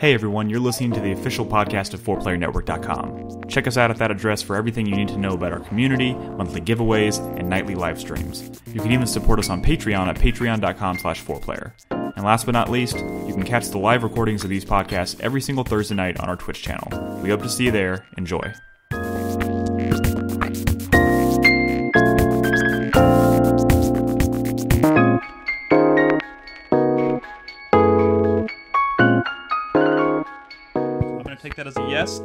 Hey everyone, you're listening to the official podcast of 4playernetwork.com. Check us out at that address for everything you need to know about our community, monthly giveaways, and nightly live streams. You can even support us on Patreon at patreon.com/4player. And last but not least, you can catch the live recordings of these podcasts every single Thursday night on our Twitch channel. We hope to see you there. Enjoy. Take that as a yes.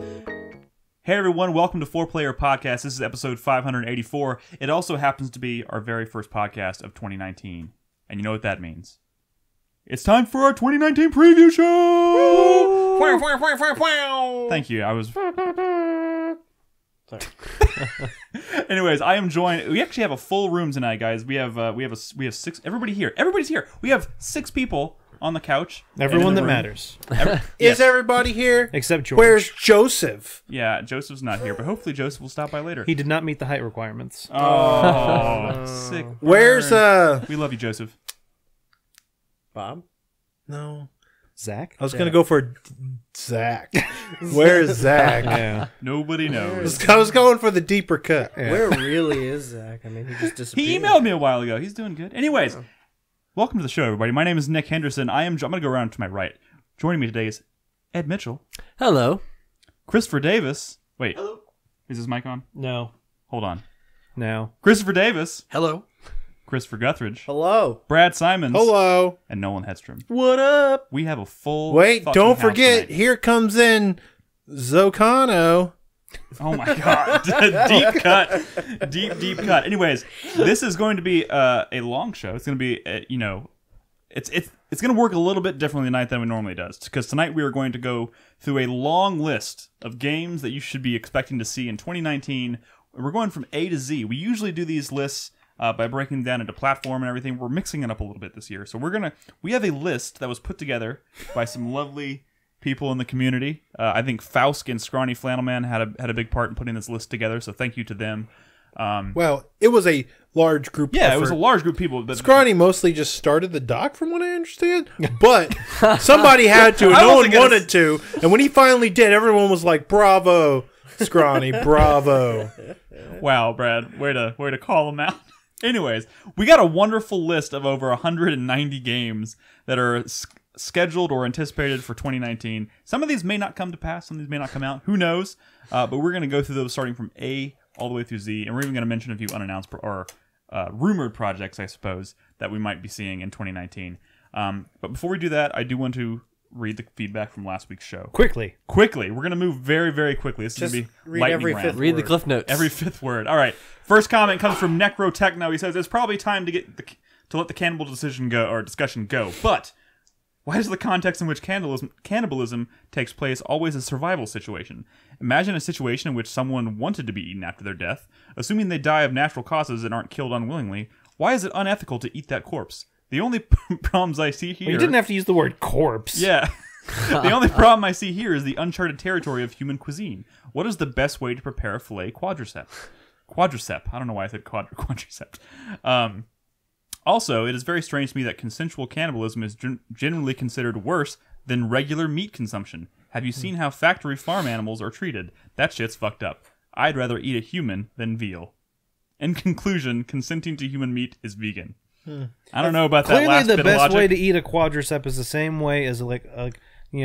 Hey everyone, welcome to 4Player Podcast. This is episode 584. It also happens to be our very first podcast of 2019. And you know what that means. It's time for our 2019 preview show! Thank you, I was... Sorry. Anyways, I am joined... We actually have a full room tonight, guys. We have six... Everybody here. Everybody's here. We have 6 people on the couch. Everyone that matters. Is everybody here? Except George. Where's Joseph? Yeah, Joseph's not here, but hopefully Joseph will stop by later. He did not meet the height requirements. Oh, sick. Where's, We love you, Joseph. Bob? No. Zach? I was going to go for Zach. Where's Zach? Yeah. Nobody knows. I was going for the deeper cut. Yeah. Where really is Zach? I mean, he just disappeared. He emailed me a while ago. He's doing good. Anyways, welcome to the show, everybody. My name is Nick Henderson. I'm going to go around to my right. Joining me today is Ed Mitchell. Hello. Christopher Davis. Wait. Hello. Is his mic on? No. Hold on. No. Christopher Davis. Hello. Christopher Guthridge. Hello. Brad Simons. Hello. And Nolan Hedstrom. What up? We have a full... Wait, fucking don't house forget, tonight. here comes in Zocano. Oh my god. Deep cut. Deep cut. Anyways, this is going to be a long show. It's going to be, it's going to work a little bit differently tonight than it normally does. Because tonight we are going to go through a long list of games that you should be expecting to see in 2019. We're going from A to Z. We usually do these lists by breaking them down into platform and everything. We're mixing it up a little bit this year. So we have a list that was put together by some lovely people in the community. I think Fausk and Scrawny Flannelman had a big part in putting this list together, so thank you to them. Well, it was a large group Yeah, effort. it was a large group of people. But Scrawny mostly just started the doc, from what I understand. But somebody had to, and no one wanted to. And when he finally did, everyone was like, bravo, Scrawny, bravo. Wow, Brad, way to call them out. Anyways, we got a wonderful list of over 190 games that are scheduled or anticipated for 2019. Some of these may not come to pass. Some of these may not come out. Who knows? But we're going to go through those starting from A all the way through Z. And we're even going to mention a few unannounced or rumored projects, I suppose, that we might be seeing in 2019. But before we do that, I do want to read the feedback from last week's show. Quickly. We're going to move very, very quickly. This is going to be read lightning every round. fifth Read the cliff notes. Every fifth word. All right. First comment comes from Necrotechno. He says, it's probably time to let the cannibal discussion go. But why is the context in which cannibalism takes place always a survival situation? Imagine a situation in which someone wanted to be eaten after their death. Assuming they die of natural causes and aren't killed unwillingly, why is it unethical to eat that corpse? The only problems I see here... Well, you didn't have to use the word corpse. Yeah. The only problem I see here is the uncharted territory of human cuisine. What is the best way to prepare a filet quadricep? Quadricep. I don't know why I said quadricep. Also, it is very strange to me that consensual cannibalism is generally considered worse than regular meat consumption. Have you seen how factory farm animals are treated? That shit's fucked up. I'd rather eat a human than veal. In conclusion, consenting to human meat is vegan. I don't know about that Clearly, last the bit best of logic. way to eat a quadricep is the same way as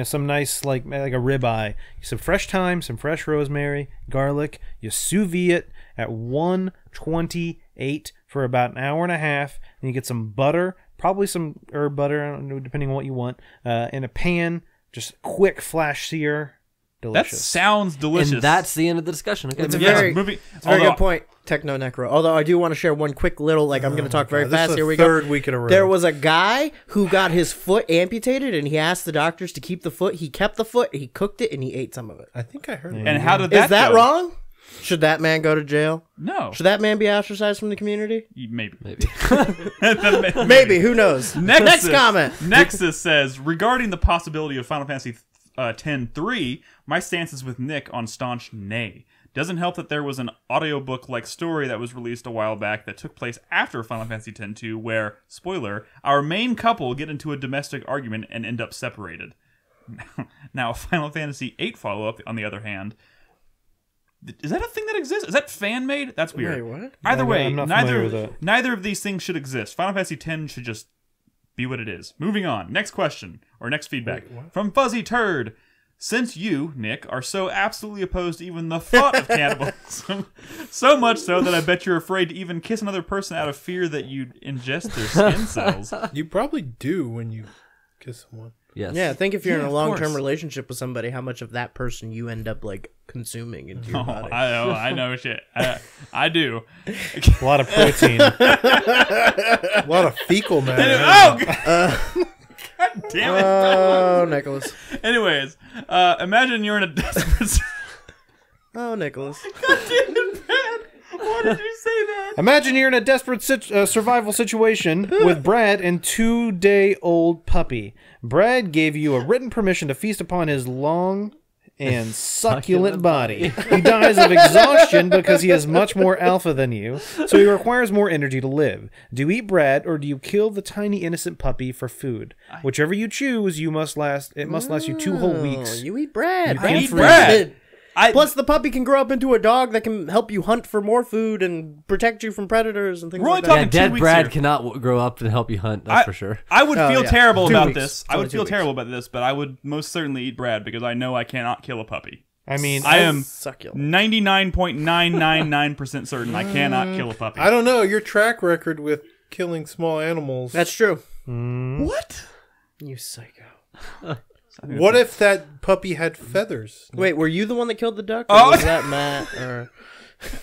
some nice like a ribeye. Some fresh thyme, some fresh rosemary, garlic. You sous vide it at 128 for about an hour and a half. And you get some butter, probably some herb butter, I don't know, depending on what you want, in a pan. Just quick flash sear. Delicious. That sounds delicious. And that's the end of the discussion. Okay. It's a Yes, very, movie- it's a very although- good point, Techno Necro. Although I do want to share one quick little, I'm going to talk very This fast. is Here the we third go. week in a row. There was a guy who got his foot amputated, and he asked the doctors to keep the foot. He kept the foot, he cooked it, and he ate some of it. I think I heard And how did that Is that go? wrong? Should that man go to jail? No. Should that man be ostracized from the community? Maybe. Maybe. Who knows? Next comment. Nexus says, regarding the possibility of Final Fantasy X-3, my stance is with Nick on staunch nay. Doesn't help that there was an audiobook-like story that was released a while back that took place after Final Fantasy X-2 where, spoiler, our main couple get into a domestic argument and end up separated. Now, a Final Fantasy VIII follow-up, on the other hand, is that a thing that exists? Is that fan-made? That's weird. Wait, what? Either way, I'm not familiar with that. neither of these things should exist. Final Fantasy X should just be what it is. Moving on. Next question, or next feedback. From Fuzzy Turd. Since you, Nick, are so absolutely opposed to even the thought of cannibalism, so much so that I bet you're afraid to even kiss another person out of fear that you'd ingest their skin cells. You probably do when you kiss someone. Yes. Yeah, think if you're in Yeah, a of long-term course. relationship with somebody, how much of that person you end up like consuming into your Oh, body. I know shit. I do. A lot of protein. A lot of fecal matter. Oh, God damn it. Oh, Nicholas. Anyways, imagine you're in a desperate... Oh, Nicholas. God damn it, man. Why did you say that? Imagine you're in a desperate survival situation with Brad and 2-day-old puppy. Brad gave you a written permission to feast upon his long and succulent body. He dies of exhaustion because he is much more alpha than you, so he requires more energy to live. Do you eat Brad, or do you kill the tiny innocent puppy for food? Whichever you choose, it must last you 2 whole weeks. Oh, you eat Brad. I eat Brad. Plus, the puppy can grow up into a dog that can help you hunt for more food and protect you from predators and things We're like only that. Yeah, talking 2 dead weeks Brad here. cannot grow up and help you hunt. That's for sure. I would feel yeah. terrible 2 about weeks. this. It's I only would 2 feel weeks. terrible about this, but I would most certainly eat Brad because I know I cannot kill a puppy. I mean, I am Succulent. 99.999% certain I cannot kill a puppy. I don't know. Your track record with killing small animals. That's true. What? You psycho. What if that puppy had feathers? Wait, were you the one that killed the duck? Or Oh. was that Matt? Or...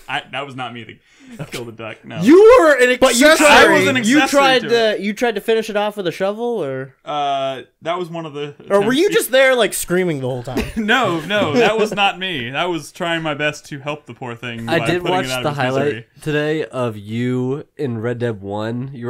That was not me that killed the duck. No. You were an But you accessory. I was an you accessory tried to to you tried to finish it off with a shovel, or that was one of the. or were you attempts. just there like screaming the whole time? No, that was not me. I was trying my best to help the poor thing. I by did putting watch it out the of its highlight misery. today of you in Red Dead 1. You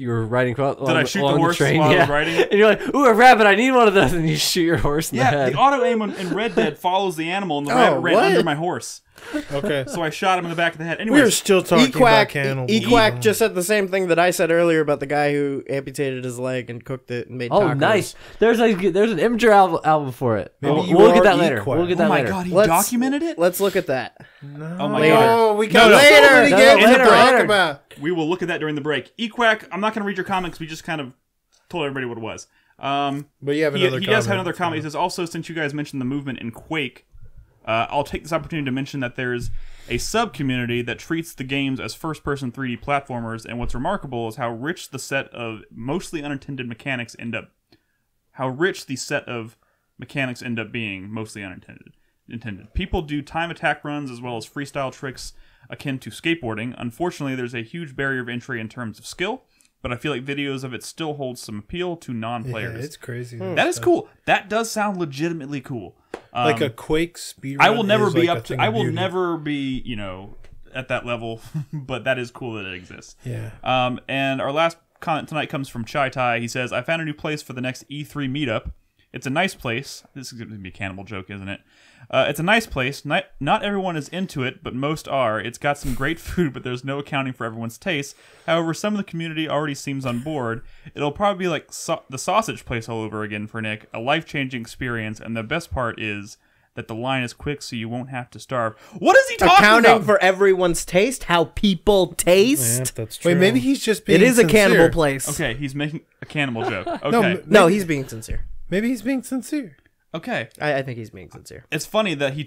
were riding across. Did I shoot the along horse train, while I yeah. was riding it? And you're like, "Ooh, a rabbit! I need one of those!" And you shoot your horse in the Yeah, head. the auto aim in Red Dead follows the animal, and the rabbit ran what? under my horse. Okay. So I shot him in the back of the head. We're Anyways, still talking about cannibals. Equack just said the same thing that I said earlier about the guy who amputated his leg and cooked it and made Oh, tacos. nice! There's an Imgur album for it. Maybe you We'll are get that later. Equack. We'll get oh that my later. god, he Let's- documented it? Let's look at that. Oh my Later. god. Oh, we got No, so later. many No, games later, to talk later. about. We will look at that during the break. Equack, I'm not going to read your comments. We just kind of told everybody what it was. But you have another He does have another comment. He says, also, since you guys mentioned the movement in Quake, I'll take this opportunity to mention that there's a sub-community that treats the games as first-person 3D platformers, and what's remarkable is how rich the set of mostly unintended mechanics end up being mostly unintended. People do time attack runs as well as freestyle tricks akin to skateboarding. Unfortunately, there's a huge barrier of entry in terms of skill, but I feel like videos of it still hold some appeal to Yeah, non-players. it's crazy. That is cool. That does sound legitimately cool. Like a Quake speedrun. I will never is be like a up to. thing I of will beauty. never be, at that level. But that is cool that it exists. Yeah. And our last comment tonight comes from Chai Tai. He says, "I found a new place for the next E3 meetup. It's a nice place. This is going to be a cannibal joke, isn't it? It's a nice place. Not everyone is into it, but most are. It's got some great food, but there's no accounting for everyone's taste. However, some of the community already seems on board. It'll probably be like the sausage place all over again for Nick. A life-changing experience, and the best part is that the line is quick, so you won't have to starve." What is he talking Accounting about? for everyone's taste, how people taste. yeah, that's true. Wait, maybe he's just being It is sincere. a cannibal place. Okay, he's making a cannibal joke. Okay, No, he's being sincere. Maybe he's being sincere. okay. I think he's being sincere. It's funny that he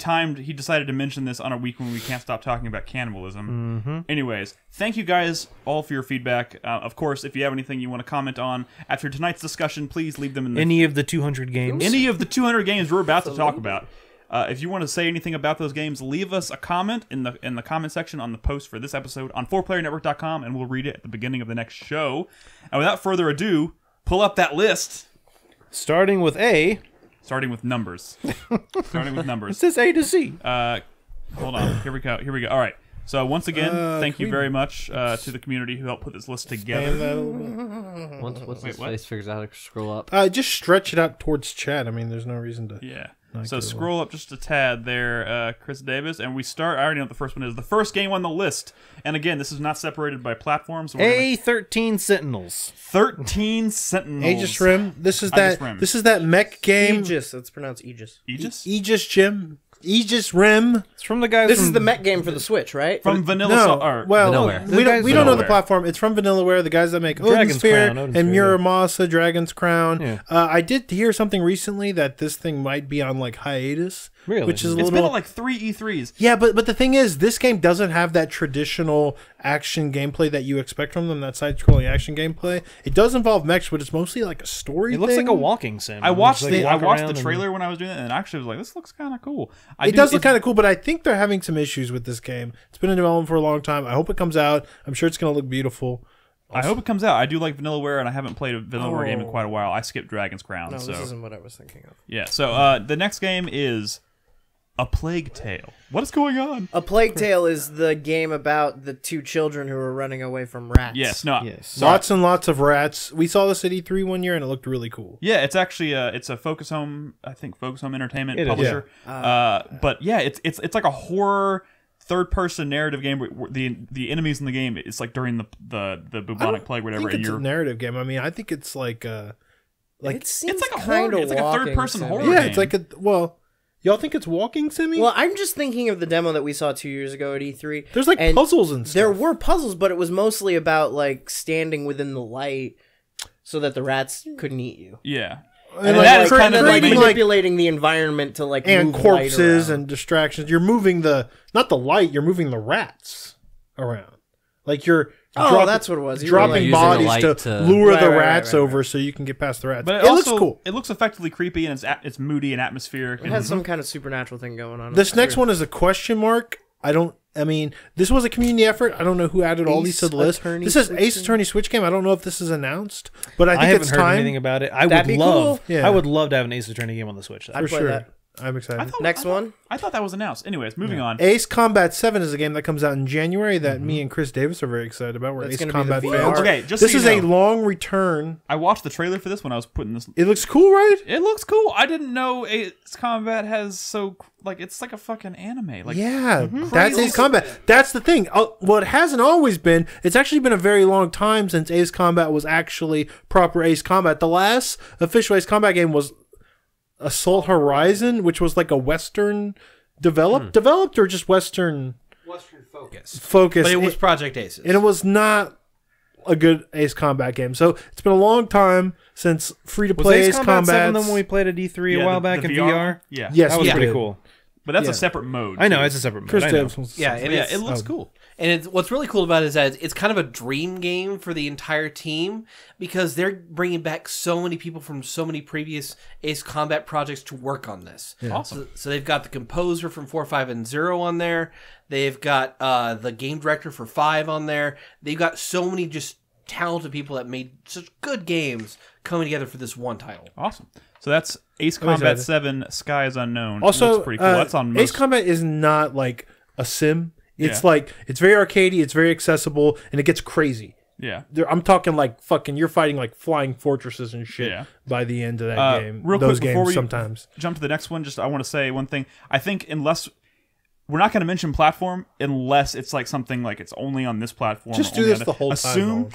decided to mention this on a week when we can't stop talking about cannibalism. Anyways, thank you guys all for your feedback. Of course, if you have anything you want to comment on after tonight's discussion, please leave them in the Any of the 200 games. any of the 200 games we're about to talk about. If you want to say anything about those games, leave us a comment in the comment section on the post for this episode on 4playernetwork.com, and we'll read it at the beginning of the next show. And without further ado, pull up that list. Starting with A. Starting with numbers. It says A to Z. Hold on. Here we go. All right. So once again, thank you very much to the community who helped put this list together. And that a little bit. Once this what? face figures out how to scroll up. Just stretch it out towards chat. I mean, there's no reason to. Yeah. So scroll up just a tad there, Chris Davis, and we start. I already know what the first one is. The first game on the list, and again, this is not separated by platforms. So A13 Sentinels. 13 Sentinels. Aegis Rim. This is that mech game. Aegis. It's pronounced Aegis. Aegis Rim. It's from the guys. This is the mech game for the Switch, right? From Vanilla. Vanillaware. We don't know the platform. It's from Vanillaware, the guys that make Dragon's Sphere Crown, and Muramasa, Dragon's Crown. Yeah. I did hear something recently that this thing might be on like hiatus. Really? Which is a It's little. been at like 3 E3s. Yeah, but the thing is, this game doesn't have that traditional action gameplay that you expect from them. That side-scrolling action gameplay. It does involve mechs, but it's mostly like a story. It looks thing. like a walking sim. I watched Just, like, the walk around trailer when I was doing it, and actually was like, this looks kind of cool. It does look kind of cool, but I think they're having some issues with this game. It's been in development for a long time. I hope it comes out. I'm sure it's going to look beautiful. I hope it comes out. I do like Vanillaware, and I haven't played a Vanillaware game in quite a while. I skipped Dragon's Crown. No, so this isn't what I was thinking of. yeah. So the next game is A Plague Tale. What is going on? A Plague Tale is the game about the two children who are running away from rats. Yes. No. Yes. Sorry. Lots and lots of rats. We saw this at E3 one year, and it looked really cool. Yeah, it's actually it's a Focus Home, I think Focus Home Entertainment It is. publisher. But yeah, it's like a horror third-person narrative game where the enemies in the game, it's like during the bubonic plague, whatever. I think And it's you're a narrative game. I mean, I think it's like It seems it's like a horror. kinda It's like a walking third-person sim. horror. yeah, game. it's like y'all think it's walking simmy? Well, I'm just thinking of the demo that we saw 2 years ago at E3. There's like and puzzles and stuff. There were puzzles, but it was mostly about like standing within the light so that the rats couldn't eat you. Yeah. And that like, is kind of Like creating, manipulating the environment to like and move light corpses around. and distractions. You're moving not the light. You're moving the rats around. Like you're. That's what it was. You were, Dropping like, using the bodies light to to- lure the Right, rats right. over so you can get past the rats. But it also, looks cool. It looks effectively creepy, and it's moody and atmospheric. It And has some kind of supernatural thing going on. This next one is a question mark. I mean, this was a community effort. I don't know who added all these to the list. Attorney This is Switch Ace game? Attorney Switch game. I don't know if this is announced, but I I think haven't it's heard time. anything about it. I That'd would be love. cool. Yeah. I would love to have an Ace Attorney game on the Switch. I'd For play sure. that. I'm excited. Next one. I thought that was announced. Anyways, moving on. Ace Combat 7 is a game that comes out in January that me and Chris Davis are very excited about. We're That's Ace gonna be Combat the fans. VR. Okay, just This so is you a know, long return. I watched the trailer for this when I was putting this. It looks cool, right? It looks cool. I didn't know Ace Combat has it's like a fucking anime. Like Yeah, that's Ace Combat. That's the thing. Well, it hasn't always been. It's actually been a very long time since Ace Combat was actually proper Ace Combat. The last official Ace Combat game was Assault Horizon, which was like a Western developed or just Western focus. focused. But it was Project Aces. and it was not a good Ace Combat game. So it's been a long time since free to Was play Ace Ace Combat 7 Combat. the one we played at E3 Yeah, a while the back in VR? VR? Yeah. Yes, That was we pretty did. cool. But that's Yeah. a separate mode. I know, too. it's a separate mode. Chris I know. Davis was- yeah, and Yeah, it's, it looks cool. And what's really cool about it is that it's kind of a dream game for the entire team because they're bringing back so many people from so many previous Ace Combat projects to work on this. Awesome. So they've got the composer from 4, 5, and 0 on there. They've got the game director for 5 on there. They've got so many just talented people that made such good games coming together for this one title. Awesome. So that's Ace Combat 7, Sky is Unknown. Also, Looks pretty cool. That's on most... Ace Combat is not like a sim. It's Yeah. like it's very arcadey, it's very accessible, and it gets crazy. Yeah. I'm talking like fucking. You're fighting like flying fortresses and shit Yeah. by the end of that game. Real Those quick, before games we sometimes. jump to the next one, I want to say one thing. I think unless... We're not going to mention platform unless it's like something like it's only on this platform. Just do only this on the whole Assume,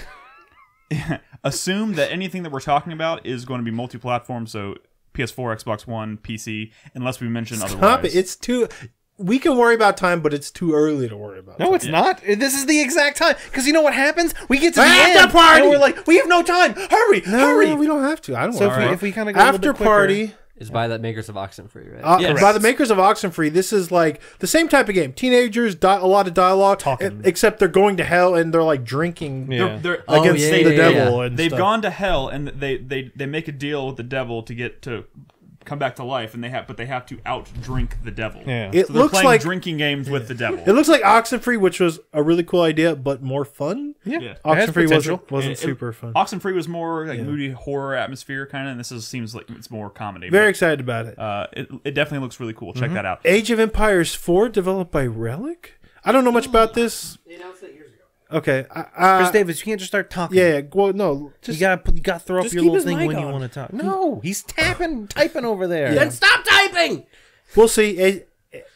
time. assume that anything that we're talking about is going to be multi-platform, so PS4, Xbox One, PC, unless we mention Stop otherwise. it! It's too. We can worry about time, but it's too early to worry about. No, time. it's not. This is the exact time. Because you know what happens? We get to the After end, party! and we're like, we have no time. Hurry, hurry. No, we don't have to. I don't. So want if we kind of go a little after bit quicker- party. Is by the makers of Oxenfree, right? Yes. By the makers of Oxenfree, this is like the same type of game. Teenagers, a lot of dialogue, Talking. except they're going to hell and they're like drinking Yeah. They're against yeah, the yeah, devil. yeah. And They've stuff. gone to hell, and they make a deal with the devil to get to come back to life, and they have to out drink the devil. Yeah. It So they're looks playing like drinking games with the devil. it looks like Oxenfree, which was a really cool idea, but more fun. Yeah. Yeah. It has Oxenfree potential. wasn't super fun. Oxenfree was more like moody horror atmosphere kind of, and seems like it's more comedy. Very excited about it. It definitely looks really cool. Check that out. Age of Empires 4, developed by Relic. I don't know much about this. They announced it years ago. Okay. Chris Davis, you can't just start talking. Yeah. Well, no. You gotta throw up just your keep little his thing mic when you on. want to talk. No, he's typing over there. Then stop typing. We'll see.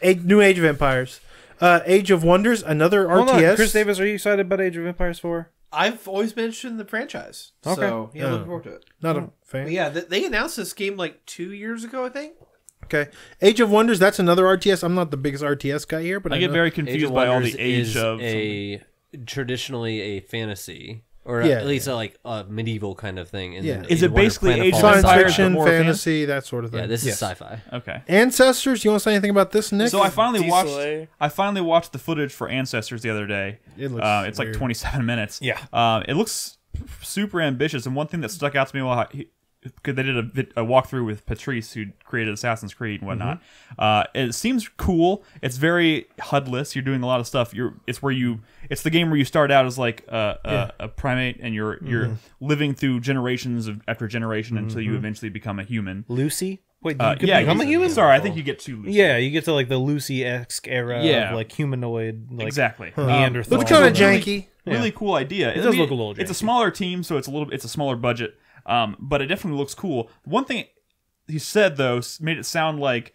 A new Age of Empires. Age of Wonders, another Hold RTS. on, Chris Davis, are you excited about Age of Empires 4? I've always been interested in the franchise. Okay. So, yeah, looking forward to it. Not a fan. But yeah, they announced this game like 2 years ago, I think. Okay. Age of Wonders, that's another RTS. I'm not the biggest RTS guy here, but I I get know. very Age confused of by all Wonders the age is of traditionally a fantasy, or Yeah. at least a medieval kind of thing. And Yeah. then Is it Wonder basically Planet Age of Falls Science Empires, fiction, but more fantasy, that sort of thing. Yeah, this Yes. is sci-fi. Okay. Ancestors, you want to say anything about this, Nick? So I finally watched. D-Slay. I finally watched the footage for Ancestors the other day. It looks it's like weird. 27 minutes. Yeah. It looks super ambitious, and one thing that stuck out to me while because they did a walkthrough with Patrice, who created Assassin's Creed and whatnot. It seems cool. It's very HUD-less. You're doing a lot of stuff. It's the game where you start out as like a primate, and you're living through generations after generation until you eventually become a human. Lucy? Wait, you could Yeah, become a human? Sorry, I think you get too loose. Yeah, you get to like the Lucy-esque era Yeah. of like humanoid, like Exactly. Neanderthal. Looks kind of Really- janky. Really cool idea. It does look a little It's a janky. smaller team, so it's a smaller budget. But it definitely looks cool. One thing he said though made it sound like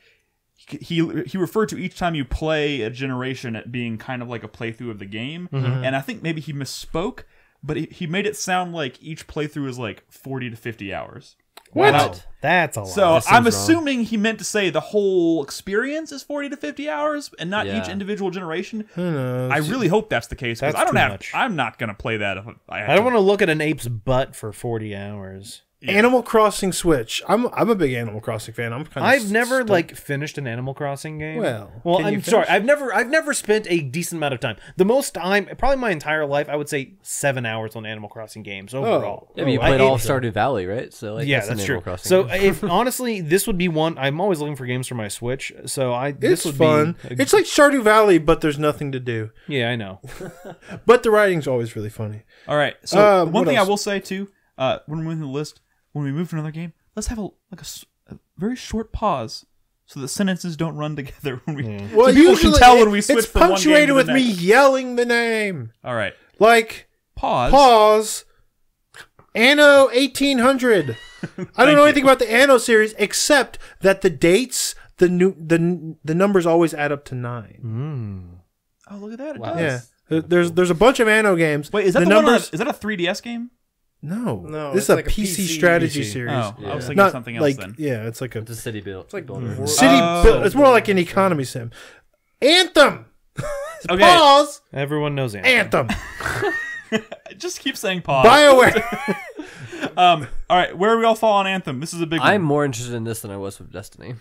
he referred to each time you play a generation at being kind of like a playthrough of the game, and I think maybe he misspoke, but he made it sound like each playthrough is like 40 to 50 hours. What? That's a lot. So That seems I'm wrong. assuming he meant to say the whole experience is 40 to 50 hours and not Yeah. each individual generation. Who knows? I really hope that's the case because That's I don't too have. much. I'm not gonna play that if I have I don't to. want to look at an ape's butt for 40 hours. Animal Crossing Switch. I'm a big Animal Crossing fan. I'm kind of. I've never like finished an Animal Crossing game. Well, can I'm you sorry. finish? I've never spent a decent amount of time. The most time, probably my entire life, I would say 7 hours on Animal Crossing games overall. Yeah, but you I played all of hate Stardew Valley, right? So like, Yeah, an that's Animal true. Crossing So game. if honestly, this would be one. I'm always looking for games for my Switch. So It's this would fun. be. It's like Stardew Valley, but there's nothing to do. Yeah, I know. But the writing's always really funny. All right. So one what thing I else? will say too, when we're moving the list, when we move to another game, let's have a very short pause so that sentences don't run together when we. Well, so people can tell when we switch it's from one game punctuated to the with me next. yelling the name. All right. Like Pause. pause. Anno 1800. I don't know anything about the Anno series except that the dates, the numbers always add up to 9. Oh, look at that! It Wow. does. Yeah, there's a bunch of Anno games. Wait, is that the numbers? is that a 3DS game? No, No, this it's is a like a PC PC. strategy series. Oh, I was thinking Not of something else like then. yeah, it's like a It's a city built. It's like building. city build. It's more like an economy sim. Anthem. Okay. Pause. Everyone knows Anthem. Anthem. Just keep saying pause. BioWare. All right, where do we all fall on Anthem? This is a big one. I'm more interested in this than I was with Destiny.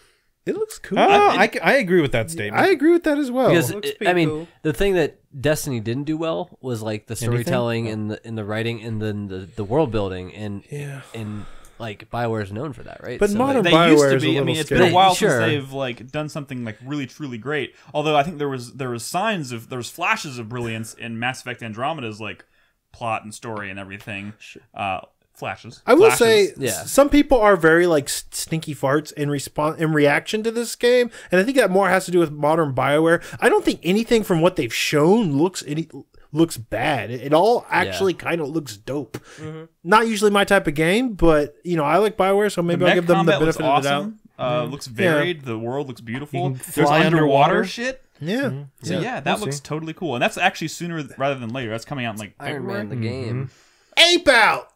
It looks cool. I agree with that statement. I agree with that as well. Because looks I pretty mean, cool. the thing that Destiny didn't do well was like the storytelling and the writing and then the world building and like BioWare is known for that, right? But So, modern They BioWare used to is a be. I little mean, it's scary. been a while Sure. since they've like done something like really truly great. Although I think there was flashes of brilliance in Mass Effect Andromeda's like plot and story and everything. Flashes. I will Flashes. say, Yeah. some people are very like stinky farts in reaction to this game, and I think that more has to do with modern BioWare. I don't think anything from what they've shown looks bad. It all actually kind of looks dope. Not usually my type of game, but I like BioWare, so maybe The I'll mech give them the combat looks benefit of the doubt. awesome. Looks varied. The world looks beautiful. You can There's fly underwater underwater. shit. Yeah. So yeah, that looks totally cool, and that's actually sooner rather than later. That's coming out in like Iron February. Man the game. Ape out.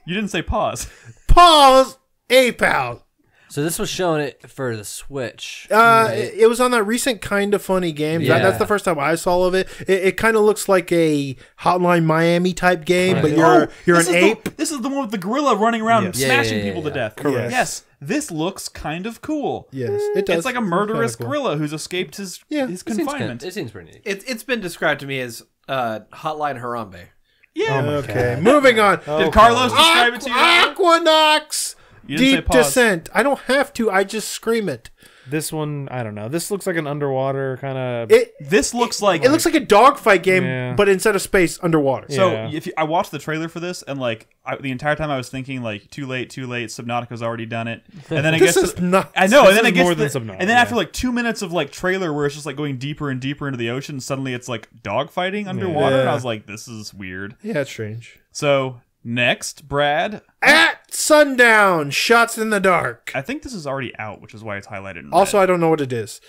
You didn't say pause. Pause. Ape out. So this was showing it for the Switch. It was on that recent Kind of Funny Games. Yeah. That's the first time I saw of it. It kind of looks like a Hotline Miami type game, but you're this an is ape. This is the one with the gorilla running around Yes. smashing Yeah, people to death. Correct. Yes, this looks kind of cool. Yes, it does. It's like a murderous Kinda cool. gorilla who's escaped his It confinement. seems pretty neat. It's been described to me as Hotline Harambe. Yeah. Okay, moving on. Did Carlos describe it to you? Aquanox. You didn't say Deep pause. Descent. I don't have to. I just scream it. This one, I don't know. This looks like an underwater kind of. This looks like It looks like a dogfight game, Yeah. but instead of space, underwater. So Yeah. I watched the trailer for this, and like the entire time I was thinking like too late. Subnautica's already done it, and then I This guess is not. I know, This and then is it gets more than the- Subnautica, and then after yeah. like 2 minutes of like trailer where it's just like going deeper and deeper into the ocean, suddenly it's like dogfighting underwater, and I Yeah. was like, this is weird. Yeah, it's strange. So next, Brad, At sundown, shots in the dark. I think this is already out, which is why it's highlighted in red. Also, I don't know what it is.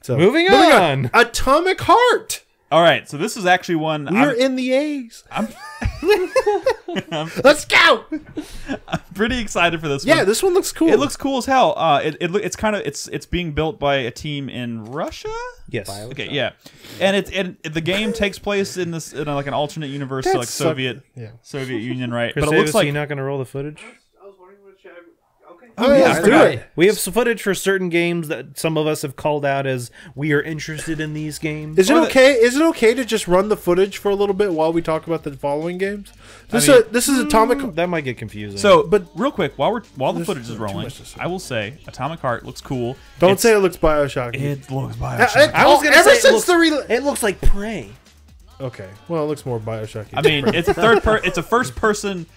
So Moving on. Atomic Heart. All right, so this is actually one We're in the A's. I'm Let's go. pretty excited for this Yeah, one. this one looks cool. It looks cool as hell. It's kind of it's being built by a team in Russia. Yes. Okay, yeah, and the game takes place in this like an alternate universe, so That like suck- Soviet Union, right? Chris But it Davis, looks like are you not going to roll the footage? Oh, yeah, let's do it. We have some footage for certain games that some of us have called out as we are interested in these games. Is it okay? Is it okay to just run the footage for a little bit while we talk about the following games? This is Atomic. That might get confusing. so. But real quick, while the There's footage is too rolling, much to say. I will say Atomic Heart looks cool. Don't It's- say it looks Bioshock. it looks I Bioshock. was gonna ever since the it looks like Prey. Okay, well, it looks more Bioshock. I mean, it's a it's a first person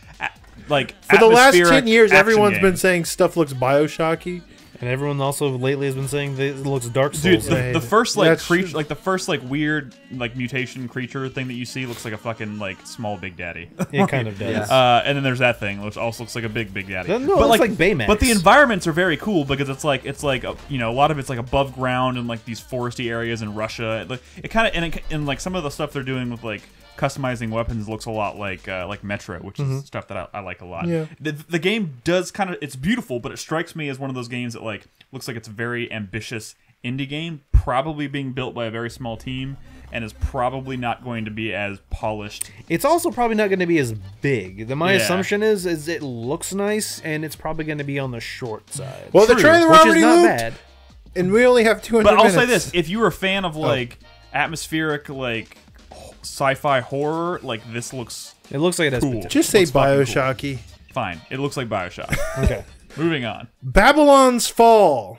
like for the last atmospheric 10 years, action everyone's game. been saying stuff looks Bioshocky. And everyone also lately has been saying that it looks Dark Souls. Dude, Yeah, the first like that's creature, true. like the first like weird like mutation creature thing that you see looks like a fucking like small Big Daddy. It kind of does. And then there's that thing, which also looks like a big Daddy. No, it looks like Baymax. But the environments are very cool because it's like you know, a lot of it's like above ground and like these foresty areas in Russia. Like it kind of and like some of the stuff they're doing with like customizing weapons looks a lot like Metro, which is stuff that I like a lot. Yeah. The game does kind of, it's beautiful, but it strikes me as one of those games that like looks like it's a very ambitious indie game, probably being built by a very small team, and is probably not going to be as polished. It's also probably not going to be as big. My Yeah. assumption is it looks nice, and it's probably going to be on the short side. Well, the True, trailer which is already not looped, bad. and we only have 200 But I'll minutes. say this: if you were a fan of like atmospheric like sci-fi horror, like this looks It looks like it has Cool. potential. Just say Looks fucking cool. Bioshocky. fine. It looks like BioShock. Okay. Moving on. Babylon's Fall.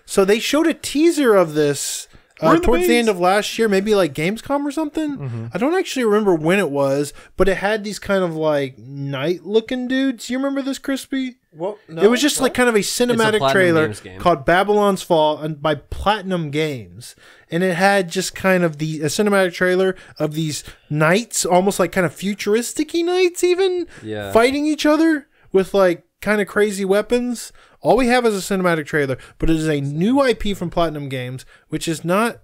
So they showed a teaser of this We're in the towards the maze. end of last year, maybe like Gamescom or something. I don't actually remember when it was, but it had these kind of like night-looking dudes. You remember this, Crispy? Well, no, It was just like kind of a cinematic Platinum trailer Games game. called Babylon's Fall and by Platinum Games. And it had just kind of a cinematic trailer of these knights, almost like kind of futuristic-y knights even, Yeah. fighting each other with like kind of crazy weapons. All we have is a cinematic trailer, but it is a new IP from Platinum Games, which is not,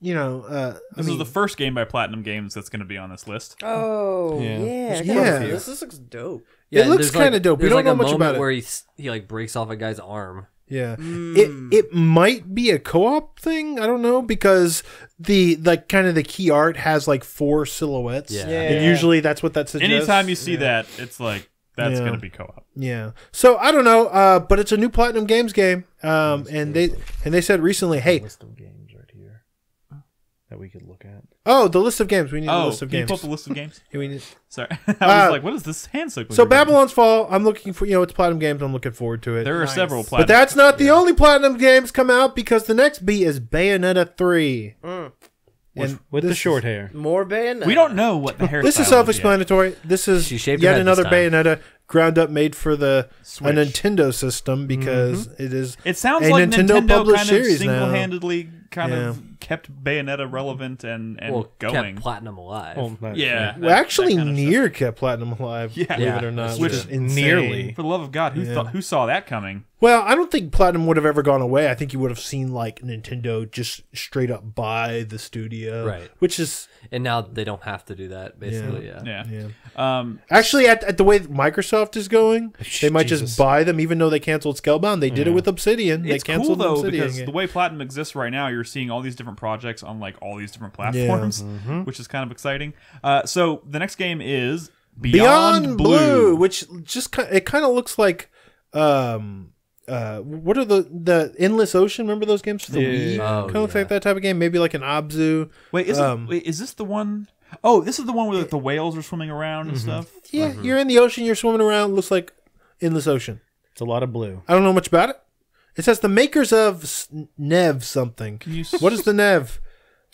you know, This is the first game by Platinum Games that's going to be on this list. Oh, Yeah. yeah. Yeah. This looks dope. It looks there's, like- kinda dope. We there's, don't like, know a much moment about it. where he like breaks off a guy's arm. yeah. It might be a co-op thing. I don't know, because the like kind of the key art has like 4 silhouettes. Yeah. And usually that's what that suggests. Anytime you see that, it's like that's Yeah. going to be co-op. Yeah. So I don't know, but it's a new Platinum Games game. And they said recently, hey, List of games right here that we could look at. oh, the list of games. We need a Oh, list of can you games. pull up the list of games? Yeah, we need- Sorry, I was like, "What is this hand signal?" So you're doing? Babylon's Fall, I'm looking for, it's Platinum Games. I'm looking forward to it. There are several But Platinum. that's not the only Platinum Games come out, because the next beat is Bayonetta 3. And With the this short is- hair. More Bayonetta. We don't know what the hairstyle This is yet. self-explanatory. This is She shaved her yet head this another time. Bayonetta ground up, made for a Switch. Nintendo system, because it is. It sounds a like Nintendo Nintendo published kind of series now. single-handedly kind Yeah. of kept Bayonetta relevant and Well, going. kept Platinum alive. Oh, that- Yeah. Well, that- actually, that kind of Nier kept Platinum alive. Yeah. believe Yeah, it or not. that's Which true. is Nearly. For the love of God, who saw that coming? Well, I don't think Platinum would have ever gone away. I think you would have seen like Nintendo just straight up buy the studio, Right. Which is And now they don't have to do that, basically. Yeah. Yeah. actually at the way Microsoft is going, they might Jesus. just buy them. Even though they canceled Scalebound, they did it with Obsidian. They It's cool canceled though Obsidian because game. the way Platinum exists right now, you're seeing all these different projects on like all these different platforms, which is kind of exciting. So the next game is Beyond, Blue. which just it kind of looks like what are the Endless Ocean? Remember those games for the Wii? Oh, Kind of looks yeah. like that type of game. Maybe like an Abzu. Wait, is this the one? Oh, this is the one where like, the whales are swimming around and stuff. Yeah, you're in the ocean. You're swimming around. Looks like Endless Ocean. It's a lot of blue. I don't know much about it. It says the makers of Nev something. you What is the Nev?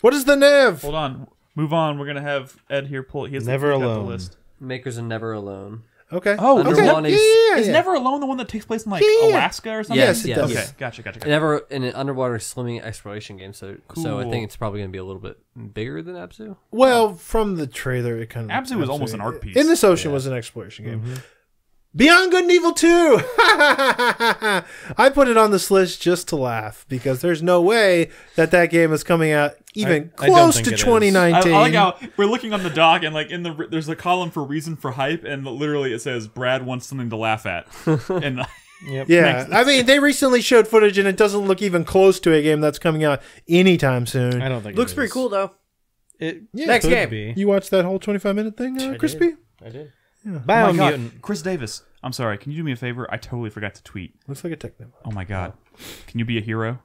What is the Nev? Hold on. Move on. We're gonna have Ed here pull. He has Never he's got the Alone. list. Makers are never alone. Okay. Oh, okay. Underwater- Is yeah. Never Alone the one that takes place in like Yeah. Alaska or something? Yes, it Yes. does. Okay, gotcha. Never in an underwater swimming exploration game. So I Cool. think it's probably going to be a little bit bigger than Abzu. Well, from the trailer, it kind of Abzu was almost an art piece. In this ocean was an exploration game. Beyond Good and Evil 2. I put it on this list just to laugh because there's no way that game is coming out even I don't close think to it is. 2019. I like how we're looking on the doc and like there's a column for reason for hype and literally it says Brad wants something to laugh at. And Yep. Yeah, I mean, they recently showed footage and it doesn't look even close to a game that's coming out anytime soon. I don't think Looks it pretty is. cool though. It Next could game. be. You watched that whole 25-minute thing, Crispy? I did. oh my God. Biomutant. Chris Davis, I'm sorry. Can you do me a favor? I totally forgot to tweet. Looks like a tech demo. Oh my God. Can you be a hero?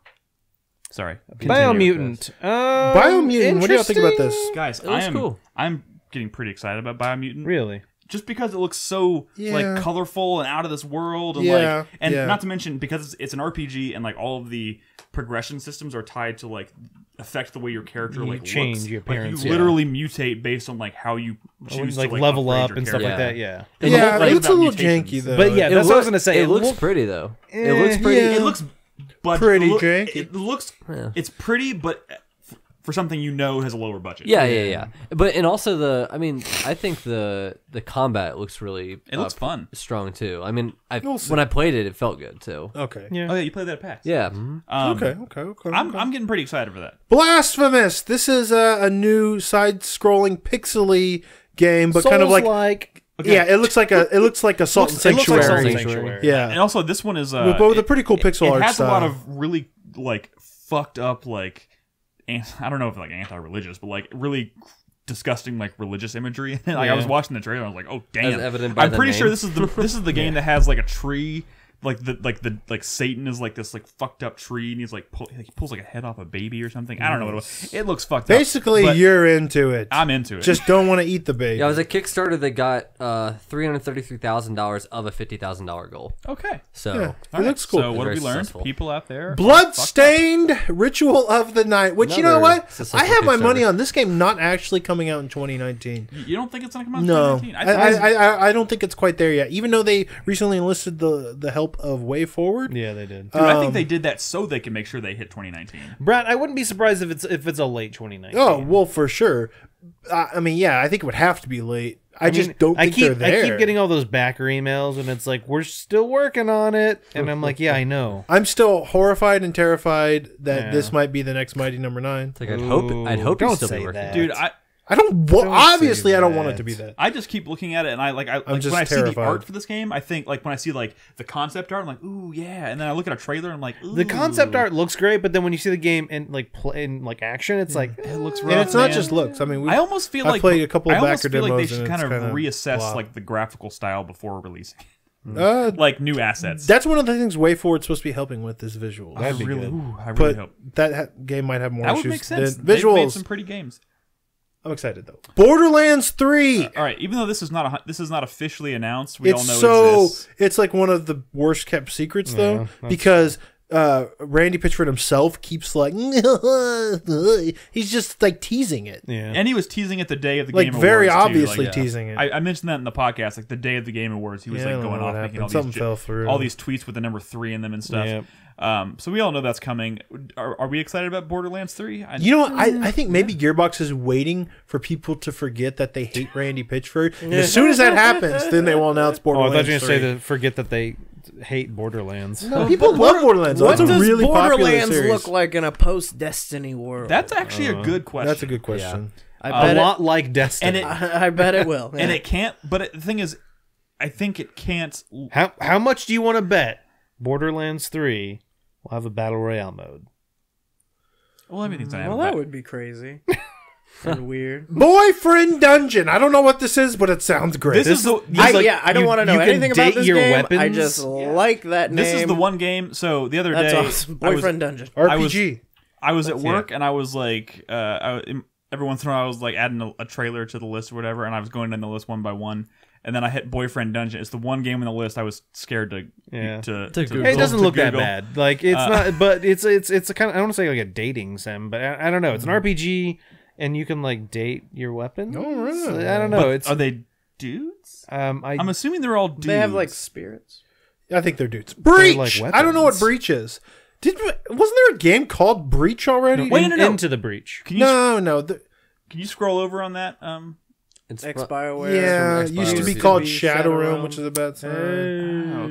Sorry. Biomutant. Biomutant, what do y'all think about this? Guys, looks cool. I'm getting pretty excited about Biomutant. Really? Just because it looks so Yeah. like colorful and out of this world and Yeah, like and yeah. not to mention because it's an RPG and like all of the progression systems are tied to like affect the way your character You like change looks. your Like, appearance, you yeah. literally mutate based on like how you choose Like to like level upgrade up your and stuff character. like that. Yeah. And the Yeah, whole it thing looks a about little mutations. janky, though. But yeah, that's what I was gonna say. It looks pretty though. It looks pretty. yeah. It looks but Pretty janky. It looks Yeah. it's pretty but for something you know has a lower budget. Yeah. But and also I think the combat looks really It looks fun. strong too. I mean, We'll see. when I played it, it felt good too. Okay. Yeah. Oh yeah, you played that at PAX. Yeah. Okay. I'm getting pretty excited for that. Blasphemous! This is a new side-scrolling pixely game, but kind of like yeah, it looks like a Salt and It looks like Salt Sanctuary. and Sanctuary. Yeah, And also this one is with a pretty cool pixel art It has style. a lot of really like fucked up like I don't know if like anti-religious, but like really disgusting like religious imagery. Like I was watching the trailer, I was like, oh damn! As evident by I'm the pretty name. sure this is the game that has like a tree. Like Satan is like this like fucked up tree and he's like he pulls like a head off a baby or something. I don't know what it was. It looks fucked up. Basically, but you're into it. I'm into it. Just don't want to eat the baby. Yeah, it was a Kickstarter that got $333,000 of a $50,000 goal. okay. So Yeah. All It right, looks cool. So what have Very we learned? successful. People out there, Bloodstained Ritual of the Night, which you know Another what? successful I have my Kickstarter. money on this game not actually coming out in 2019. You don't think it's gonna come out in No, 2019? I don't think it's quite there yet. Even though they recently enlisted the help of Way Forward. Yeah, they did. Dude, I think they did that so they can make sure they hit 2019. Brad, I wouldn't be surprised if it's a late 2019. Oh well, for sure. I mean, yeah, I think it would have to be late. I just don't think they're there. I keep getting all those backer emails, and it's like we're still working on it, and I'm like, yeah, I know. I'm still horrified and terrified that Yeah. this might be the next Mighty Number 9. it's like I'd hope Ooh, you'd don't still say be working. that. Dude, I don't. Don't Obviously, say I don't want it that. to be that. I just keep looking at it, and like just when I see the terrified. art for this game, I think like when I see like the concept art, I'm like, ooh yeah, and then I look at a trailer, and I'm like, ooh. The concept art looks great, but then when you see the game in like action, it's like it looks rough. And it's not man. just looks. I mean, I almost feel I've like played a couple of I almost backer feel like they demos should and kind it's of kinda reassess blah. like the graphical style before releasing, uh, like new assets. that's one of the things Way Forward's supposed to be helping with is visuals. I be really, good. ooh, I really But hope that game might have more that issues would make sense. than They've made visuals. some pretty games. I'm excited though. Borderlands 3. All right, even though this is not officially announced, we all It's know it so exists. it's like one of the worst kept secrets though, because Randy Pitchford himself keeps like he's just like teasing it, yeah. And he was teasing it the day of the like Game very Awards, too. obviously Like, teasing it. I mentioned that in the podcast, like the day of the Game Awards, he was Yeah, I like don't going know off what making happened. Something fell all through. these tweets with the number 3 in them and stuff. Yep. So we all know that's coming. Are we excited about Borderlands 3? You know what? I think maybe Gearbox is waiting for people to forget that they hate Randy Pitchford. And as soon as that happens, then they will announce Oh, I Borderlands thought you were 3. going to say to forget that they hate Borderlands. No, people love Borderlands. What It's a does really popular Borderlands series. look like in a post-Destiny world? That's actually a good question. That's a good question. I A bet lot like Destiny. And it I bet it will. and yeah. it can't. But the thing is, I think it can't. How much do you want to bet Borderlands 3 will have a battle royale mode? Well, everything's gonna have Well, a that bet. would be crazy. Kind of weird. Boyfriend Dungeon. I don't know what this is, but it sounds great. This is the I don't want to know you can anything about date this your game. I weapons? just like that name. This is the one game. So the other That's day, awesome. Boyfriend Dungeon. RPG. I was at work and I was like, every once in a while I was like adding a trailer to the list or whatever, and I was going down the list one by one. And then I hit Boyfriend Dungeon. It's the one game on the list I was scared to Google. Hey, it doesn't to look that Google. bad. Like it's not, but it's a kind of, I don't want to say like a dating sim, but I don't know. It's an RPG, and you can like date your weapons. Oh, really? I don't know. But It's are they dudes? I'm I'm assuming they're all dudes. They have like spirits. I think they're dudes. Breach. like I don't know what weapons. Breach is. Wasn't there a game called Breach already? Wait, no. Into the Breach. Can you no. can you scroll over on that? It's X-Bioware. Yeah, from it used to be Xbox. called Shadow Shadowrealm, Realm. which is a bad sign.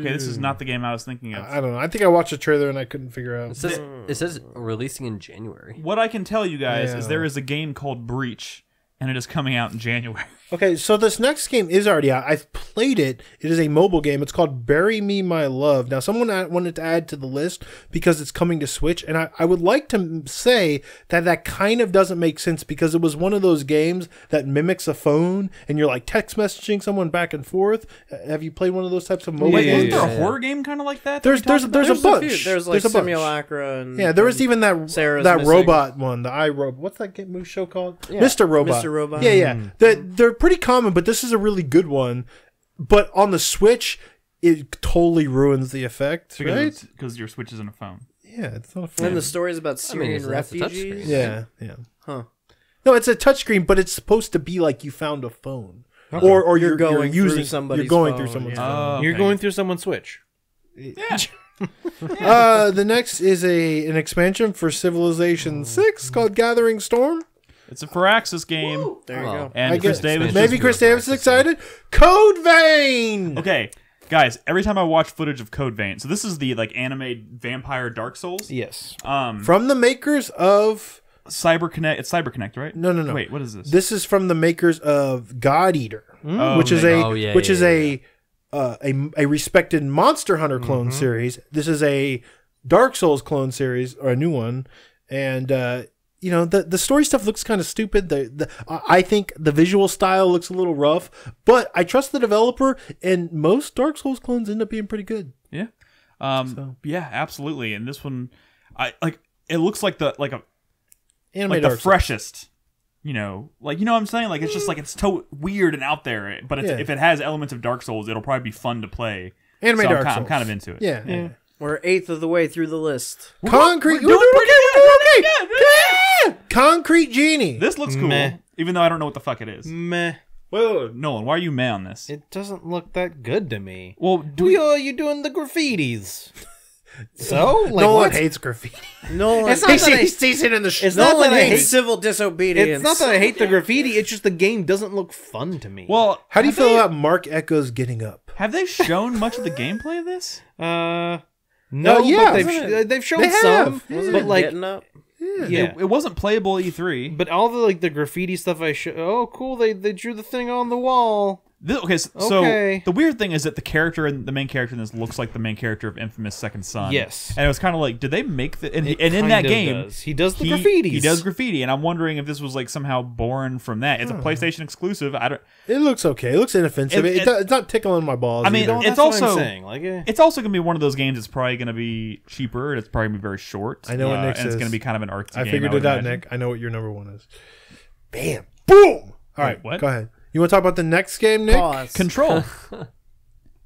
Okay, this is not the game I was thinking of. I don't know. I think I watched a trailer and I couldn't figure out. It says releasing in January. What I can tell you guys is Yeah. there is a game called Breach, and it is coming out in January. Okay, so this next game is already out. I've played it. It is a mobile game. It's called Bury Me My Love. Now, someone wanted to add to the list because it's coming to Switch, and I would like to say that kind of doesn't make sense because it was one of those games that mimics a phone, and you're like text messaging someone back and forth. Have you played one of those types of mobile Wait, games? wasn't there a Yeah. horror game kind of like that? There's a bunch. There's like a bunch. Simulacra and Yeah, there was even that Sarah's that missing. robot one, the iRobot. What's that game show called? Yeah, Mr. Robot. Mr. Robot. Yeah. They're pretty common, but this is a really good one. But on the Switch, it totally ruins the effect, right? Because your Switch isn't a phone. Yeah, it's not a And phone. the story's about Syrian that's a touchscreen. refugees. Yeah. Huh. No, it's a touchscreen, but it's supposed to be like you found a phone, or you're going through using somebody's You're going phone, through someone's yeah. phone. You're going through someone's Switch. The next is an expansion for Civilization 6 called Gathering Storm. It's a Firaxis game. There you go. And I Chris guess- Davis. Maybe Chris Davis is excited. Code Vein. Okay, guys. Every time I watch footage of Code Vein, so this is the like anime vampire Dark Souls. Yes. From the makers of CyberConnect. It's CyberConnect, right? No. Wait, what is this? This is from the makers of God Eater, which is a respected Monster Hunter clone series. This is a Dark Souls clone series, or a new one, and the story stuff looks kind of stupid. I think the visual style looks a little rough, but I trust the developer, and most Dark Souls clones end up being pretty good. Yeah. Yeah, absolutely. And this one, it looks like Anime the Dark Souls. freshest. You know what I'm saying? Like it's just like it's weird and out there. But if it has elements of Dark Souls, it'll probably be fun to play. Anime So Dark I'm Souls. kind of into it. Yeah. We're 1/8 of the way through the list. Concrete. We're doing pretty good. Yeah. Concrete Genie. This looks cool, Meh. even though I don't know what the fuck it is. Meh. Whoa, Nolan, why are you meh on this? It doesn't look that good to me. Well, You doing the graffitis. So, like, No one what? hates graffiti. No one, It's not that I- He sees it in the street. It's not no one that I hates hate. civil disobedience. It's not that I hate the graffiti. It's just the game doesn't look fun to me. well, How do you have feel they- about Mark Echo's getting up? Have they shown much of the gameplay of this? no, yeah. but they've shown They have. some, Wasn't but it like, getting up? yeah. It wasn't playable E3. But all the graffiti stuff oh cool, they drew the thing on the wall. Okay, so Okay. the weird thing is that the main character in this looks like the main character of Infamous Second Son. Yes. And it was kind of like, did they make the... And, It and in kind that of game... does. He does the he, graffitis. He does graffiti, and I'm wondering if this was like somehow born from that. It's a PlayStation exclusive. I don't... It looks okay. It looks inoffensive. It's not tickling my balls. I mean, either. it's That's what I'm also- saying. Like, It's also going to be one of those games that's probably going to be cheaper, and it's probably going to be very short. I know what Nick And it's says. going to be kind of an artsy I game. figured would it out, imagine. Nick. I know what your number one is. Bam. Boom. All right. what? Go ahead. You want to talk about the next game, Nick? Pause. Control.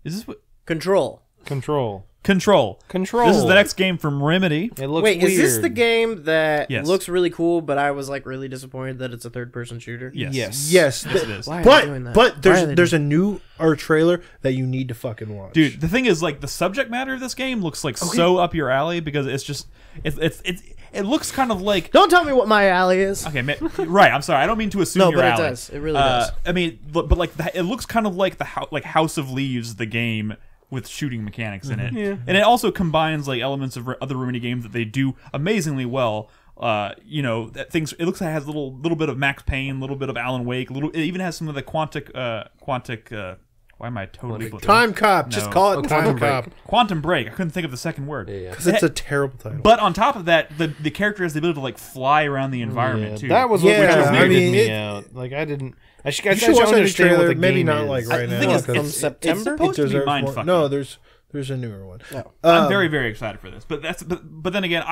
Is this what... Control. Control. Control. Control. This is the next game from Remedy. It looks Wait, weird. is this the game that Yes. looks really cool, but I was like really disappointed that it's a third-person shooter? Yes. Yes. Yes. Yes, it is. Why are they doing that? But Why are they there's a new trailer that you need to fucking watch. Dude, the thing is, like, the subject matter of this game looks like so up your alley because it's just... It looks kind of like... Don't tell me what my alley is. Okay, right. I'm sorry. I don't mean to assume No, your but it alley. does. It really does. I mean, but like it looks kind of like like House of Leaves, the game with shooting mechanics in it, and it also combines like elements of other Remedy games that they do amazingly well. That things. It looks like it has a little bit of Max Payne, a little bit of Alan Wake, it even has some of the Quantic. Why am I totally Time Cop. Just No. call it Time Cop. Quantum Break. I couldn't think of the second word. Yeah. Because it's a terrible title. But on top of that, the character has the ability to like fly around the environment too. That was what Yeah, kind of I weirded mean, me it- out. Like, I didn't... I should you should watch that new understand what trailer. the Maybe game not is. like right the now. thing is, because From it's September? supposed to be deserves more- mindfucking. No, there's There's a newer one. I'm very, very excited for this. But then again,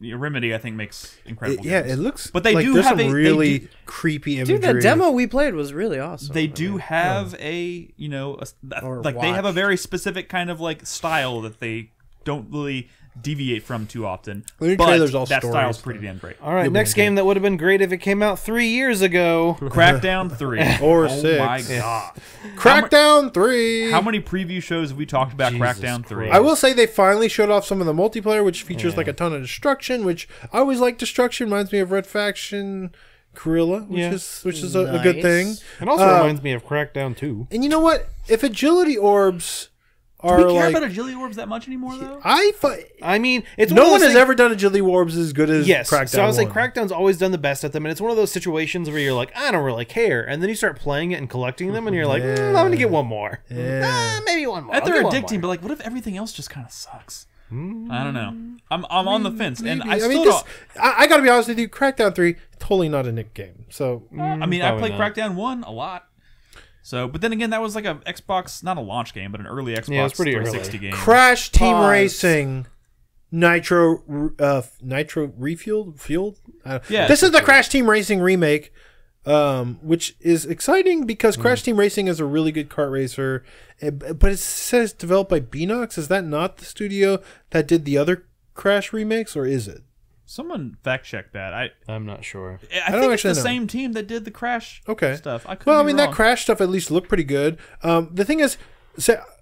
Remedy I think makes incredible games. It looks. But they like do there's have some a really creepy imagery. Dude, the demo we played was really awesome. They do have a they have a very specific kind of like style that they don't really deviate from too often. The new but trailer's all that stories, style's pretty damn great. All right, next game that would have been great if it came out 3 years ago. Crackdown 3 Or oh 6. my god! Crackdown 3. How many preview shows have we talked about Crackdown 3? I will say they finally showed off some of the multiplayer, which features like a ton of destruction, which I always like destruction. Reminds me of Red Faction Guerrilla, which is a good thing. It also reminds me of Crackdown 2. And you know what? If agility orbs are Do we care like, about agility orbs that much anymore though? I mean, it's no one one of those has things- ever done agility orbs as good as Yes, Crackdown. so I was like, 1. Crackdown's always done the best at them, and it's one of those situations where you're like, I don't really care, and then you start playing it and collecting them, and you're like, I'm gonna get one more. Maybe one more. They're addicting, but like, what if everything else just kind of sucks? I don't know. I'm on the fence, and I still don't. I gotta be honest with you, Crackdown 3, totally not a Nick game. So I mean, I probably played not. Crackdown 1 a lot. So, but then again, that was like a Xbox, not a launch game, but an early Xbox Yeah, it was pretty 360 early. game. Crash Team Pause. Racing Nitro Refueled? Yeah. This is the Crash Team Racing remake, which is exciting because Crash Team Racing is a really good kart racer, but it says developed by Beanox. Is that not the studio that did the other Crash remakes, or is it? Someone fact check that. I'm not sure. I don't think it's actually the know. same team that did the Crash stuff. I Well, I mean, that Crash stuff at least looked pretty good. The thing is,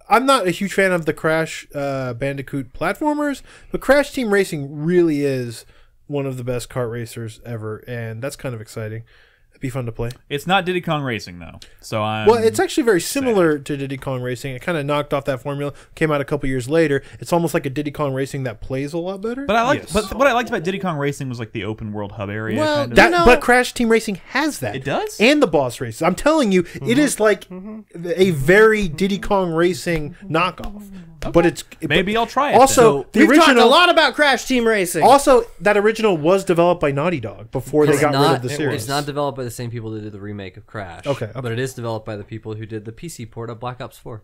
I'm not a huge fan of the Crash Bandicoot platformers, but Crash Team Racing really is one of the best kart racers ever, and that's kind of exciting. It'd be fun to play. It's not Diddy Kong Racing though, so I'm. Well, it's actually very similar to Diddy Kong Racing. It kind of knocked off that formula. Came out a couple years later. It's almost like a Diddy Kong Racing that plays a lot better. But I like. But what I liked about Diddy Kong Racing was like the open world hub area. Well, kind of. that, but Crash Team Racing has that. It does? And the boss races. I'm telling you, it is like a very Diddy Kong Racing knockoff. But it's Maybe I'll try it. Also, the We've talked a original. lot about Crash Team Racing. Also, that original was developed by Naughty Dog before they got rid of the series. It's not developed by the same people that did the remake of Crash. Okay. But it is developed by the people who did the PC port of Black Ops 4.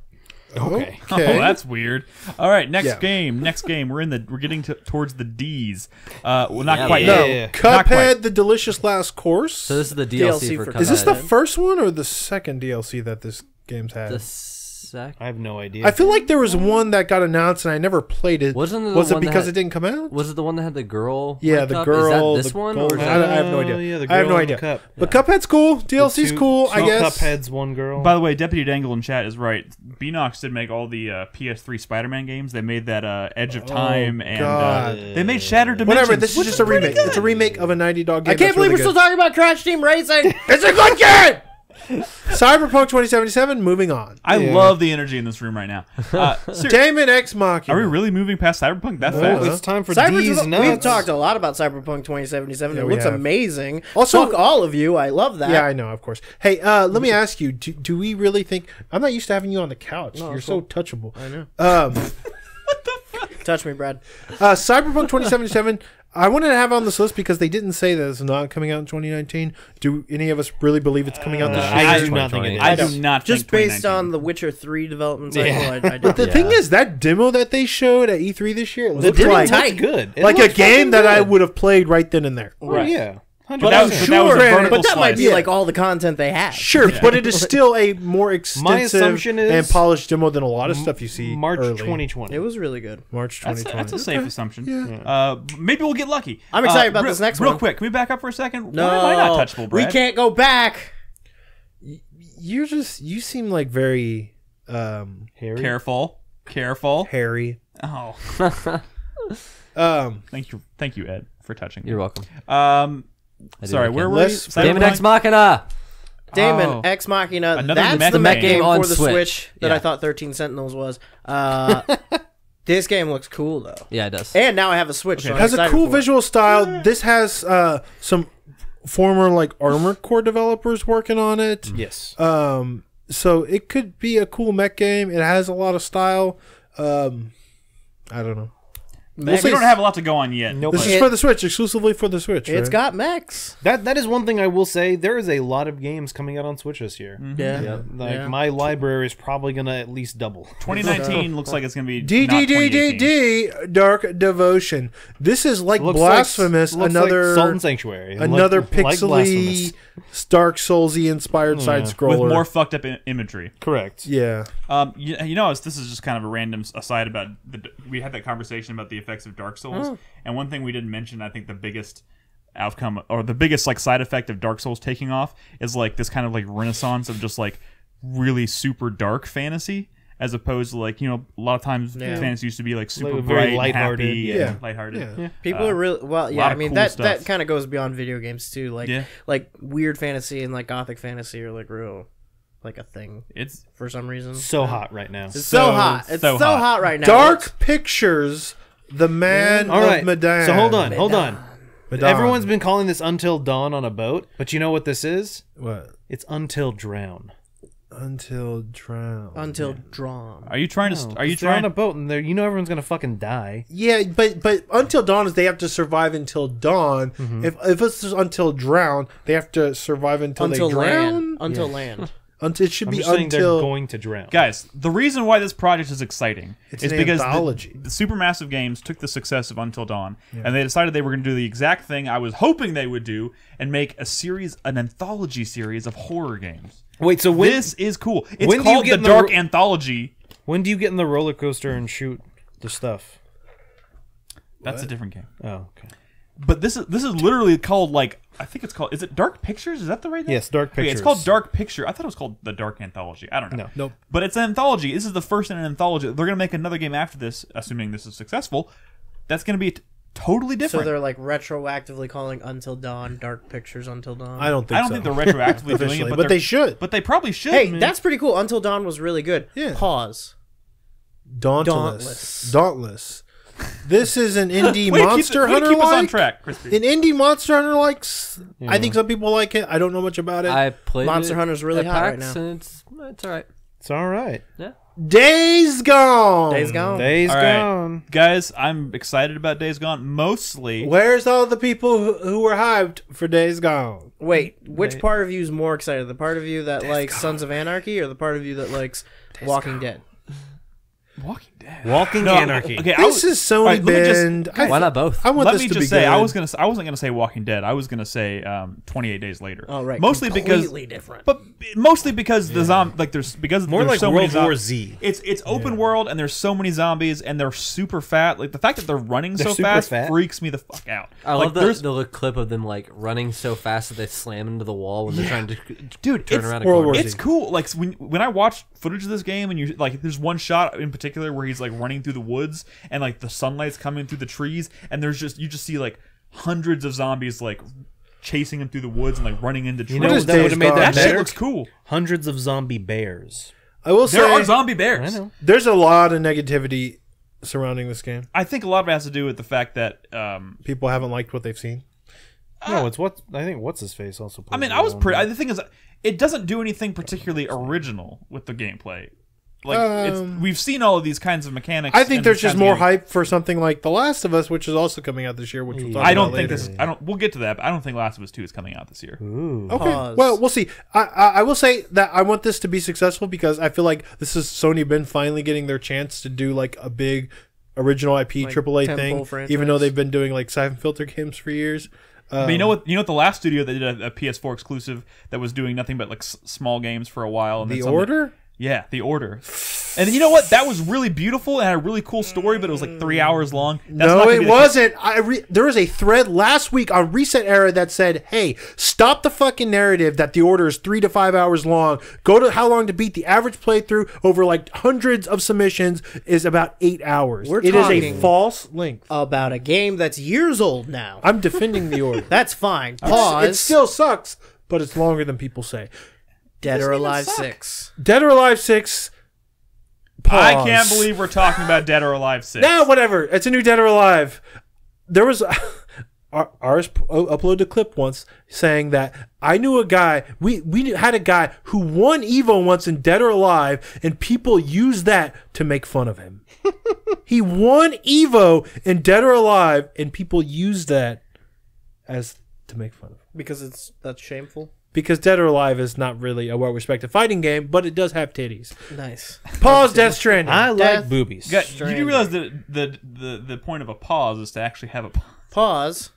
Okay. Oh, that's weird. All right, next Yeah. game. We're getting towards the D's. Well, not Yeah, quite. No, Yeah. Not quite. Cuphead, The Delicious Last Course. So this is the DLC, for for Cuphead. Is this the Cuphead. first one or the second DLC that this game's had? The sec? I have no idea. I feel like there was one that got announced and I never played it. Wasn't it the was it one that because had- it didn't come out? Was it the one that had the girl? Yeah, like the cup? girl. Is that this the one? gold- Or is I, that, I have no idea. yeah, the I have girl no in the idea. cup. But Cuphead's cool. DLC's cool, I Two guess. Cupheads, one girl. By the way, Deputy Dangle in chat is right. Beanox did make all the PS3 Spider-Man games. They made that Edge of Time, and God. they made Shattered Dimensions. Whatever, this is which just a pretty remake. good. It's a remake of a 90-dog game. I can't believe we're still talking about Crash Team Racing. It's a good game! Cyberpunk 2077, moving on. I love the energy in this room right now. Damon X Machina. Are we really moving past Cyberpunk that Oh, fast? it's time for D's We've nuts. talked a lot about Cyberpunk 2077. Yeah, It we looks have. amazing. Also- Fuck all of you. I love that. Yeah, I know, of course. Hey, let me ask you, do we really think... I'm not used to having you on the couch. You're so touchable. I know. Um, Touch me, Brad. Cyberpunk 2077, I wanted to have on this list because they didn't say that it's not coming out in 2019. Do any of us really believe it's coming out this year? I do not think it is. I do not Just think based 2019. on the Witcher 3 development cycle, Yeah. I did. The thing is, that demo that they showed at E3 this year, it The looked demo like, looks good. It like a looks game fucking that I good. would have played right then and there. Oh, yeah. But that was a vertical But that might be slice. like all the content they had. Sure, but it is still a more extensive assumption is and polished demo than a lot of stuff you see March early. 2020. It was really good. March That's 2020. a safe assumption. Maybe we'll get lucky. I'm excited about this next real one. quick, can we back up for a second? No, Why am I not touchable, Brad? we can't go back. You seem like very Harry? Careful. hairy. Oh, thank you, Ed, for touching me. You're welcome. Sorry, where were we? Let's- Damon Cyberpunk? X Machina. Damon Oh. Ex Machina. Another That's mech the mech game. game on for the Switch. Switch that I Yeah. thought 13 Sentinels was. This game looks cool though. Yeah, it does. And now I have a Switch. So It I'm has a excited cool for it. visual style. This has some former like Armored Core developers working on it. Yes. So it could be a cool mech game. It has a lot of style. I don't know. we don't have a lot to go on yet. Nope. This is for the Switch, exclusively for the Switch. It's right? got mechs. That is one thing I will say. There is a lot of games coming out on Switch this year. Yeah. Like my library is probably gonna at least double. 2019 looks like it's going to be DDDDD Dark Devotion. This is like Blasphemous, looks another like Salt and Sanctuary, another like pixely Dark Soulsy inspired side scroller with more fucked up imagery. Correct. Yeah. You know, this is just kind of a random aside about we had that conversation about the effects of Dark Souls, and one thing we didn't mention, I think the biggest outcome or the biggest like side effect of Dark Souls taking off is like this kind of like renaissance of just like really super dark fantasy, as opposed to like, you know, a lot of times fantasy used to be like super Like, very bright, lighthearted, and happy, yeah. and lighthearted. Yeah. People are really lot I of mean cool that stuff. kind of goes beyond video games too. Like like weird fantasy and like gothic fantasy are like real like a thing It's for some reason. So hot right now. It's so hot. It's so hot right now. Dark Pictures, the man All right. of Medan. So hold on. Medan. Everyone's been calling this Until Dawn on a boat, but you know what this is? What? It's Until Drown. Until Drown. Until drawn. are you trying to are you They're on trying a boat and you know everyone's gonna fucking die. Yeah, but Until Dawn is they have to survive until dawn. If it's just Until Drown, they have to survive until they drown. land. Until land. Until it should I'm be just saying they're until going to drown. guys, the reason why this project is exciting is an because anthology. the Supermassive Games took the success of Until Dawn and they decided they were going to do the exact thing I was hoping they would do and make an anthology series of horror games. Wait, so This is cool. It's when do you called get the in the Dark ro- Anthology. when do you get in the roller coaster and shoot the stuff? That's a different game. Oh, okay. But this is literally called like I think it's called. Is it Dark Pictures? Is that the right name? Yes, Dark Okay, Pictures. it's called Dark Picture. I thought it was called the Dark Anthology. I don't know. No. Nope. But it's an anthology. This is the first in an anthology. They're gonna make another game after this, assuming this is successful. That's gonna be totally So different. they're like retroactively calling Until Dawn Dark Pictures Until Dawn. I don't think I don't so. think they're retroactively doing Officially, it, but they they're- should. But they probably should. Hey, that's pretty cool. Until Dawn was really good. Yeah. Pause. Dauntless. This is an indie Way to Monster keep, way to Hunter keep us on like. track, Crispy. An indie Monster Hunter likes. I think some people like it. I don't know much about it. I played Monster it Hunter's really at hot right PAX, now. and it's all right. It's all right. Yeah. Days Gone. Days Gone. Days All right. gone. Guys, I'm excited about Days Gone. Mostly, Where's all the people who were hyped for Days Gone? Wait, which part of you is more excited? The part of you that likes Sons of Anarchy or the part of you that likes Walking Dead? Walking Dead. Walking No, Anarchy. Okay, This is Sony all right, let me just- bend. Why not both? I want Let this me to just be say, good. I wasn't gonna say Walking Dead. I was gonna say 28 Days Later. Oh, right. Mostly Completely different. but mostly because the because More there's like so World many War zombies. Z. It's open world and there's so many zombies and they're super fat. Like the fact that they're running They're so super fast fat. freaks me the fuck out. I like, love there's- the clip of them like running so fast that they slam into the wall when they're trying to Dude, turn it's around a World corner. War It's cool. Like when I watch footage of this game and you like, there's one shot in particular where he's like running through the woods and like the sunlight's coming through the trees and you just see like hundreds of zombies like chasing him through the woods and like running into trees. You know is what that would Days have made Gone? that that shit better? looks cool. Hundreds of zombie bears. I will There are say zombie bears. I know. there's a lot of negativity surrounding this game. I think a lot of it has to do with the fact that People haven't liked what they've seen. No, it's what I think. What's his face also? I mean, I was pretty. The thing is, it doesn't do anything particularly original with the gameplay. Like we've seen all of these kinds of mechanics. I think and there's these just kinds of more games. hype for something like The Last of Us, which is also coming out this year. Which we'll talk I don't about think later. this. I don't. We'll get to that. But I don't think Last of Us 2 is coming out this year. Okay. Pause. Well, we'll see. I will say that I want this to be successful because I feel like this is Sony been finally getting their chance to do like a big original IP Like AAA tentpole thing, franchise. even though they've been doing like Siphon Filter games for years. But you know what? You know what? The last studio that did a PS4 exclusive that was doing nothing but like small games for a while. And The then something- Order? Yeah, The Order. And you know what? That was really beautiful and had a really cool story, but it was like 3 hours long. That's not No, gonna it be the- wasn't. There was a thread last week on Reset Era that said, "Hey, stop the fucking narrative that The Order is 3 to 5 hours long. Go to How Long to Beat. The average playthrough over like hundreds of submissions is about 8 hours. We're It is a talking- false length. About a game that's years old now. I'm defending The Order. That's fine. Pause. It still sucks, but it's longer than people say. Dead or doesn't even Alive suck. 6. Dead or Alive 6. I Pause. can't believe we're talking about Dead or Alive 6. Nah, whatever. It's a new Dead or Alive. There was ours uploaded a clip once saying that I knew a guy. We had a guy who won Evo once in Dead or Alive, and people used that to make fun of him. He won Evo in Dead or Alive, and people used that as to make fun of him. Because that's shameful. Because Dead or Alive is not really a well-respected fighting game, but it does have titties. Nice. Pause. Death Stranding. I like boobies. Did you realize that the point of a pause is to actually have a pause? Pause.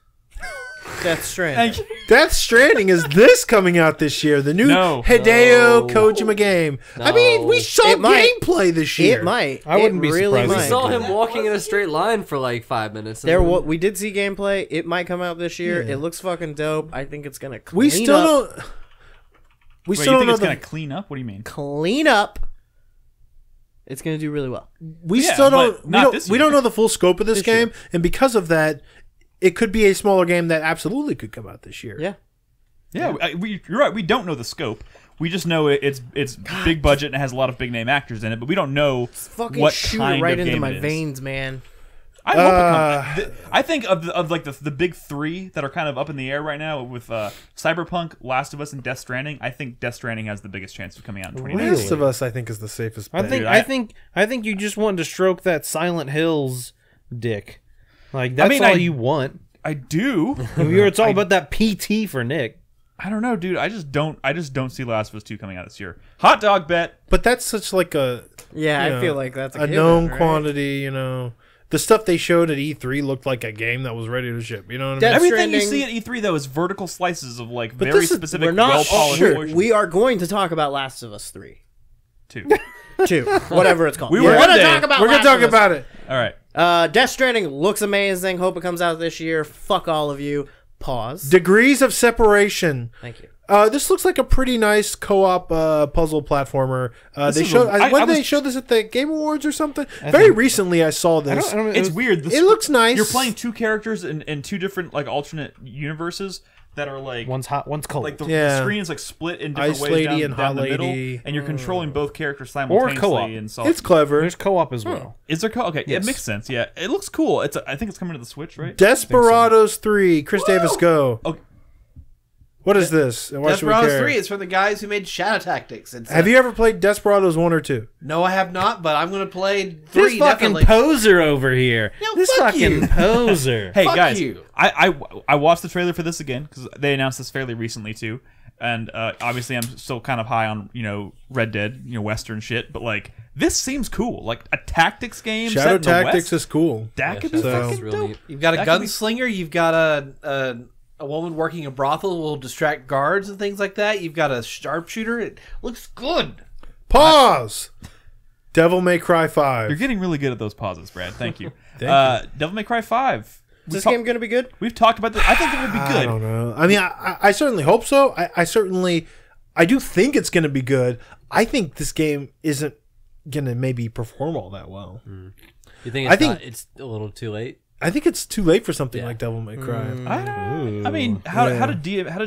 Death Stranding. Death Stranding is this coming out this year? The new Hideo Kojima game. I mean, we saw gameplay this year. It might. I wouldn't be surprised. We saw him walking in a straight line for like 5 minutes. We did see gameplay. It might come out this year. It looks fucking dope. I think it's gonna clean We still up. don't. Wait, We still you don't think know it's gonna clean up? What do you mean? Clean up. It's gonna do really well. We Yeah, still but don't. not this We year. don't know the full scope of this game, and because of that, it could be a smaller game that absolutely could come out this year. Yeah. Yeah, you're right. We don't know the scope. We just know it's big budget and it has a lot of big name actors in it, but we don't know Fucking what shoot kind it right of into game my it is. veins, man. I hope it comes. I think of like the big three that are kind of up in the air right now with Cyberpunk, Last of Us, and Death Stranding. I think Death Stranding has the biggest chance of coming out in 2019. Last of Us, I think, is the safest bet. I think you just wanted to stroke that Silent Hills dick. Like that's all you want. I do. It's all about that PT for Nick. I don't know, dude. I just don't see Last of Us 2 coming out this year. Hot dog bet. But that's such like a I feel like that's a known quantity. You know, the stuff they showed at E3 looked like a game that was ready to ship. You know what I mean? Everything you see at E3 though is vertical slices of like very specific, we're not well-polished sure. portions. We are going to talk about Last of Us 3. 2. 2. Whatever it's called. We We're were going to one talk day. about We're gonna Last talk of Us. about it. All right. Death Stranding looks amazing. Hope it comes out this year. Fuck all of you. Pause. Degrees of Separation. Thank you. This looks like a pretty nice co-op puzzle platformer. They is showed. a- When they showed this at the Game Awards or something? Very recently, I saw this. It's weird. It looks nice. You're playing two characters in two different like alternate universes that are like One's hot, one's cold. like the screen is like split in different Ice ways Lady down, and down Hot the middle, Lady. and you're controlling both characters co-op. simultaneously. And It's clever. There's co-op as well. Is there okay? Yes. It makes sense. Yeah, it looks cool. I think it's coming to the Switch, right? Desperados 3. Chris Davis, go. Okay. What is this? And why should we Desperados care? 3 is from the guys who made Shadow Tactics. Have you ever played Desperados 1 or 2? No, I have not, but I'm going to play 3 This fucking definitely. poser over here. This fuck fucking you. poser. Hey Fuck guys, you. I watched the trailer for this again because they announced this fairly recently too, and obviously I'm still kind of high on Red Dead, Western shit, but like this seems cool, like a tactics game. Shadow set in the Tactics West. is cool. That could be So- fucking really dope. neat. You've got a That could be- gunslinger. You've got a woman working a brothel who will distract guards and things like that. You've got a sharpshooter. It looks good. Pause. Devil May Cry 5. You're getting really good at those pauses, Brad. Thank you. Thank Devil May Cry 5. Is this game going to be good? We've talked about this. I think it would be I good. don't know. I mean, I certainly hope so. I do think it's going to be good. I think this game isn't going to maybe perform all that well. You think it's a little too late? I think it's too late for something like Devil May Cry. I mean, how did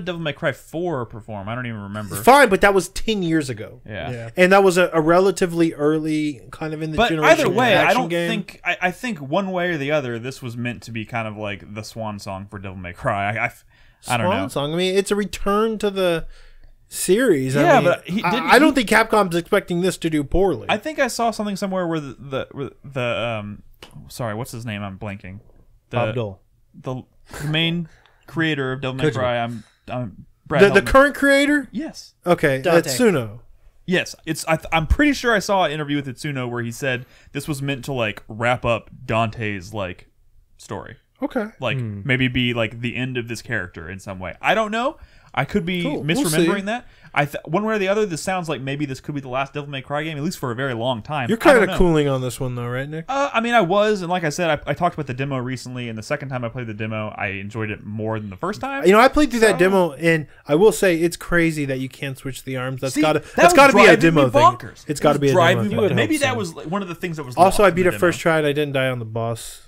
Devil May Cry 4 perform? I don't even remember. Fine, but that was 10 years ago. Yeah. And that was a relatively early kind of in the But generation either way, I action don't game. think I think one way or the other, this was meant to be kind of like the swan song for Devil May Cry. I don't know. Swan Song. I mean, it's a return to the series. Yeah, I mean, but I don't think Capcom's expecting this to do poorly. I think I saw something somewhere where the sorry, what's his name? I'm blanking. Bob Dole. The main creator of Devil May Cry. I'm Brad. the help me. current creator? Yes. Okay, Dante. Itsuno. Yes, I'm pretty sure I saw an interview with Itsuno where he said this was meant to like wrap up Dante's like story, Okay. like maybe be like the end of this character in some way. I don't know. I could be Cool. We'll misremembering see. that. One way or the other, this sounds like maybe this could be the last Devil May Cry game, at least for a very long time. You're I kind don't of know. cooling on this one, though, right, Nick? I mean, I was, and like I said, I talked about the demo recently, and the second time I played the demo, I enjoyed it more than the first time. You know, I played through that demo, and I will say it's crazy that you can't switch the arms. That's See, got to that that's was got to be a driving demo me thing. bonkers. It's got to It be a was demo driving thing. me. Maybe that was like one of the things that was Also, lost I beat in it the first demo. try, and I didn't die on the boss.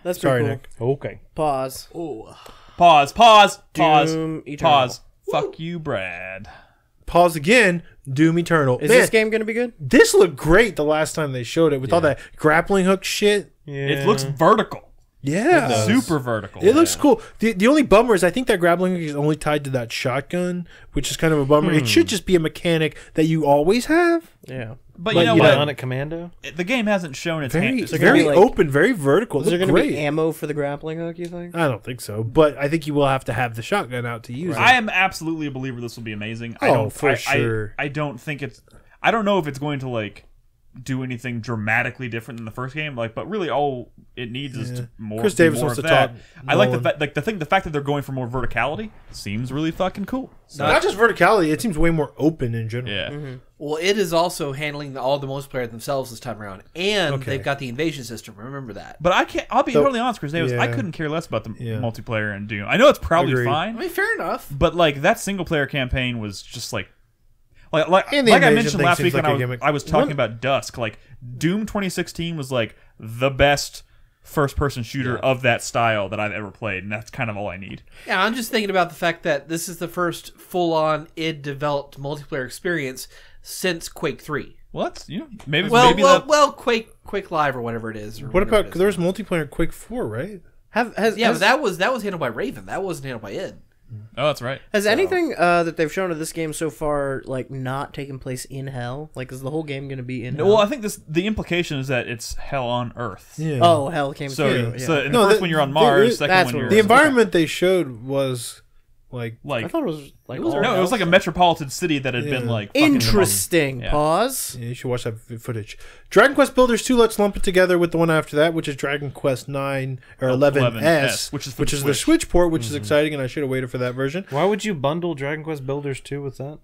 That's Sorry, pretty Nick. Okay. cool. Pause. Pause. Doom Eternal. Pause. Fuck you, Brad. Pause again. Doom Eternal. Is Man, this game going to be good? this looked great the last time they showed it with all that grappling hook shit. It looks vertical. Yeah, super vertical. It looks cool. The only bummer is I think that grappling hook is only tied to that shotgun, which is kind of a bummer. It should just be a mechanic that you always have. Yeah. But Like you know what? Bionic Commando. The game hasn't shown its Very, hand. very be like- open, very vertical. Is there Look going to great. be ammo for the grappling hook, you think? I don't think so, but I think you will have to have the shotgun out to use it. I am absolutely a believer this will be amazing. Sure. I don't think it's. I don't know if it's going to like do anything dramatically different than the first game. Like, but really, all it needs is more. Chris Davis more wants of to that. talk I like the Nolan. the fact that they're going for more verticality seems really fucking cool. So, Not just verticality; it seems way more open in general. yeah. Well, it is also handling all the multiplayer themselves this time around, and Okay. they've got the invasion system. Remember that. But I can't. I'll be totally honest, Chris Davis. I yeah. couldn't care less about the Yeah. multiplayer in Doom. I know it's probably Agreed. fine, I mean, fair enough. but like that single player campaign was just like And the I invasion mentioned thing last seems week like when a gimmick. I was talking about Dusk. Like Doom 2016 was like the best first person shooter of that style that I've ever played, and that's kind of all I need. Yeah, I'm just thinking about the fact that this is the first full-on id developed multiplayer experience since Quake 3. Well, that's maybe Well, Quake Live or whatever it is. Or What whatever about it is. there was multiplayer in Quake 4, right? But that was handled by Raven. That wasn't handled by id. Oh, that's right. Has anything that they've shown of this game so far like not taken place in hell? Like, is the whole game going to be in hell? Well, I think the implication is that it's hell on Earth. Yeah. Oh, hell came So, through. Yeah. so in No, the first the- one you're on the- Mars, that's second what one it you're The environment they showed was like I thought it was like was all no, it was hell. like a metropolitan city that had been like fucking them up. Interesting. Yeah. Pause. yeah, you should watch that footage. Dragon Quest Builders 2, let's lump it together with the one after that, which is Dragon Quest 9 or 11S, which is for the the Switch. Switch port, which is exciting, and I should have waited for that version. Why would you bundle Dragon Quest Builders 2 with that?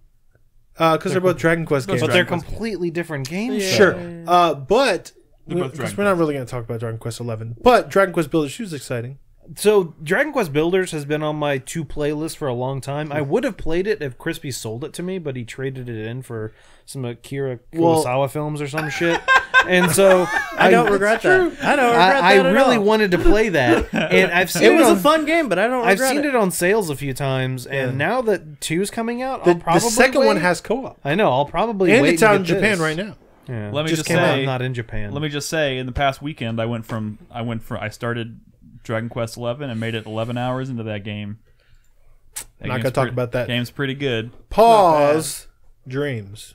Because they're both Dragon Quest games. But they're completely different games. Sure. But They're both because Dragon we're not really going to talk about Dragon Quest 11. But Dragon Quest Builders 2 is exciting. So Dragon Quest Builders has been on my to play list for a long time. I would have played it if Crispy sold it to me, but he traded it in for some Akira Kurosawa films or some shit. And so I don't regret that. I don't regret that. I at really all. wanted to play that, and I've seen It it was on, a fun game, but I don't I've regret seen it. it on sales a few times, and now that 2's coming out, The, I'll probably the second one wait. has co-op. I know. I'll probably And wait it's and out in get Japan this. right now. Yeah. Let me Just just came out, say, not in Japan. let me just say, in the past weekend, I started Dragon Quest 11 and made it 11 hours into that game. That Not game's gonna talk pretty- about that. Game's pretty good. Pause. Dreams.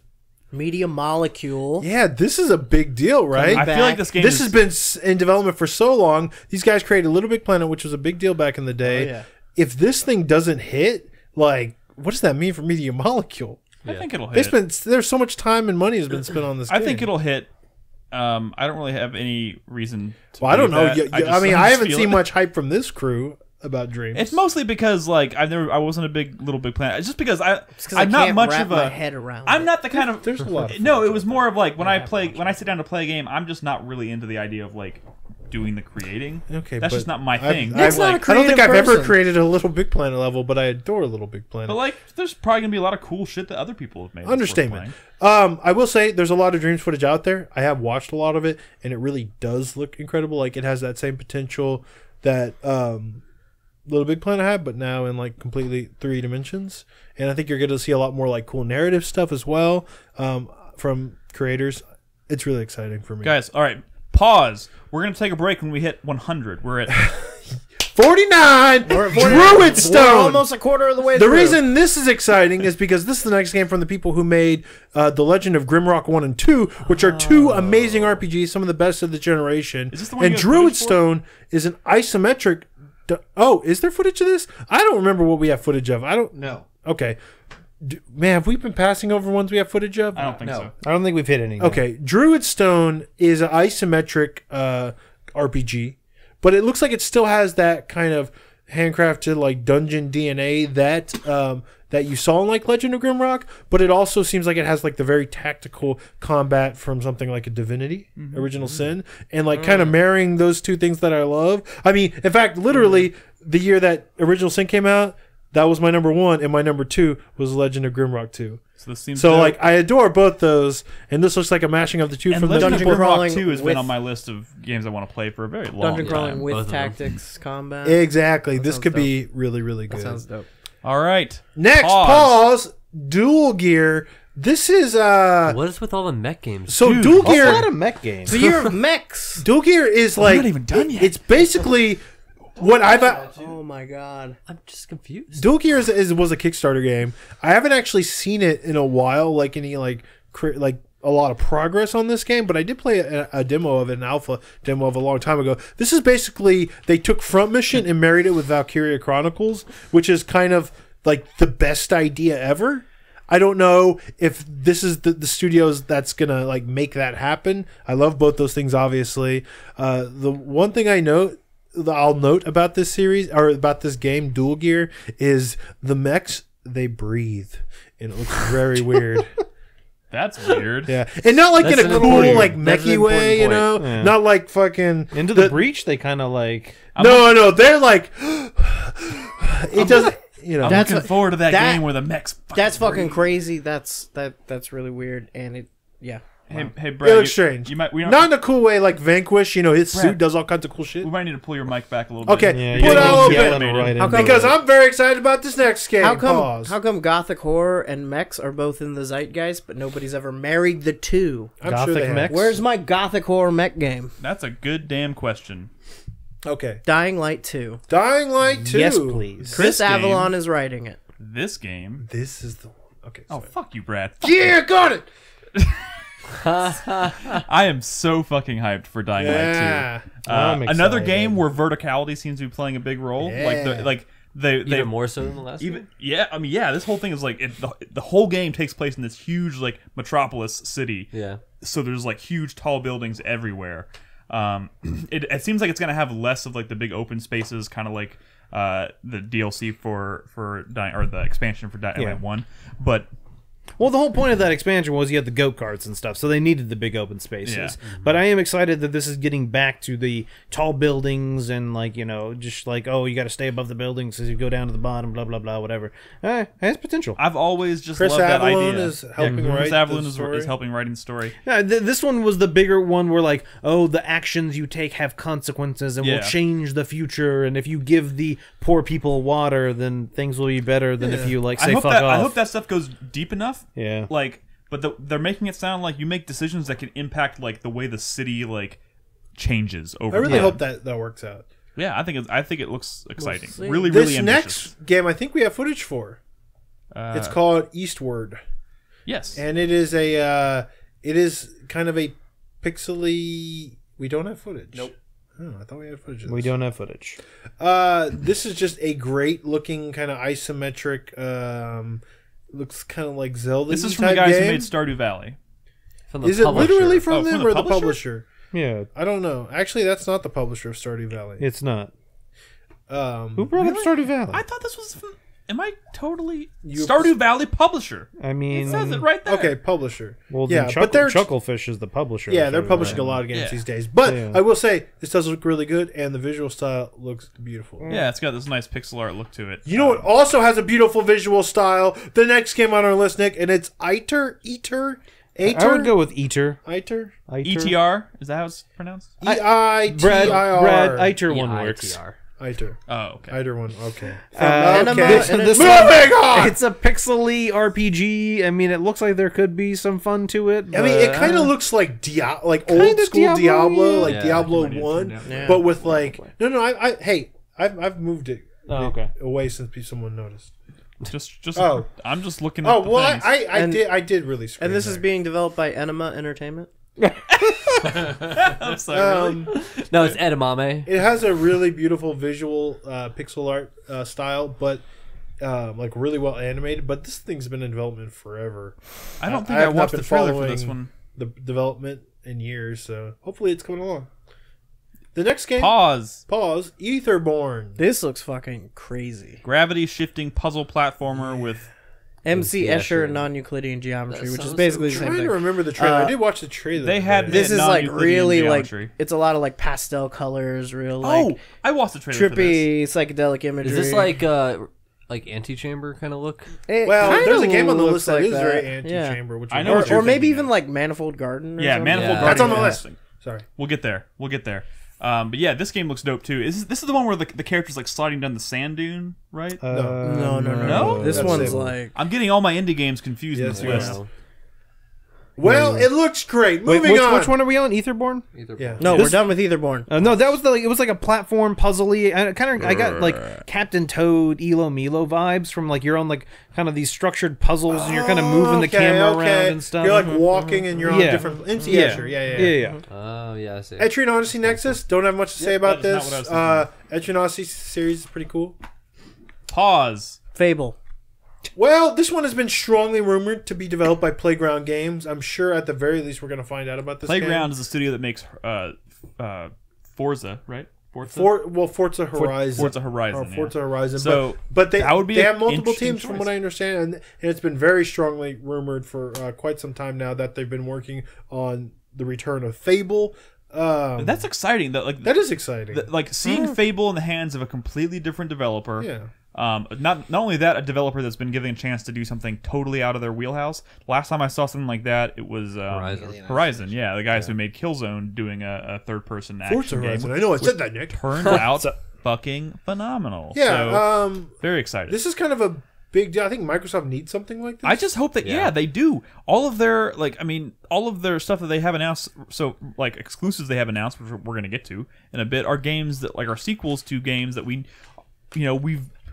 Media Molecule. Yeah, this is a big deal, right? I feel back. like this game This is, has been in development for so long. These guys created Little Big Planet, which was a big deal back in the day. Oh, yeah. If this thing doesn't hit, like, what does that mean for Media Molecule? I think it'll They hit. spent there's so much time and money has been spent on this. I think game. it'll hit. I don't really have any reason to Well, I don't know. believe that. I mean, I just haven't feel seen it. much hype from this crew about Dreams. It's mostly because like I wasn't a big Little Big Planet. It's just because It's 'cause I I'm not can't much wrap of my a head around I'm it. not the kind of There's a lot of No, it was more of like when I sit down to play a game, I'm just not really into the idea of like doing the creating. Okay, that's but just not my I've- thing. Nick's not a I don't think I've creative ever person. created a Little Big Planet level, but I adore Little Big Planet. But like, there's probably gonna be a lot of cool shit that other people have made. that's worth Understatement. playing. I will say there's a lot of Dreams footage out there. I have watched a lot of it, and it really does look incredible. Like it has that same potential that Little Big Planet had, but now in like completely 3 dimensions. And I think you're going to see a lot more like cool narrative stuff as well from creators. It's really exciting for me. Guys, all right, pause. We're gonna take a break when we hit 100. We're at 49 Druid We're Stone. almost a quarter of the way The through. reason this is exciting is because this is the next game from the people who made The Legend of Grimrock 1 and 2, which are 2 amazing RPGs, some of the best of the generation. Is this the one and you have Druid footage for? Stone is an isometric... Oh, is there footage of this? I don't remember what we have footage of. I don't... No. Okay. Man, have we been passing over ones we have footage of? I don't think No. so. I don't think we've hit any. Okay, Druid Stone is an isometric RPG, but it looks like it still has that kind of handcrafted like dungeon DNA that that you saw in like Legend of Grimrock, but it also seems like it has like the very tactical combat from something like a Divinity, Original Sin, and like kind of marrying those two things that I love. I mean, in fact, literally the year that Original Sin came out, that was my number 1, and my number 2 was Legend of Grimrock 2. So this seems So to- like I adore both those, and this looks like a mashing of the two and from the Legend of Dungeon Grimrock crawling 2 has with- been on my list of games I want to play for a very long Dungeon time. crawling both with of them. tactics combat. Exactly. This sounds could dope. be really, really good. Sounds dope. All right. Next, pause. Dual Gear. This is What is with all the mech games? so Dude, Dual A lot Gear. of mech games. The year of mechs. Dual Gear is like not even done yet. It's basically what I've. Oh my god. I'm just confused. Dual Gear was a Kickstarter game. I haven't actually seen it in a while, like any like a lot of progress on this game, but I did play a demo of it, an alpha demo of a long time ago. This is basically they took Front Mission and married it with Valkyria Chronicles, which is kind of like the best idea ever. I don't know if this is the studios that's gonna like make that happen. I love both those things, obviously. The one thing I'll note about this series or about this game, Dual Gear, is the mechs, they breathe, and it looks very weird. That's weird. Yeah, and not like That's in a an cool important- like that's an mechy way, important you point. know. Yeah. Not like fucking Into the Breach, they kind of like. No, they're like it doesn't. You know, I'm That's looking a- forward to that that- game where the mechs. That's fucking crazy. That's really weird. And it, yeah. Hey, Brad. it looks strange. You might. We not in a cool way like Vanquish. You know, his suit Brad. does all kinds of cool shit. We might need to pull your mic back a little bit. Okay, Yeah, put you're out yelling open. right How into come- Because it. I'm very excited about this next game. How come? Pause. How come Gothic horror and mechs are both in the zeitgeist, but nobody's ever married the two? I'm Gothic sure they have. mechs? Where's my Gothic horror mech game? That's a good damn question. Okay, Dying Light 2. Dying Light 2. Yes, please. Chris This game- Avalon is writing it. This game. This is the one. Okay. Oh, sorry. fuck you, Brad. Yeah, got it. I am so fucking hyped for Dying Yeah. Light 2. I'm Another excited. game where verticality seems to be playing a big role. Yeah. They Even more so than the last even one? yeah. I mean, yeah. This whole thing is like the whole game takes place in this huge like metropolis city. Yeah. So there's like huge tall buildings everywhere. It seems like it's gonna have less of like the big open spaces, kind of like the DLC for Dying or the expansion for Dying Light 1, but. Well, the whole point of that expansion was you had the goat carts and stuff, so they needed the big open spaces. Yeah. But I am excited that this is getting back to the tall buildings and, like, you know, just like, oh, you got to stay above the buildings as you go down to the bottom, blah, blah, blah, whatever. It has potential. I've always just Chris loved that Avalon idea. is helping write Chris Avalon the story. is helping writing the story. Yeah, this one was the bigger one where, like, oh, the actions you take have consequences and will Yeah. change the future, and if you give the poor people water, then things will be better than if you, like, say fuck off. I hope that stuff goes deep enough. Yeah. Like, but they're making it sound like you make decisions that can impact like the way the city like changes over I really time. hope that works out. Yeah, I think it looks exciting. see. Really, This really ambitious. next game, I think we have footage for. It's called Eastward, Yes. and it is kind of a pixely. We don't have footage. Nope. Oh, I thought we had footage. Of We this. don't have footage. This is just a great looking kind of isometric. Looks kind of like Zelda. This is from the guys who made Stardew Valley. From the Is it publisher. literally from Oh, them from the or the publisher? publisher? Yeah, I don't know. Actually, that's not the publisher of Stardew Valley. it's not. Who Who brought up Stardew Valley? I thought this was from. Am I totally You- Stardew Valley publisher? I mean, It says it right there. Okay, publisher. well, yeah, then but they're Chucklefish is the publisher. yeah, of they're Stardew publishing a Valley. lot of games Yeah. these days. But Yeah. I will say this does look really good, and the visual style looks beautiful. Yeah, it's got this nice pixel art look to it. You know what also has a beautiful visual style? The next game on our list, Nick, and it's Eater. I would go with Eater. Eater. ETR is that how it's pronounced? E-I-T-I-R. Brad, Eater one works. EITR. Eater. Oh, okay. Eater one. Okay. Anima this- and this a- one- Moving on. It's a pixely RPG. I mean, it looks like there could be some fun to it. I mean, it but, kind of looks like old school Diablo, Diablo, yeah. like Yeah, Diablo I might need to 1, turn down. but with like no. I've moved it Oh, okay. away since someone noticed. Just Oh. I'm just looking at Oh the well, things. I did really. Scream And this is there. being developed by Enema Entertainment. I'm sorry, really? No, it's edamame. It has a really beautiful visual pixel art style, but like really well animated. But this thing's been in development forever. I don't think I I have not watched the been trailer for this following one. The development in years, so hopefully it's coming along. The next game, Pause. Etherborn. This looks fucking crazy. Gravity shifting puzzle platformer with MC Escher. Escher non-Euclidean geometry, That which is sounds basically the I'm same trying thing. to remember the trailer. I Uh, did watch the trailer. they had today. This is like non-Euclidean really geometry. like it's a lot of like pastel colors, real like Oh, I watched the trailer for this. trippy psychedelic imagery. Is this like antechamber kind of look? It Well, kinda there's a game on the looks list that like is very Yeah. anti-chamber, which I is know what awesome. you're Or maybe thinking even of. like Manifold Garden. Or Yeah, something. Manifold Yeah. Garden. That's on the is list. interesting. Sorry. We'll get there. But yeah, this game looks dope too. This is the one where the character's like sliding down the sand dune, right? No. No? This That's one's it. like I'm getting all my indie games confused Yes, in this yes. list. Well, it looks great. Moving Wait, on. which one are we on? Etherborn? Yeah. No, we're done with Etherborn. No, that was it was like a platform puzzly. I got like Captain Toad, Elo Milo vibes from like you're on like kind of these structured puzzles and you're kind of moving the camera around and stuff. You're like walking and you're on different. Yeah, sure. yeah. Oh yeah, I see. Etrian Odyssey Nexus. Don't have much to say about that is this. not what Etrian Odyssey series is pretty cool. Pause. Fable. Well, this one has been strongly rumored to be developed by Playground Games. I'm sure at the very least we're going to find out about this. Playground game. is a studio that makes Forza, right? Forza Forza Horizon. Forza Horizon. Or Forza Horizon. So but they, that would be they an have multiple interesting teams from choice. what I understand, and it's been very strongly rumored for quite some time now that they've been working on the return of Fable. That's exciting. That is exciting. Like seeing Fable in the hands of a completely different developer. Yeah. Not only that, a developer that's been given a chance to do something totally out of their wheelhouse. Last time I saw something like that, it was Horizon. Yeah, the guys who made Killzone doing a third-person action Forza game. Horizon. I know I said that, Nick. Turned out fucking phenomenal. Yeah. So, very excited. This is kind of a big deal. I think Microsoft needs something like this. I just hope that they do. All of their all of their stuff that they have announced, so like exclusives they have announced, which we're going to get to in a bit, are games that like are sequels to games that we've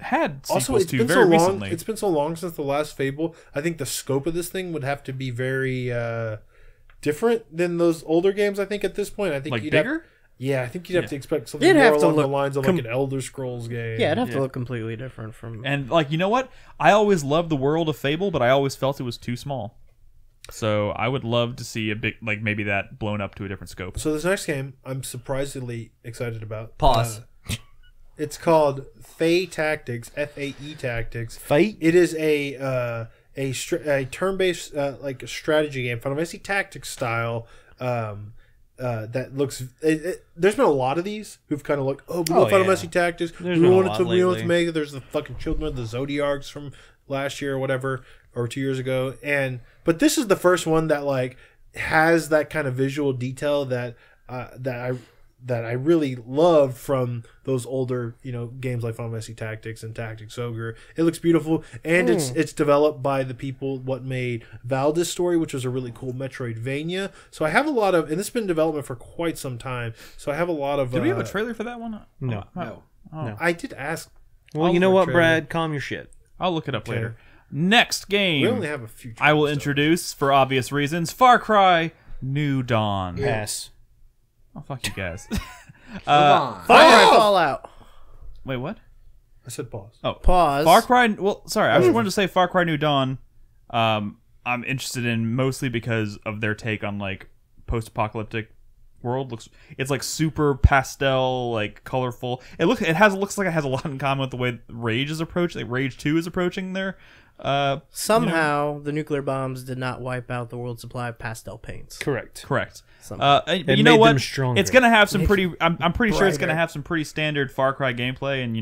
had sequels also, it's to been very so long. recently. It's been so long since the last Fable. I think the scope of this thing would have to be very different than those older games. I think at this point, I think like you'd bigger. I think you'd have to expect something It'd more have to along the look lines of like an Elder Scrolls game. Yeah, it'd have to look completely different from. And like you know what, I always loved the world of Fable, but I always felt it was too small. So I would love to see a big maybe that blown up to a different scope. So this next game, I'm surprisingly excited about. Pause. It's called Fae Tactics, FAE Tactics. Fight. It is a turn-based like a strategy game, Final Fantasy Tactics style. That looks. There's been a lot of these who've kind of looked. We love Final Fantasy Tactics. There's We been a wanted lot to lately. make it. There's the fucking Children of the Zodiacs from last year or whatever, or 2 years ago. But this is the first one that like has that kind of visual detail that I really loved from those older, games like Final Fantasy Tactics and Tactics Ogre. It looks beautiful, and it's developed by the people what made Valdis Story, which was a really cool Metroidvania. So I have a lot of, and this has been in development for quite some time. So I have a lot of. Did we have a trailer for that one? No. I did ask. Well, you know what, Brad? Calm your shit. I'll look it up later. Next game. We only have a few. I will trailers, introduce, for obvious reasons, Far Cry New Dawn. Pass. Oh, fuck you guys. Fallout. Wait, what? I said pause. Oh, Pause. Far Cry. Well, sorry, I just wanted to say Far Cry New Dawn. I'm interested in mostly because of their take on like post-apocalyptic world. It's like super pastel, like colorful. Looks like it has a lot in common with the way Rage is approaching. Like Rage 2 is approaching their. Somehow, the nuclear bombs did not wipe out the world's supply of pastel paints. Correct. But It you know made what? them stronger. It's gonna have some pretty. I'm pretty sure it's gonna brighter. have some pretty standard Far Cry gameplay, and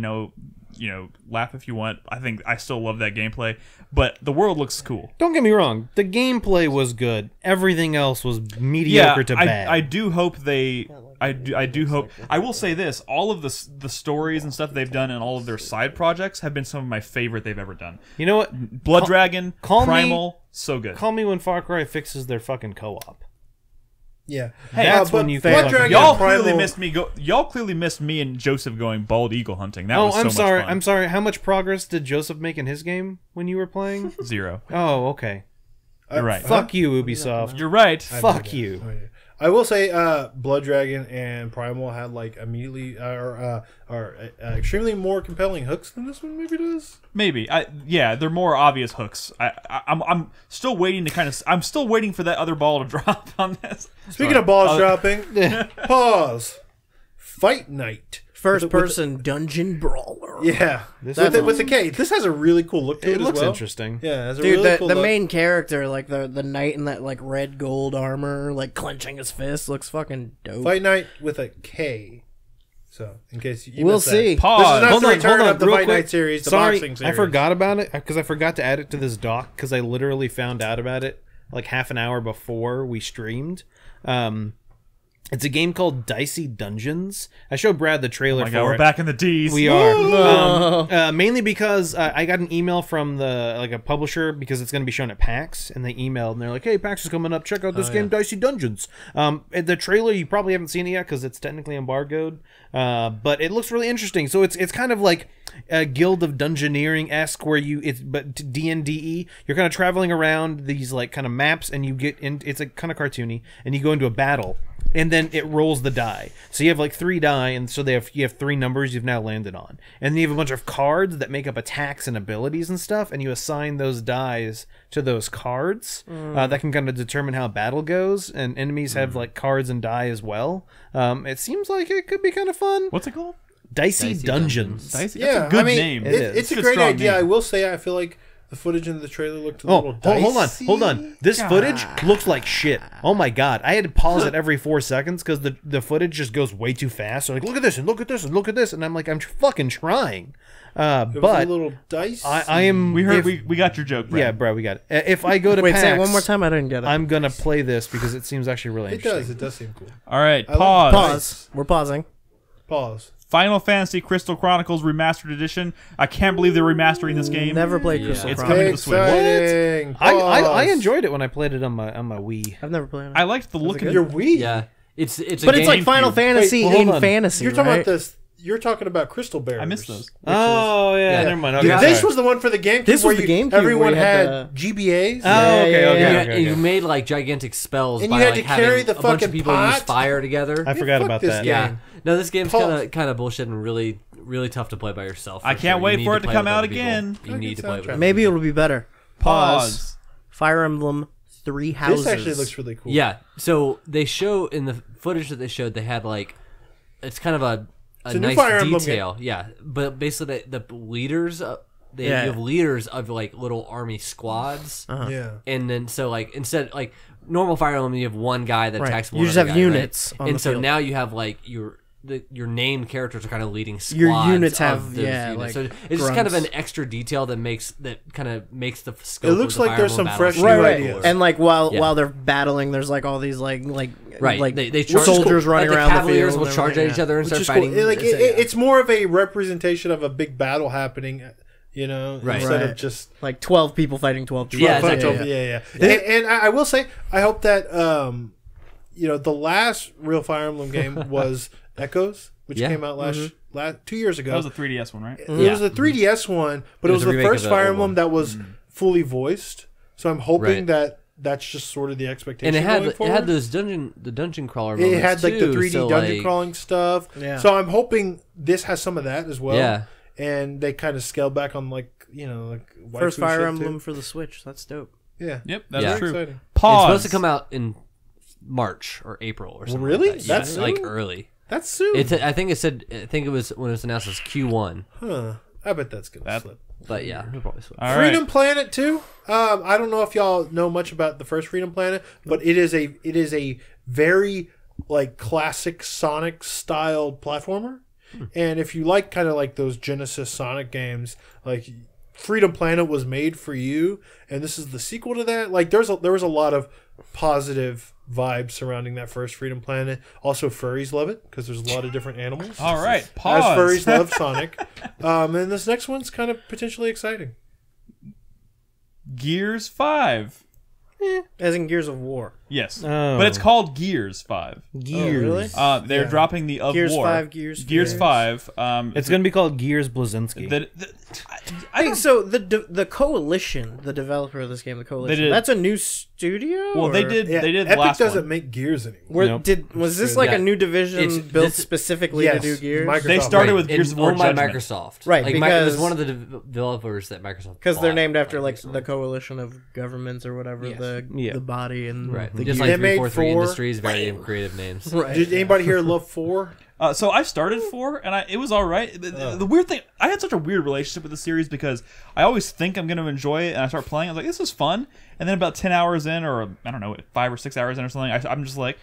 laugh if you want. I think I still love that gameplay, but the world looks cool. Don't get me wrong. The gameplay was good. Everything else was mediocre to bad. I do hope they. I do hope. I will say this: all of the stories and stuff they've done and all of their side projects have been some of my favorite they've ever done. You know what? Blood Dragon, call me- Primal, so good. Call me when Far Cry fixes their fucking co-op. Yeah, Hey, That's but when you Blood can Dragon Y'all and Primal, clearly missed me. Y'all clearly missed me and Joseph going bald eagle hunting. That Oh, was so I'm much sorry. fun. I'm sorry. How much progress did Joseph make in his game when you were playing? 0. Oh, okay. You're right. Fuck you, Ubisoft. You're right. Fuck you. Oh, yeah. I will say, Blood Dragon and Primal had like immediately are extremely more compelling hooks than this one maybe does. Maybe. They're more obvious hooks. I'm still waiting to I'm still waiting for that other ball to drop on this. Speaking of balls dropping, pause. Fight Night. First person dungeon brawler. Yeah, with the K. This has a really cool look to it, It looks as well. interesting. Yeah, it has a Dude, really the, cool the look. main character, like the knight in that like red gold armor, like clenching his fist, looks fucking dope. Fight Night with a K. So, in case you We'll missed that. see. Pause. This is not Hold the on, return hold on, of the real Fight quick. Night series, the Sorry, boxing series. I forgot about it because I forgot to add it to this doc because I literally found out about it like half an hour before we streamed. It's a game called Dicey Dungeons. I showed Brad the trailer Oh my for God, we're it. back in the D's. We are mainly because I got an email from a publisher because it's going to be shown at PAX, and they emailed and they're like, "Hey, PAX is coming up. Check out this game, Dicey Dungeons." The trailer you probably haven't seen it yet because it's technically embargoed, but it looks really interesting. So it's kind of like a Guild of Dungeoneering-esque where but D&D. You're kind of traveling around these like kind of maps, and you get in. It's like kind of cartoony, and you go into a battle. And then it rolls the die. So you have like 3 die, and so you have 3 numbers you've now landed on. And then you have a bunch of cards that make up attacks and abilities and stuff, and you assign those dies to those cards. That can kind of determine how battle goes, and enemies have like cards and die as well. It seems like it could be kind of fun. What's it called? Dicey Dungeons. Dicey? Yeah, That's a good I mean, name. It's a good, great strong idea. name. I will say, I feel like the footage in the trailer looked a little dicey. Hold on. This footage looks like shit. Oh my God. I had to pause it every 4 seconds because the footage just goes way too fast. So like, look at this and look at this and look at this. And I'm like, I'm fucking trying. It was But a little dicey. I am... We heard. We got your joke, Brad. Yeah, bro, we got it. If I go to Wait, PAX, say it one more time. I didn't get it. I'm going to play this because it seems actually really It interesting. does seem cool. All right, like pause. Pause. We're pausing. Pause. Final Fantasy Crystal Chronicles Remastered Edition. I can't believe they're remastering this game. Never played Crystal It's Chronicles. coming to the Switch. Exciting. I Pause. enjoyed it when I played it on my Wii. I've never played it. I liked the look of Your it. Wii. Yeah, it's a But game. it's like Final GameCube. Fantasy Wait, hold in on. fantasy. You're talking right? about this. You're talking about Crystal Bears. I missed those. Oh, yeah. Never mind. Okay, Yeah, this sorry. was the one for the GameCube. This where was the you- GameCube Everyone where you had had GBAs. Oh, Yeah, okay, yeah, okay, yeah. okay, You okay. made like gigantic spells And by you had like to carry having the a bunch of fucking people use pot? fire together. I forgot fuck about this that. game. Yeah. No, this game's Pause. kind of bullshit and really tough to play by yourself. I for can't sure. wait You need for to it to play come with out other people. again. You need to play with soundtrack. it. Maybe it'll be better. Pause. Fire Emblem 3 Houses. This actually looks really cool. Yeah. So they show in the footage that they showed, they had like it's kind of a a new nice Fire Emblem detail. Yeah, but basically the leaders, you have leaders of like little army squads, Yeah. and then so like instead like normal Fire Emblem, you have one guy that Right. attacks. You One just other have guy, units right? on and the so field. now you have like your named characters are kind of leading squads. Your units of have- those yeah, units. like so it's just kind of grunts. an extra detail that kind of makes the scope. It looks of the like Fire there's Emblem some battle fresh Right, new right. ideas. And like while Yeah. they're battling, there's like all these like Right, they charge, soldiers running like around the the Cavaliers field will and charge at everything, each other and Which start is cool. fighting. It's more of a representation of a big battle happening, Right. instead Right. of just like 12 people fighting 12 people. Yeah, Fuck exactly. over- yeah. And I will say, I hope that the last real Fire Emblem game was Echoes, which Yeah. came out last 2 years ago. That was a 3DS one, right? It was the 3DS one, but it was a the remake first of the Fire old Emblem one. that was fully voiced. So I'm hoping Right. that that's just sort of the expectation. And going it forward. had those dungeon crawler. It moments had like the too, 3D so, dungeon like, crawling stuff. Yeah. So I'm hoping this has some of that as well. Yeah. And they kind of scale back on like waifu First Fire shit, Emblem too. for the Switch. That's dope. Yeah. Yep, that's Yeah. true. Exciting. Pause. It's supposed to come out in March or April or something. really? Like that. Yeah, That's like soon? early. That's soon. I think it was when it was announced as Q1. Huh. I bet that's gonna That- slip. But yeah, it'll probably switch. All Freedom right. Planet 2. I don't know if y'all know much about the first Freedom Planet, but it is a very like classic Sonic styled platformer. And if you like kind of like those Genesis Sonic games, like Freedom Planet was made for you, and this is the sequel to that. Like there was a lot of positive vibes surrounding that first Freedom Planet. Also, furries love it because there's a lot of different animals. All right. As Pause. furries love Sonic. And this next one's kind of potentially exciting. Gears 5. As in Gears of War. Yes. Oh. But it's called Gears 5. Gears. really? They're dropping the of Gears War. 5, Gears Gears 5. It's going to be called Gears Blazinski. I Hey, don't, so the Coalition, the developer of this game, the Coalition, did- that's a new studio? well, they or- did. Yeah, They did the Epic last doesn't one. make Gears anymore. Was this like Yeah. a new division It's- built this- specifically Yes, to do Gears? Microsoft. They started with And Gears of War owned by Judgment. Microsoft. Right, Like, it because- was one of the developers that Microsoft Because they're bought, named after like, like recently. the coalition of governments or whatever, Yeah. the body and Right, the just gear. like They made 343 4. Industries, very creative names. Right. Did anybody here love 4? So I started 4, and it was all right. The weird thing, I had such a weird relationship with the series because I always think I'm going to enjoy it, and I start playing. I was like, this is fun. And then about 10 hours in, or I don't know, 5 or 6 hours in or something, I'm just like,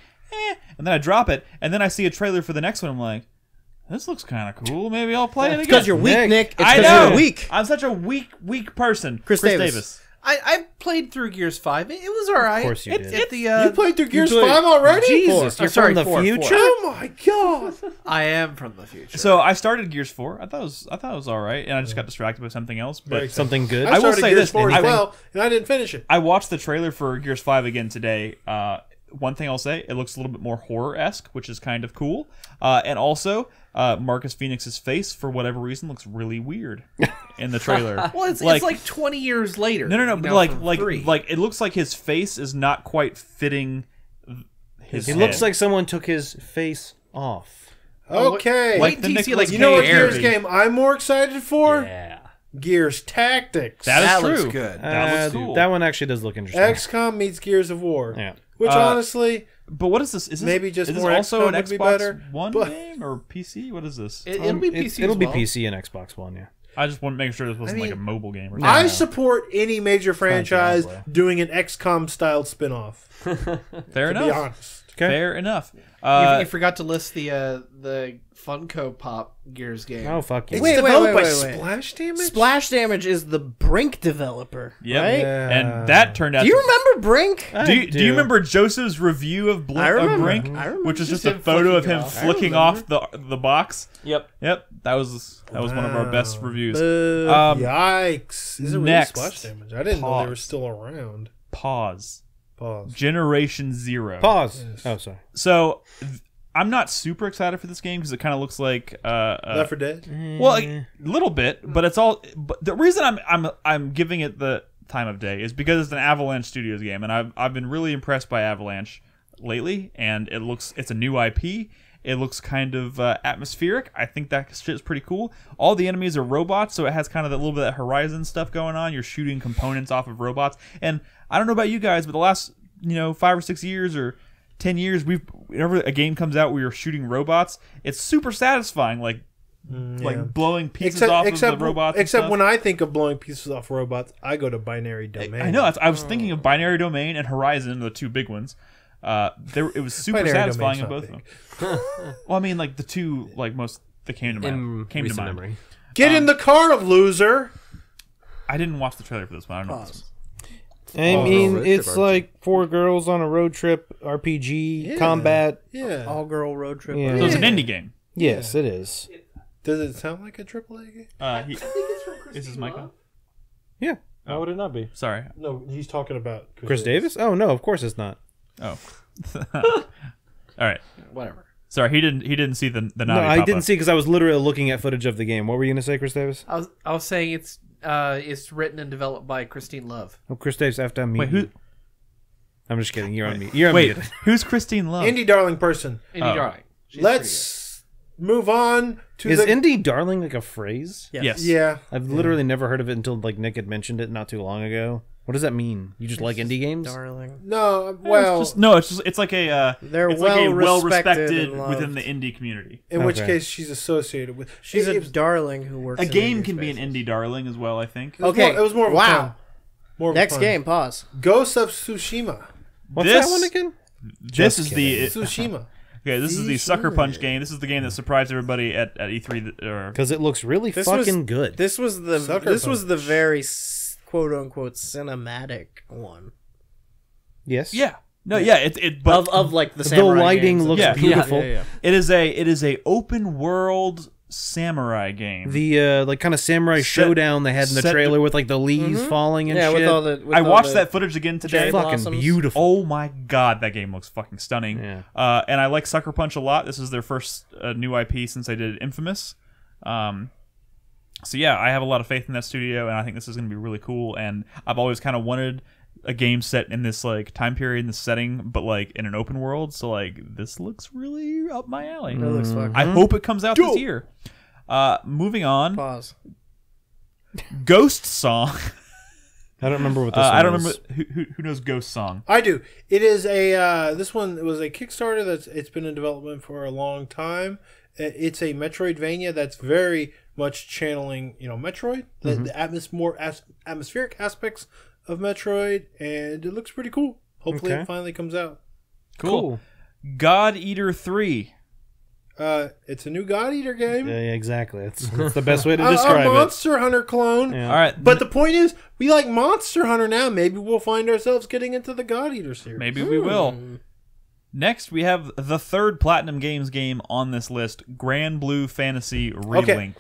and then I drop it, and then I see a trailer for the next one. I'm like, this looks kind of cool. Maybe I'll play it again. Because you're weak, Nick. It's I because know. you're weak. I'm such a weak person. Chris Davis. I played through Gears 5. It was all right. Of course you did. You played through Gears 5 already? Jesus, Four. you're Sorry, from the four, future. Oh my god! I am from the future. So I started Gears 4. I thought it was all right, and I just got distracted by something else. But Something good. I will started say Gears this, 4 I as well, and I didn't finish it. I watched the trailer for Gears 5 again today. One thing I'll say, it looks a little bit more horror-esque, which is kind of cool. And also, Marcus Phoenix's face, for whatever reason, looks really weird in the trailer. well, it's like 20 years later. No, you but know, from 3. like it looks like his face is not quite fitting his It head. looks like someone took his face off. Okay. Wait until you see like you know what Harry. Gears game I'm more excited for? Yeah. Gears Tactics. That is looks true. good. That looks cool. That one actually does look interesting. XCOM meets Gears of War. Yeah. Which honestly, But what is this? Is this Maybe just is this more also an XCOM would be Xbox better, One but- game or PC? What is this? It'll be PC. It'll as be well. PC and Xbox One. Yeah. I just want to make sure this wasn't like a mobile game or something. I support any major franchise Diablo. doing an XCOM styled spin-off. Fair To be enough. honest. Fair enough. You forgot to list the Funko Pop Gears game. Oh fuck you. It's Wait, developed by wait. Splash Damage? Splash Damage is the Brink developer, Yep. right? And that turned out. Do you to- remember Brink? Do you remember Joseph's review of I remember. Brink, I remember. which is Just just a him photo of flicking him off. flicking off the box? Yep. Yep, that was one of our best reviews. Yikes. Is it really next. Splash Damage? I didn't know they were Pause. still around. Pause. Pause. Generation Zero. Pause. Oh, sorry. So I'm not super excited for this game because it kind of looks like Left 4 Dead? well, a little bit, but it's all. But the reason I'm giving it the time of day is because it's an Avalanche Studios game, and I've been really impressed by Avalanche lately, and it's a new IP. It looks kind of atmospheric. I think that shit is pretty cool. All the enemies are robots, so it has kind of that little bit of Horizon stuff going on. You're shooting components off of robots, and I don't know about you guys, but the last 5 or 6 years or 10 years, whenever a game comes out where you're shooting robots, it's super satisfying. Like blowing pieces off of the robots. and Except stuff. when I think of blowing pieces off robots, I go to Binary Domain. I know. I was thinking of Binary Domain and Horizon, the two big ones. It was super Binary satisfying in Domain's both not of them. Well, I mean, like the two most that came to In mind. recent memory. Get in the car, loser! I didn't watch the trailer for this one. I don't know. What this is. I Oh, mean, road trip it's like 4 girls on a road trip, RPG, combat. Yeah. All girl road trip. Yeah. So it's an indie game. Yes, it is. Does it sound like a AAA game? Is this Michael? Yeah. How would it not be? Sorry. No, he's talking about Chris Davis? Oh no, of course it's not. Oh. All right. Whatever. Sorry, he didn't see the No, Navi I pop didn't up. see because I was literally looking at footage of the game. What were you gonna say, Chris Davis? I was saying it's written and developed by Christine Love. Oh, Chris Davis, after I'm Wait, muted. who? I'm just kidding. You're on me. You're on Wait, mute. who's Christine Love? Indie Darling person. Indie Oh. Darling. She's Let's move on to Is the... indie darling like a phrase? Yes. Yeah. I've literally never heard of it until like Nick had mentioned it not too long ago. What does that mean? You just like indie games? Darling. No, well, It's like a They're it's like a well well-respected respected and within loved. the indie community. in which Okay. case she's associated with... She's a it, darling who works A in game indie can be an spaces. indie darling as well, I think. Okay. it was more of a Wow. pun. More of a Next pun. game, pause. Ghost of Tsushima. What's This- that one again? This Just is the Tsushima. okay. This is the Sucker Punch game. This is the game that surprised everybody at E3. Because it looks really This fucking was- good. This was the Sucker this was the Punch. very quote unquote cinematic one yes. Yeah. No. Yeah. It. But of like the The samurai lighting games. looks Yeah. beautiful. Yeah. it is a open world samurai game. The like kind of samurai showdown they had in the set- trailer with like the leaves falling and Yeah, shit. with all the. With I all watched the- that footage again today. cherry fucking blossoms. beautiful. Oh my god, that game looks fucking stunning. Yeah. And I like Sucker Punch a lot. This is their first new IP since they did Infamous. So yeah, I have a lot of faith in that studio, and I think this is going to be really cool. And I've always kind of wanted a game set in this like time period, in this setting, but like in an open world. So like this looks really up my alley. It looks fucking. I hope it comes out this year. Moving on, Pause. Ghost Song. I don't remember what this I don't was. remember who knows Ghost Song. I do. It is a this one was a Kickstarter it's been in development for a long time. It's a Metroidvania that's very much channeling, Metroid, the more atmospheric aspects of Metroid, and it looks pretty cool. Hopefully Okay. it finally comes out. Cool. God Eater 3. It's a new God Eater game. Yeah, exactly. That's the best way to A describe it. Monster Hunter clone. Yeah. All right, But the point is, we like Monster Hunter now. Maybe we'll find ourselves getting into the God Eater series. maybe we will. Next, we have the third Platinum Games game on this list, Grand Blue Fantasy Relink.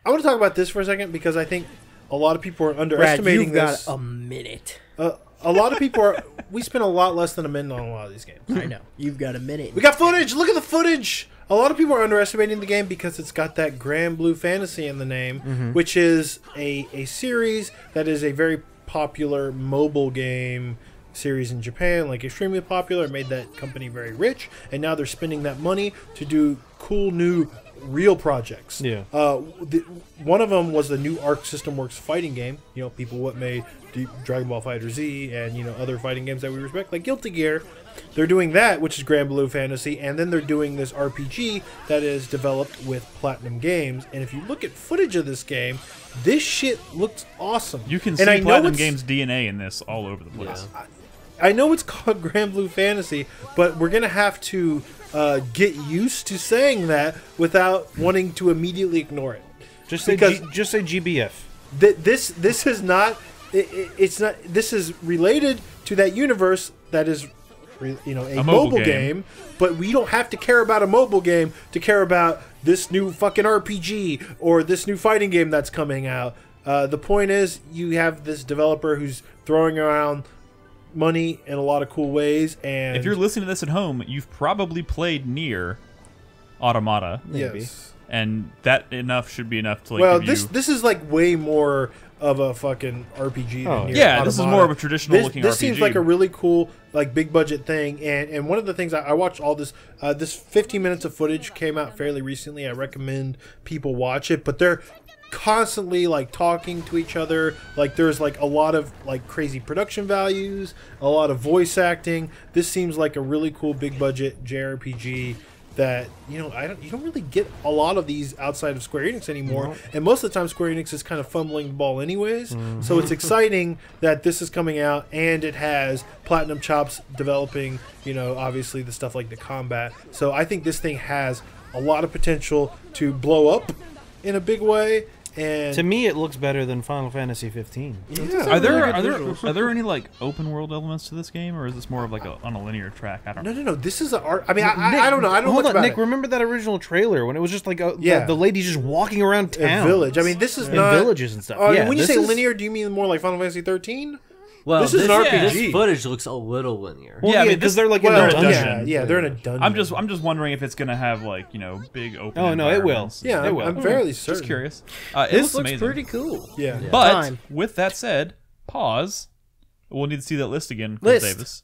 I want to talk about this for a second because I think a lot of people are Brad, underestimating you've got this. a minute. A lot of people are. We spend a lot less than a minute on a lot of these games. I know. You've got a minute. We got footage. Look at the footage. A lot of people are underestimating the game because it's got that Grand Blue Fantasy in the name, which is a series that is a very popular mobile game series in Japan, like extremely popular. It made that company very rich, and now they're spending that money to do cool new real projects. Yeah. One of them was the new Arc System Works fighting game. You know, people what made Dragon Ball Fighter Z and other fighting games that we respect, like Guilty Gear. They're doing that, which is Grand Blue Fantasy, and then they're doing this RPG that is developed with Platinum Games. And if you look at footage of this game, this shit looks awesome. You can And see I know Platinum it's- Games DNA in this all over the place. I know it's called Grand Blue Fantasy, but we're gonna have to get used to saying that without wanting to immediately ignore it. Just say Because- just say GBF. This is not. It's not. This is related to that universe that is, a mobile game. But we don't have to care about a mobile game to care about this new fucking RPG or this new fighting game that's coming out. The point is, you have this developer who's throwing around money in a lot of cool ways, and If you're listening to this at home, you've probably played Nier Automata, yes. and that should be enough to like. Well, give this is like way more of a fucking RPG. Oh, than Nier yeah, this is Automata. more of a traditional looking This RPG. seems like a really cool, like big budget thing. And one of the things I watched all this. This 15 minutes of footage came out fairly recently. I recommend people watch it. But they're constantly like talking to each other. Like there's like a lot of like crazy production values, a lot of voice acting. This seems like a really cool big budget JRPG that you don't really get a lot of these outside of Square Enix anymore, and most of the time Square Enix is kind of fumbling the ball anyways. So it's exciting that this is coming out, and it has Platinum Chops developing obviously the stuff like the combat. So I think this thing has a lot of potential to blow up in a big way. And To me, it looks better than Final Fantasy 15. yeah. Are there any like open world elements to this game, or is this more of like on a linear track? I don't know. No. This is a art. I mean, I don't know. I don't know Hold much on, about Nick. it. Remember that original trailer when it was just like Yeah. the lady just walking around A town, village. I mean, this is and not villages and stuff. Yeah, when you this say is- linear, do you mean more like Final Fantasy 13? Well, This is an RPG. This footage looks a little linear. Well, Yeah, I yeah, mean, because this- they're like well, in they're a in a dungeon. dungeon. Yeah, they're in a dungeon. I'm just wondering if it's gonna have like big open. Oh no, it will. environments. Yeah, It will. I'm fairly certain. Just curious. It This looks looks amazing. pretty cool. Yeah. But Time. with that said, pause. We'll need to see that list again, Chris List. Davis.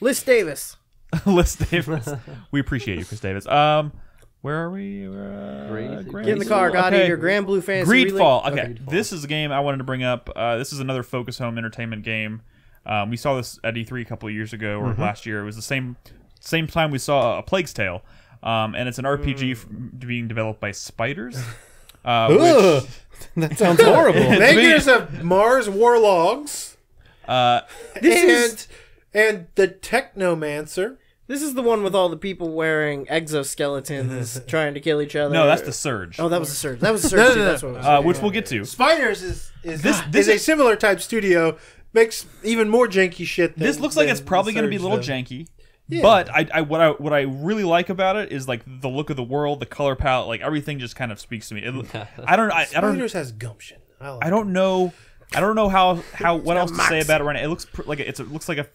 List Davis. List Davis. We appreciate you, Chris Davis. Where are we? Get in the car. God Eater. Grand Blue Fantasy. Greedfall. Relink. Okay, this is a game I wanted to bring up. This is another Focus Home Entertainment game. We saw this at E3 a couple of years ago or last year. It was the same time we saw A Plague's Tale, and it's an RPG being developed by Spiders. Ugh, that sounds horrible. Makers of Mars Warlogs This and the Technomancer. This is the one with all the people wearing exoskeletons trying to kill each other. No, that's the Surge, Oh, that was the Surge. That was the Surge. No, too. no, no. That's what it was. which we'll get to. Spiders is This a similar type studio. Makes even more janky shit. This looks like it's probably going to be a little Surge janky. But what I really like about it is like the look of the world, the color palette, like everything just kind of speaks to me. I don't Spiders has gumption. I don't know how what else to say about it right now. It looks like it looks like a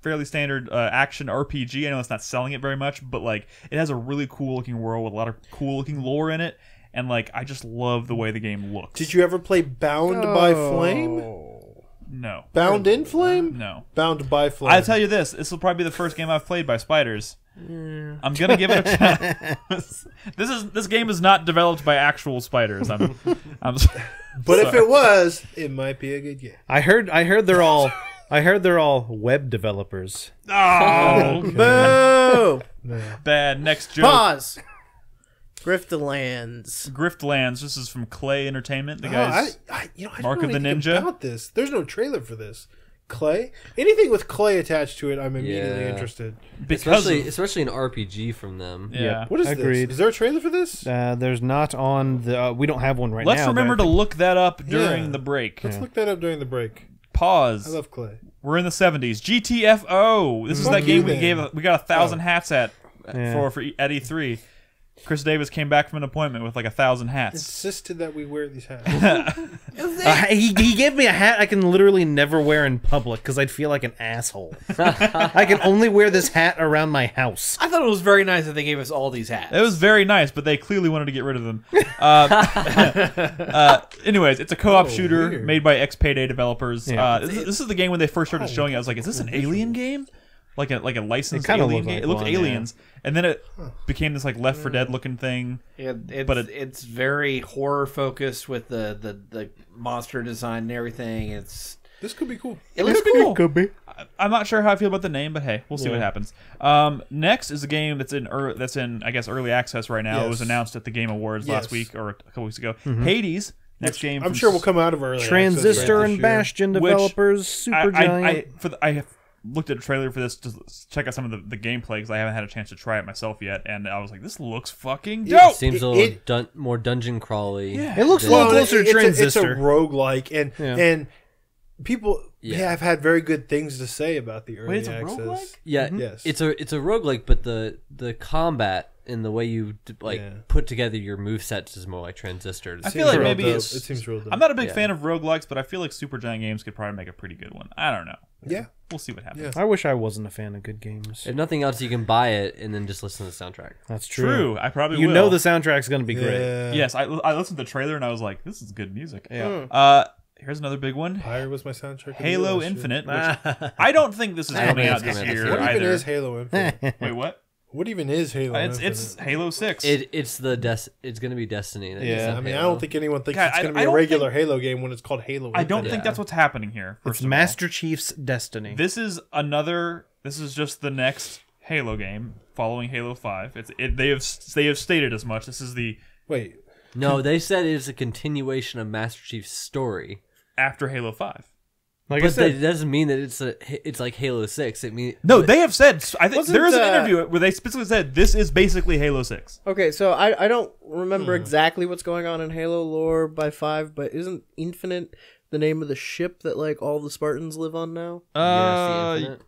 fairly standard action RPG. I know it's not selling it very much, but like it has a really cool looking world with a lot of cool looking lore in it, and like I just love the way the game looks. Did you ever play Bound by Flame? No. Bound in Flame? No. Bound by Flame. I'll tell you this. This will probably be the first game I've played by Spiders. I'm gonna give it a chance. This game is not developed by actual spiders. But if it was, it might be a good game. I heard they're all web developers. Oh, Boo! bad. Next joke. Pause. Griftlands. Griftlands. This is from Clay Entertainment. The guys. I don't Mark know of the anything Ninja? about this. There's no trailer for this. Clay. Anything with clay attached to it, I'm immediately Yeah. interested. Because especially an RPG from them. yeah. What is Agreed. this? Is there a trailer for this? There's not on the. We don't have one right Let's now. remember but to look that up during Yeah. the break. Let's look that up during the break. Pause. I love clay. We're in the 70s. GTFO. This is Fuck that game you, we then. we got 1,000 hats at Yeah. for at E3. Chris Davis came back from an appointment with like 1,000 hats. Insisted that we wear these hats. He gave me a hat I can literally never wear in public because I'd feel like an asshole. I can only wear this hat around my house. I thought it was very nice that they gave us all these hats. It was very nice, but they clearly wanted to get rid of them. Anyways, it's a co-op shooter weird. made by ex-Payday developers. Yeah. This is the game when they first started showing it. I was like, is this an Alien game? Like a licensed kinda Alien looked game? like It looked one, Aliens. And then it became this like Left 4 Dead looking thing. It's very horror focused with the monster design and everything. This could be cool. It looks cool. Could be. I'm not sure how I feel about the name, but hey, we'll see what happens. Next is a game that's in I guess early access right now. It was Yes. announced at the Game Awards last Yes. week or a couple weeks ago. Hades, next game. I'm from sure we'll come out of early access Transistor right and this year. Bastion developers, Supergiant. I have looked at a trailer for this to check out some of the gameplay because I haven't had a chance to try it myself yet, and I was like, this looks fucking dope. Seems a little more dungeon crawly. Yeah. It looks a than- little closer to It's Transistor. a roguelike, and people Yeah. have had very good things to say about the early Wait, it's a access. roguelike? Yeah, Yes. it's a roguelike, but the combat and the way you Yeah. put together your movesets is more like Transistor. I feel like real maybe dope. it's. It seems real dope. I'm not a big Yeah. fan of roguelikes, but I feel like Supergiant Games could probably make a pretty good one. I don't know. Yeah. We'll see what happens. Yeah. I wish I wasn't a fan of good games. If nothing else, you can buy it and then just listen to the soundtrack. That's true. True. I probably You will. know the soundtrack's going to be great. Yeah. Yes, I listened to the trailer and I was like, this is good music. Yeah. Here's another big one. Pyre was my soundtrack. of the Halo year last year. Infinite, which I don't think this is coming out this coming out this year year. What even either. is Halo Infinite? Wait, what? What even is Halo Infinite? It's Halo 6. It's going to be Destiny. That Yeah. gets I mean, I Halo. don't think anyone thinks God, it's going to I be a don't regular Halo game when it's called Halo I don't Infinite. think that's what's happening here. First It's of all. Master Chief's Destiny. This is just the next Halo game following Halo 5. They have stated as much. This is the Wait. No, they said it's a continuation of Master Chief's story. after Halo 5. Like I But said, that doesn't mean that it's like Halo 6. It mean No, they have said. I think Wasn't, there is an interview where they specifically said this is basically Halo 6. Okay, so I don't remember exactly what's going on in Halo lore by 5, but isn't Infinite the name of the ship that like all the Spartans live on now?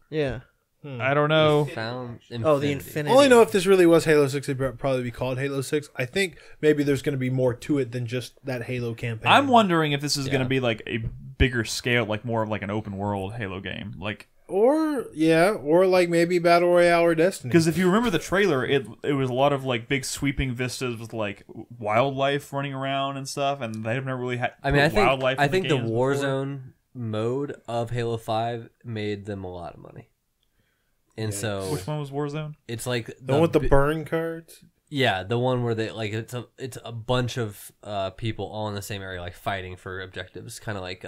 Yeah. I don't know. Found Oh, the Infinity. Infinity. I only know if this really was Halo 6, it'd probably be called Halo 6. I think maybe there's going to be more to it than just that Halo campaign. I'm wondering if this is going to be like a bigger scale, like more of like an open world Halo game, like. Or like maybe Battle Royale or Destiny. Because if you remember the trailer, it was a lot of like big sweeping vistas with like wildlife running around and stuff, and they've never really had. I mean, wildlife. I think the games before. Warzone mode of Halo 5 made them a lot of money. And so Which one was Warzone? it's like the one with the burn cards. yeah, the one where they like it's a bunch of people all in the same area like fighting for objectives, kind of like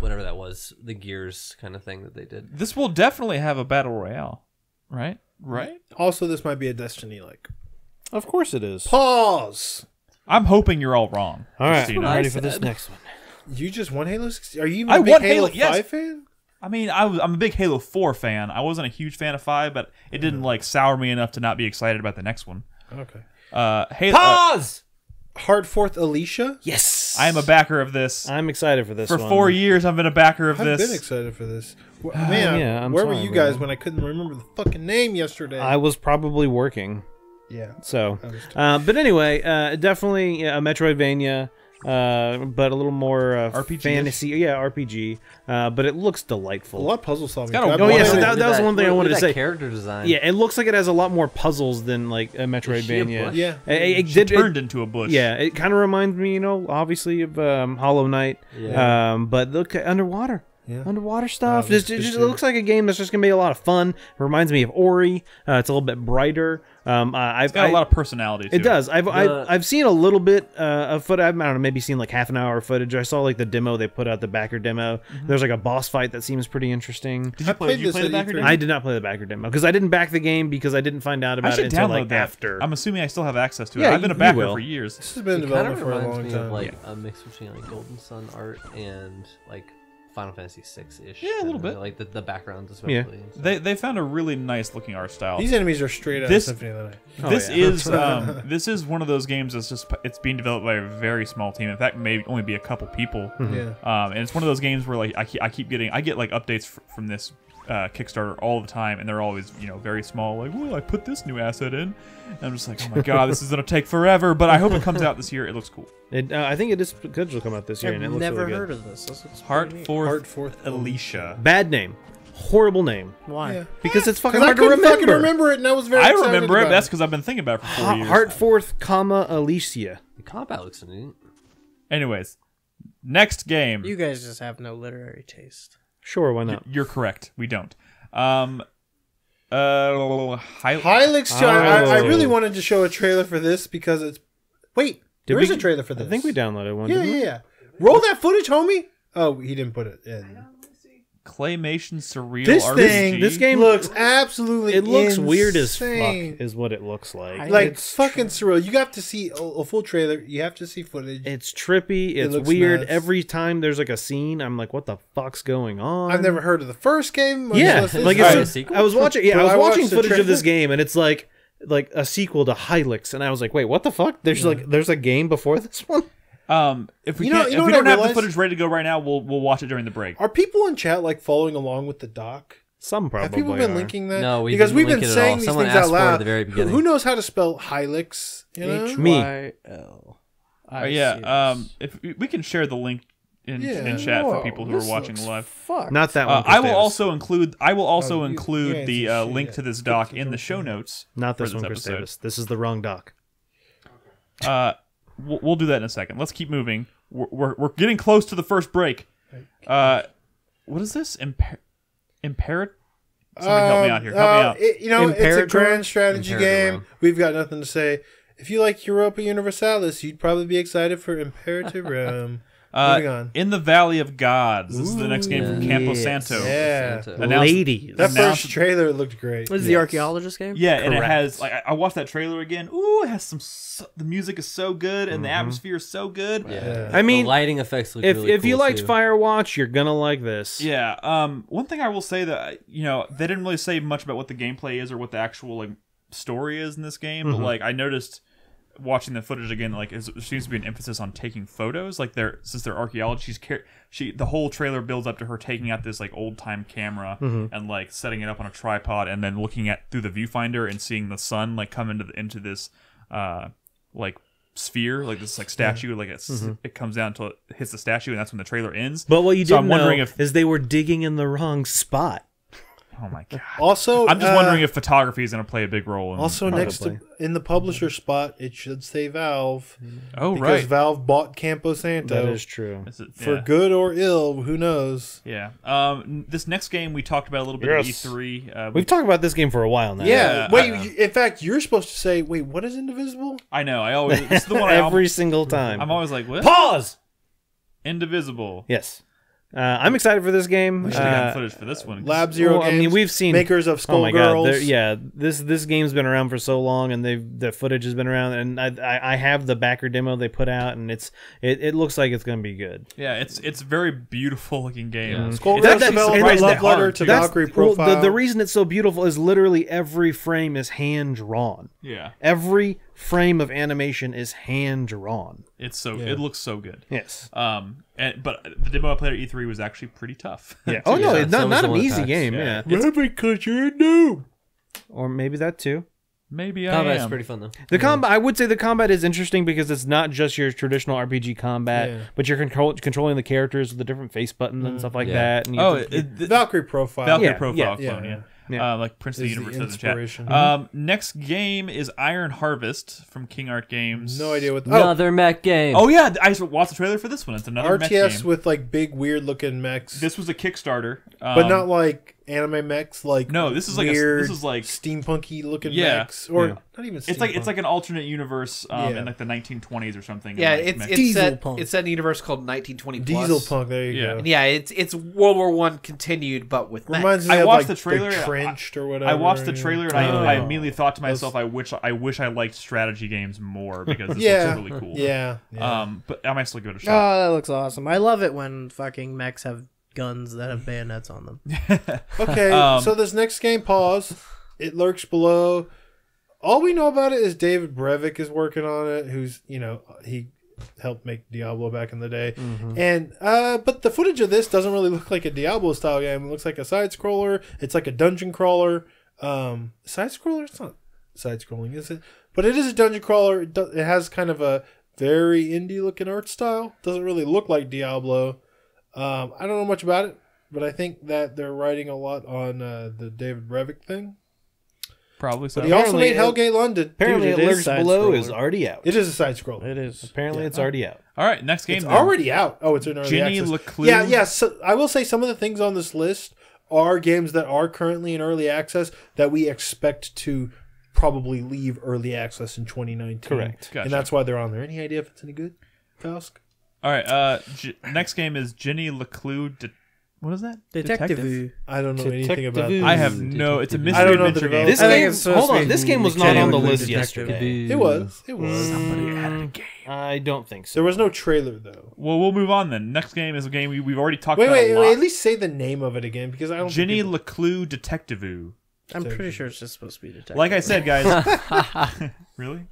whatever that was, the Gears kind of thing that they did. This will definitely have a battle royale, right? Right. Also, this might be a Destiny like. of course it is. Pause. I'm hoping you're all wrong. All right, Christina. I'm ready for this next one. You just won Halo 6? Are you even I a big won Halo Halo- yes. 5 fan? I mean, I'm a big Halo 4 fan. I wasn't a huge fan of 5, but it didn't like sour me enough to not be excited about the next one. Okay. Halo. Pause. Hardforth Alicia? Yes, I am a backer of this. I'm excited for this For one. 4 years, I've been a backer of I've this. been excited for this. Man, yeah, I'm where were sorry, you guys bro. when I couldn't remember the fucking name yesterday? I was probably working. yeah. So, I was but anyway, definitely a Metroidvania, but a little more RPG-ish? fantasy. Yeah, RPG. But it looks A delightful. lot of puzzle solving. got a I've Oh, been yeah, so playing- that was one thing I wanted to say. Character design. Yeah, it looks like it has a lot more puzzles than like a Metroidvania. bush? Yeah. It She did. turned into a bush. Yeah, it kind of reminds me, obviously of Hollow Knight. Yeah. But look, underwater. Yeah. Underwater stuff. this It too. looks like a game that's just gonna be a lot of fun. It reminds me of Ori. It's a little bit brighter. It's got a lot of personality to It does. The- I've seen a little bit of footage. I don't know, maybe seen like half an hour of footage. I saw like the demo they put out, the backer demo. There's like a boss fight that seems pretty interesting. Did you play this the at backer E3. demo? I did not play the backer demo because I didn't back the game because I didn't find out I about it should until download like that. after. I'm assuming I still have access to it. Yeah, I've been a you backer will. for years. This has been in It kind development of for a reminds long me time. of like a mix between like Golden Sun art and like Final Fantasy 6-ish. Yeah, a little bit. Like the backgrounds, especially. Yeah. They found a really nice looking art style. These enemies are straight out This- of Symphony of the Night. This is one of those games it's being developed by a very small team. In fact, maybe only be a couple people. Yeah. And it's one of those games where like I get like updates from this Kickstarter all the time, and they're always very small. Like, well, I put this new asset in, and I'm just like, oh my god, this is gonna take forever. But I hope it comes out this year. It looks cool. I think it is scheduled to come out this year, and it I've looks never really good. heard of this. This looks Heart pretty neat. Forth Alicia. Bad name, horrible name, Why? Yeah. because it's fucking Because I hard to couldn't remember. fucking remember it, and I was very I excited remember it. about That's because I've been thinking about it for 4 years. Heartforth, Alicia. The combat looks neat. Anyways, next game. You guys just have no literary taste. Sure, why not? You're correct. We don't. Hylix. I really wanted to show a trailer for this because it's. Wait, there's a trailer for this. I think we downloaded one. Yeah, didn't we? yeah. Roll that footage, homie. Oh, he didn't put it in. Claymation surreal This RPG. thing, This game looks absolutely. It looks weird as insane. fuck, is what it looks like. Like it's fucking surreal. You have to see a full trailer. You have to see footage. It's trippy. It's looks weird. nuts. Every time there's like a scene, I'm like, what the fuck's going on? I've never heard of the first game. much Yeah, less this. like Alright. it's, Sequel? I was watching. Yeah, But I was I watching watched the footage of this trailer. game, and it's like a sequel to Hylix, and I was like, wait, what the fuck? There's there's a game before this one. If we You know- can't, you know if we what I don't have the realized? footage ready to go right now, we'll watch it during the break. Are people in chat like following along with the doc? Some probably Have people been are. linking that? No, we because didn't we've link been it at saying all. these Someone things out asked for it loud. at the very beginning. Who knows how to spell Hylix? You know? Me. H-Y-L. Yeah. If we can share the link in chat for people who are watching live. Fuck. Not that one. I will Chris also include. I will also you include ain't the seen shit link yet. to this doc in the show notes. Davis. Not for this one, Chris episode. Davis. This is the wrong doc. We'll do that in a second. Let's keep moving. We're getting close to the first break. What is this? Somebody help me out here. Help me out. It's a Imperator? grand strategy Imperator. game. We've got nothing to say. If you like Europa Universalis, you'd probably be excited for Imperator Rome. Moving on. In the Valley of Gods. This is the next game from Campo yes. Santo. Yeah. Santa. Announced- Ladies. That announced- first trailer looked great. This is the archaeologist game? Yeah, and it Correct. has like I watched that trailer again. Ooh, it has the music is so good and the atmosphere is so good. Yeah. I mean, the lighting effects look if really if you cool, liked too. Firewatch, you're gonna like this. Yeah. One thing I will say that they didn't really say much about what the gameplay is or what the actual like story is in this game, but like I noticed watching the footage again, like there seems to be an emphasis on taking photos. Like since they're archaeologists, the whole trailer builds up to her taking out this like old time camera and like setting it up on a tripod and then looking at through the viewfinder and seeing the sun like come into this like sphere, like this like statue, like it comes down until it hits the statue, and that's when the trailer ends. But what you So didn't I'm wondering know if is they were digging in the wrong spot. oh my god. Also, I'm just wondering if photography is going to play a big role. Also, next to, in the publisher spot, it should say Valve. oh Because right, Valve bought Campo Santo. That is true. Is it- For yeah. good or ill, who knows? Yeah. This next game we talked about a little bit Yes. at E3. We've talked about this game for a while now. Yeah. I Wait, know. in fact, you're supposed to say, wait, what is Indivisible? I know. I always this is the one Every single time. I'm always like, what? Pause. Indivisible. Yes. I'm excited for this game. We should have gotten footage for this one. Lab Zero well, I Games. mean, we've seen makers of Oh my god! Skullgirls. Yeah, this game's been around for so long, and the footage has been around, and I have the backer demo they put out, and it looks like it's gonna be good. Yeah, it's a very beautiful looking game. Yeah. Skullgirls That- developed and a that's- love letter hard, to too. Valkyrie well, profile. the reason it's so beautiful is literally every frame is hand drawn. Yeah. Every frame of animation is hand drawn. It's so it looks so good. Yes. But the demo I played at E3 was actually pretty tough. Yeah. Oh no, Yeah, it's so was not the an one easy attacks. game. Yeah. Yeah. because you're a noob. Or maybe that too. Maybe I Combat's am. pretty fun though. The combat, I would say the combat is interesting because it's not just your traditional RPG combat, Yeah. but you're controlling the characters with the different face buttons and stuff like Yeah. that. And you Oh, have to- the Valkyrie profile. Valkyrie Yeah, profile yeah, clone, yeah. yeah. Like Prince of the Is the Universe says in inspiration. chat. Next game is Iron Harvest from King Art Games. No idea what. Another mech game. Oh yeah, I watched the trailer for this one. It's another mech RTS game. with like big weird looking mechs, This was a Kickstarter, but not like anime mechs. Like No, this is like weird, this is like steampunky looking Yeah. mechs, or Yeah. not even. it's like an alternate universe Yeah. in like the 1920s or something. Yeah, and, like, it's mech- it's Diesel set punk. it's set in a universe called 1920 plus. diesel punk. There you Yeah. go. And yeah, it's World War One continued, but with mech. Reminds me I of watched like the trailer, the I- Trenched or whatever. I watched the yeah. trailer and I immediately thought to myself, I wish I liked strategy games more because this Yeah, looks really cool. yeah. But I might still give it a Oh, shot. that looks awesome. I love it when fucking mechs have guns that have bayonets on them. Okay, so this next game, Pause. It lurks below. All we know about it is David Brevik is working on it, who's, he helped make Diablo back in the day. And but the footage of this doesn't really look like a Diablo style game. It looks like a side scroller. It's like a dungeon crawler. Side scroller? It's not side scrolling, is it? But it is a dungeon crawler. It has kind of a very indie looking art style. Doesn't really look like Diablo. I don't know much about it, but I think that they're writing a lot on the David Brevik thing. Probably so. But he also made Apparently Hellgate London. Apparently, Dude, It it is Lurks side Below scroller. is already out. It is a side scroller. It is. Apparently, it's already out. All right, next game. It's then. already out. Oh, it's in early Ginny access. Leclue. Yeah. So I will say some of the things on this list are games that are currently in early access that we expect to probably leave early access in 2019. Correct. Gotcha. And that's why they're on there. Any idea if it's any good, Fausk? All right. Next game is Ginny Leclue. What is that? Detective. I don't know anything about Detective. that. I have no. It's a I mystery don't know the adventure game. developer. This I think game, it's supposed hold to on, be this game was not on the genuinely list detective. yesterday. It was. It was. Somebody added a game. I don't think so. There was no trailer, though. Well, we'll move on then. Next game is a game we've already talked Wait, about a lot. at least say the name of it again, because I don't Ginny think Leclue Detective. I'm pretty sure it's just supposed to be detective. Like I said, guys. Really?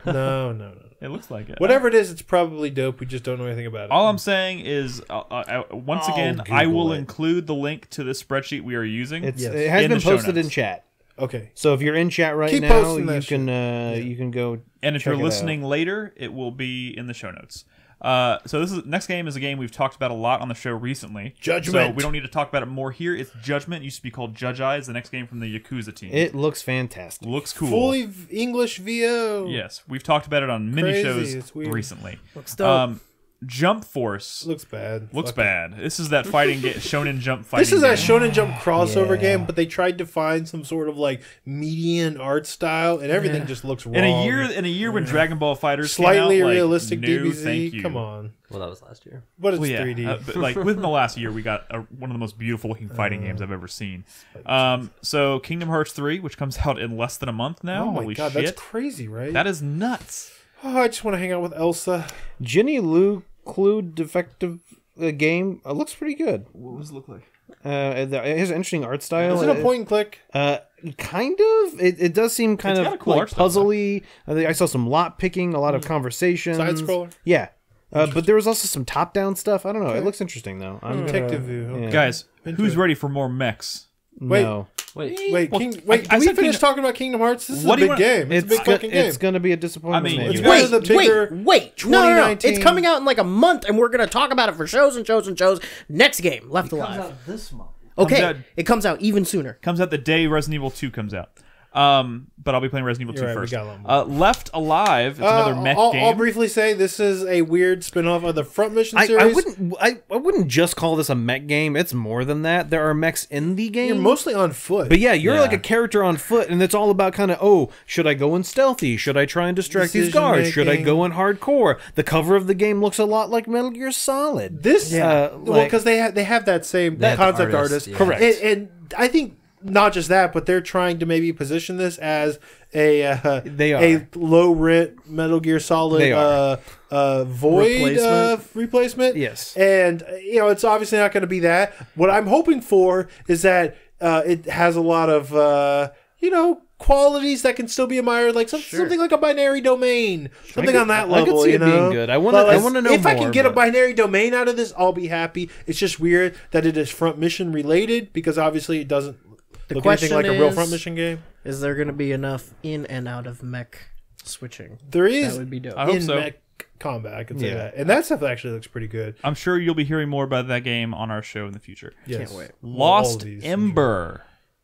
No. It looks like it. Whatever it is, it's probably dope. We just don't know anything about it. All I'm saying is, once I'll again, I will Google it. include the link to this spreadsheet we are using. It has In been the show posted in notes. chat. Okay. So if you're in chat right Keep now, posting that you shit. can you can go. And if check you're it listening later, it will be in the show notes. So this is next game is a game we've talked about a lot on the show recently. Judgment. So we don't need to talk about it more here. It's Judgment. It used to be called Judge Eyes. The next game from the Yakuza team. It looks fantastic. Looks cool. Fully English VO. Yes, we've talked about it on many Crazy, shows it's weird. recently. Looks dope. Jump Force Looks bad. looks Fuck it. bad. This is that fighting game, Shonen Jump fighting. This is a game. Shonen Jump crossover Yeah. game, but they tried to find some sort of like median art style, and everything just looks wrong. in a year when Dragon Ball Fighters slightly came out, like, realistic no, DBZ. thank you. Come on, Well, that was last year. but it's Well, yeah, 3D. but like within the last year, we got one of the most beautiful looking fighting games I've ever seen. So Kingdom Hearts 3, which comes out in less than a month now. oh my Holy god, shit, that's crazy, right? that is nuts. Oh, I just want to hang out with Elsa. Ginny Lou Clue Defective game looks pretty good. What does it look like? It has an interesting art style. Is it a point and click? Kind of. It does seem kind It's of got a cool like art style, puzzly. I saw some lot picking, a lot of conversations. Side scroller? Yeah. But there was also some top down stuff. I don't know. It looks interesting though. I'm Detective View. Okay. yeah. Guys, Into who's it. ready for more mechs? Wait. No. Wait, Wait, Well, did I we said finish Kingdom- talking about Kingdom Hearts? This is What a do you big wanna- game. It's a big fucking game. It's gonna be a disappointment. I mean, maybe. it's one of the bigger wait. No. 2019. It's coming out in like a month, and we're going to talk about it for shows and shows and shows. Next game, Left Alive. this month. Okay, out- it comes out even sooner. Comes out the day Resident Evil 2 comes out. But I'll be playing Resident Evil 2 You're right, we first. got a lot more. Left Alive. It's another mech I'll game. briefly say this is a weird spin-off of the Front Mission I series. wouldn't just call this a mech game. It's more than that. There are mechs in the game. You're mostly on foot. But yeah, you're Yeah. like a character on foot, and it's all about kind of, should I go in stealthy? Should I try and distract these guards? Should I Decision-making. go in hardcore? The cover of the game looks a lot like Metal Gear Solid. This, well, like- because they have that same That concept artist, artist, yeah. Correct. And I think not just that, but they're trying to maybe position this as a They are. a low rent Metal Gear Solid They are. void replacement. Yes. And it's obviously not going to be that. What I'm hoping for is that it has a lot of qualities that can still be admired, like something like a binary domain, something on that level. I could see it being good. I want to know if I more, can get a but- binary domain out of this, I'll be happy. It's just weird that it is Front Mission related, because obviously it doesn't look anything like a real Front Mission game. Is there going to be enough in and out of mech switching? There is That would be dope. I hope in so. mech combat, I can say Yeah. that, and that stuff actually looks pretty good. I'm sure you'll be hearing more about that game on our show in the future. Yes. Can't wait. Lost All these. Ember.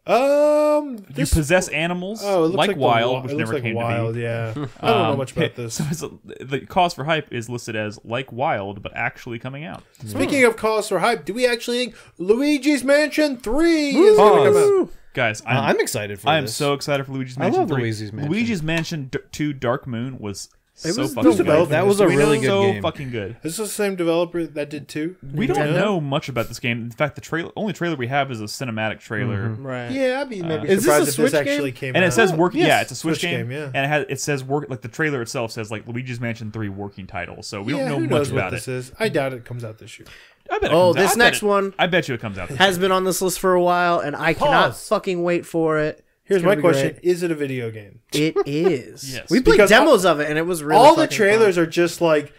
You You possess animals Oh, it looks like like Wild, which it looks never like came Wild, to be. yeah. I don't know much about this. So the cause for hype is listed as like Wild, but actually coming out. Speaking of cause for hype, do we actually think Luigi's Mansion 3 is going to come out? Guys, I'm excited for I am this. so excited for Luigi's I Mansion love 3. Luigi's Mansion. Luigi's Mansion 2 Dark Moon was so was fucking Who's good. developing That this? was Do a we really know? good So game. fucking good. This is the same developer that did 2? We don't Nintendo? know much about this game. In fact, the only trailer we have is a cinematic trailer. Right. Yeah, I'd be maybe Is this surprised a if this Switch actually game? came And out. it says work. Yes. Yeah, it's a Switch game. yeah. And it says work. Like the trailer itself says like Luigi's Mansion 3 working title. So we don't know who much knows about what this it. is. I doubt it comes out this year. I bet. Oh, this next one I bet you it comes out. This has been on this list for a while, and I cannot Pause. fucking wait for it. Here's It's gonna my be question: great. is it a video game? It is. Yes. We played Because demos of it, and it was really All the fucking trailers fun. are just like,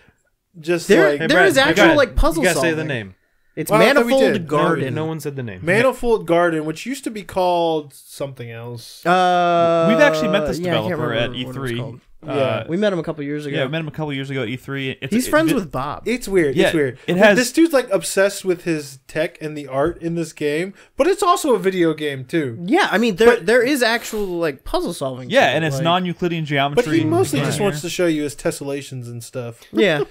There like there is Brad, you actual gotta- like puzzle You gotta say solving. the name. It's Well, I thought we Manifold did. Garden. No one said the name. Manifold Garden, which used to be called something else. We've actually met this yeah, I can't developer at remember what it was E3. called. Yeah. We met him a couple years ago. Yeah, we met him a couple years ago at E3. He's friends with Bob. It's weird. Yeah, It's weird. it has- This dude's like obsessed with his tech and the art in this game, but it's also a video game too. Yeah, I mean there is actual like puzzle solving. Yeah, to it, and it's like- non-Euclidean geometry. But he mostly Yeah. just wants to show you his tessellations and stuff, Yeah,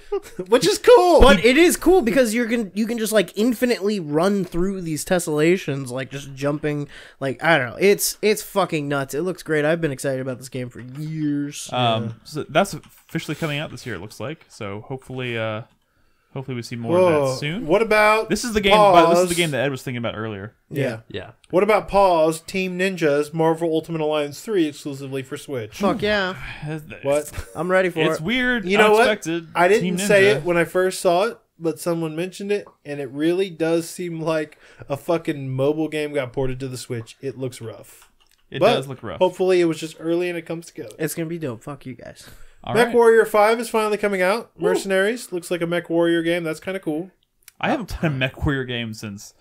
which is cool. but it is cool because you can just like infinitely run through these tessellations, like just jumping. Like I don't know, it's fucking nuts. It looks great. I've been excited about this game for years. So that's officially coming out this year. It looks like. So hopefully we see more Whoa. of that soon. What about This is the game. This is Pause. the game that Ed was thinking about earlier. Yeah. Yeah. What about Pause Team Ninja's Marvel Ultimate Alliance 3 exclusively for Switch? Fuck yeah, What? I'm ready for It's it. weird. You know what? unexpected. I didn't Team say Ninja. it when I first saw it, but someone mentioned it, and it really does seem like a fucking mobile game got ported to the Switch. It looks rough. It But does look rough. Hopefully it was just early and it comes together. It's gonna be dope. Fuck you guys. All Mech right. Warrior 5 is finally coming out. Mercenaries looks like a Mech Warrior game. That's kind of cool. I haven't played a Mech Warrior game since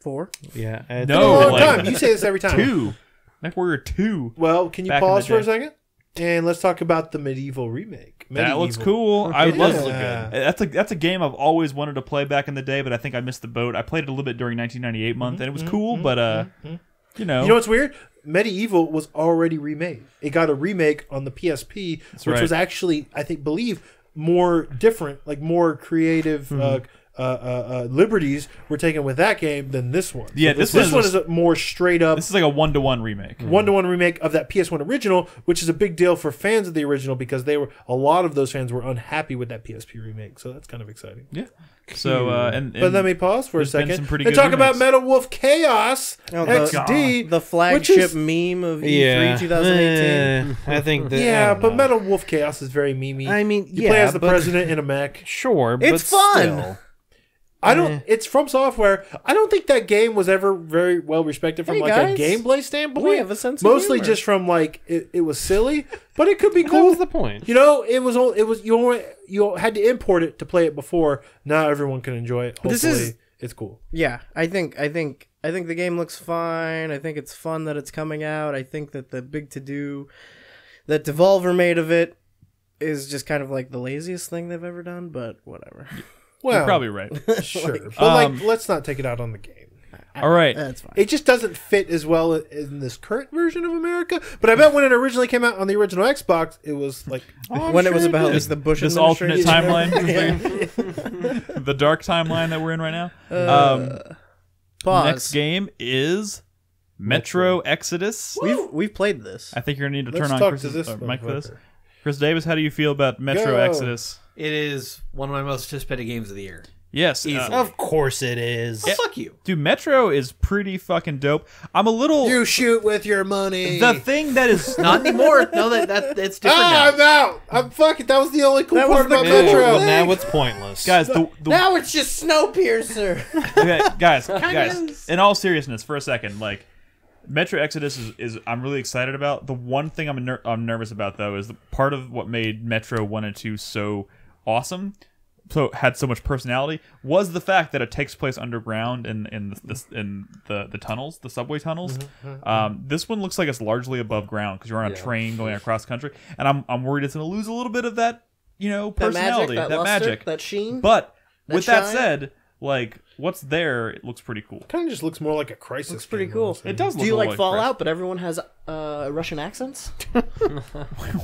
4. Yeah. Been a No, long like- time. You say this every time. 2. Mech Warrior 2. Well, can you Back in pause the for a day. second? And let's talk about the Medieval remake. That looks Medieval. cool. I would love to look Yeah. good. That's a game I've always wanted to play back in the day, but I think I missed the boat. I played it a little bit during 1998 month, and it was cool, but you know, You know what's weird? Medieval was already remade. It got a remake on the PSP, which right. was actually, I believe, more different, like more creative liberties were taken with that game than this one. Yeah, So this this one one is is a more straight up this is like a 1-to-1 remake. one-to-one remake of that PS1 original, which is a big deal for fans of the original because a lot of those fans were unhappy with that PSP remake. So that's kind of exciting. Yeah. So and But let me pause for a there's been second some pretty and good talk about remakes. Metal Wolf Chaos Oh, XD. The flagship meme of E3 2018. I think that. I Yeah, don't but know. Metal Wolf Chaos is very memey. I mean, you play yeah, as the but- president in a mech. Sure, It's but fun. still. I don't. It's from Software. I don't think that game was ever very well respected from Hey, like guys. a gameplay standpoint. We have a sense of Mostly humor. just from like it was silly, but it could be That cool. was the point. You know, you had to import it to play it before. Now everyone can enjoy it. Hopefully, This is- it's cool. Yeah, I think the game looks fine. I think it's fun that it's coming out. I think that the big to do that Devolver made of it is just kind of like the laziest thing they've ever done, but whatever. Well, you're probably right. sure, but let's not take it out on the game. All right. That's fine. It just doesn't fit as well in this current version of America. But I bet when it originally came out on the original Xbox, it was like when it was about like the Bush This alternate administration. timeline, the dark timeline that we're in right now. Pause. Next game is Metro Exodus. We've played this. I think you're gonna need to Let's turn on talk Chris's to this mic for this. motherfucker. Chris Davis, how do you feel about Metro Go. Exodus? It is one of my most anticipated games of the year. Yes, Easily. Of course it is. Oh, fuck you. dude, Metro is pretty fucking dope. I'm a little you shoot with your money. the thing that is Not anymore. No, that it's different Ah, now. I'm out. I'm fucking. That was the only cool That part was the about cool Metro. thing. Now it's pointless. guys. The Now it's just Snowpiercer. okay, guys, is. in all seriousness, for a second, like Metro Exodus is I'm really excited about. The one thing I'm nervous about though is the part of what made Metro 1 and 2 so awesome, so had so much personality, was the fact that it takes place underground in the tunnels, the subway tunnels. This one looks like it's largely above ground because you're on a train going across country, and I'm worried it's going to lose a little bit of that personality, that luster, that sheen. But with that shine? said, like what's there, it looks pretty cool. Kind of just looks more like a Crisis. Looks pretty game, cool. honestly. It does. Do Look you a like little Fallout, but everyone has Russian accents?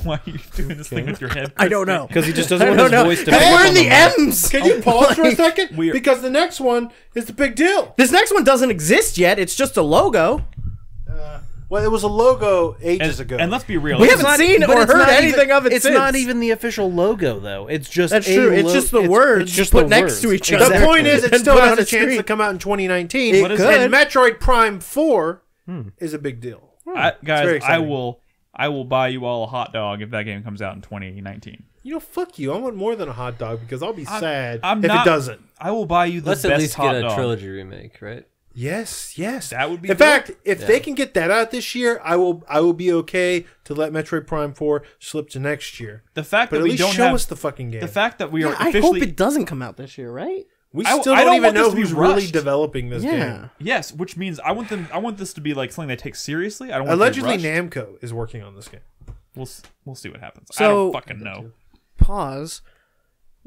Why are you doing this thing with your head? I don't know. Because he just doesn't I want don't his know. voice to Hey, pick up we're on in the mic. M's. Can you pause for a second? We're- Because the next one is the big deal. This next one doesn't exist yet. It's just a logo. Well, it was a logo ages And, ago. and let's be real. We this haven't is- seen But or it's heard not anything even- of it It's since. not even the official logo, though. It's just That's a true. It's just the words It's just put the next words. to each the other. point is, it And still put has on a a chance screen. to come out in 2019. It could. And Metroid Prime 4 is a big deal. I, very guys, exciting. I will buy you all a hot dog if that game comes out in 2019. Fuck you. I want more than a hot dog because I'll be sad I'm if not- it doesn't. I will buy you the Let's best at least hot get a dog. trilogy remake, right? Yes. That would be In good. fact, if they can get that out this year, I will be okay to let Metroid Prime 4 slip to next year. The fact But that at we least don't show have us the fucking game. the fact that we are I hope officially it doesn't come out this year, right? We I still don't don't even want this know to be who's really rushed. developing this Yeah. game. yes, which means I want this to be like something they take seriously. I don't want Allegedly, it to be rushed. Namco is working on this game. We'll see what happens. I So- don't fucking know. Pause.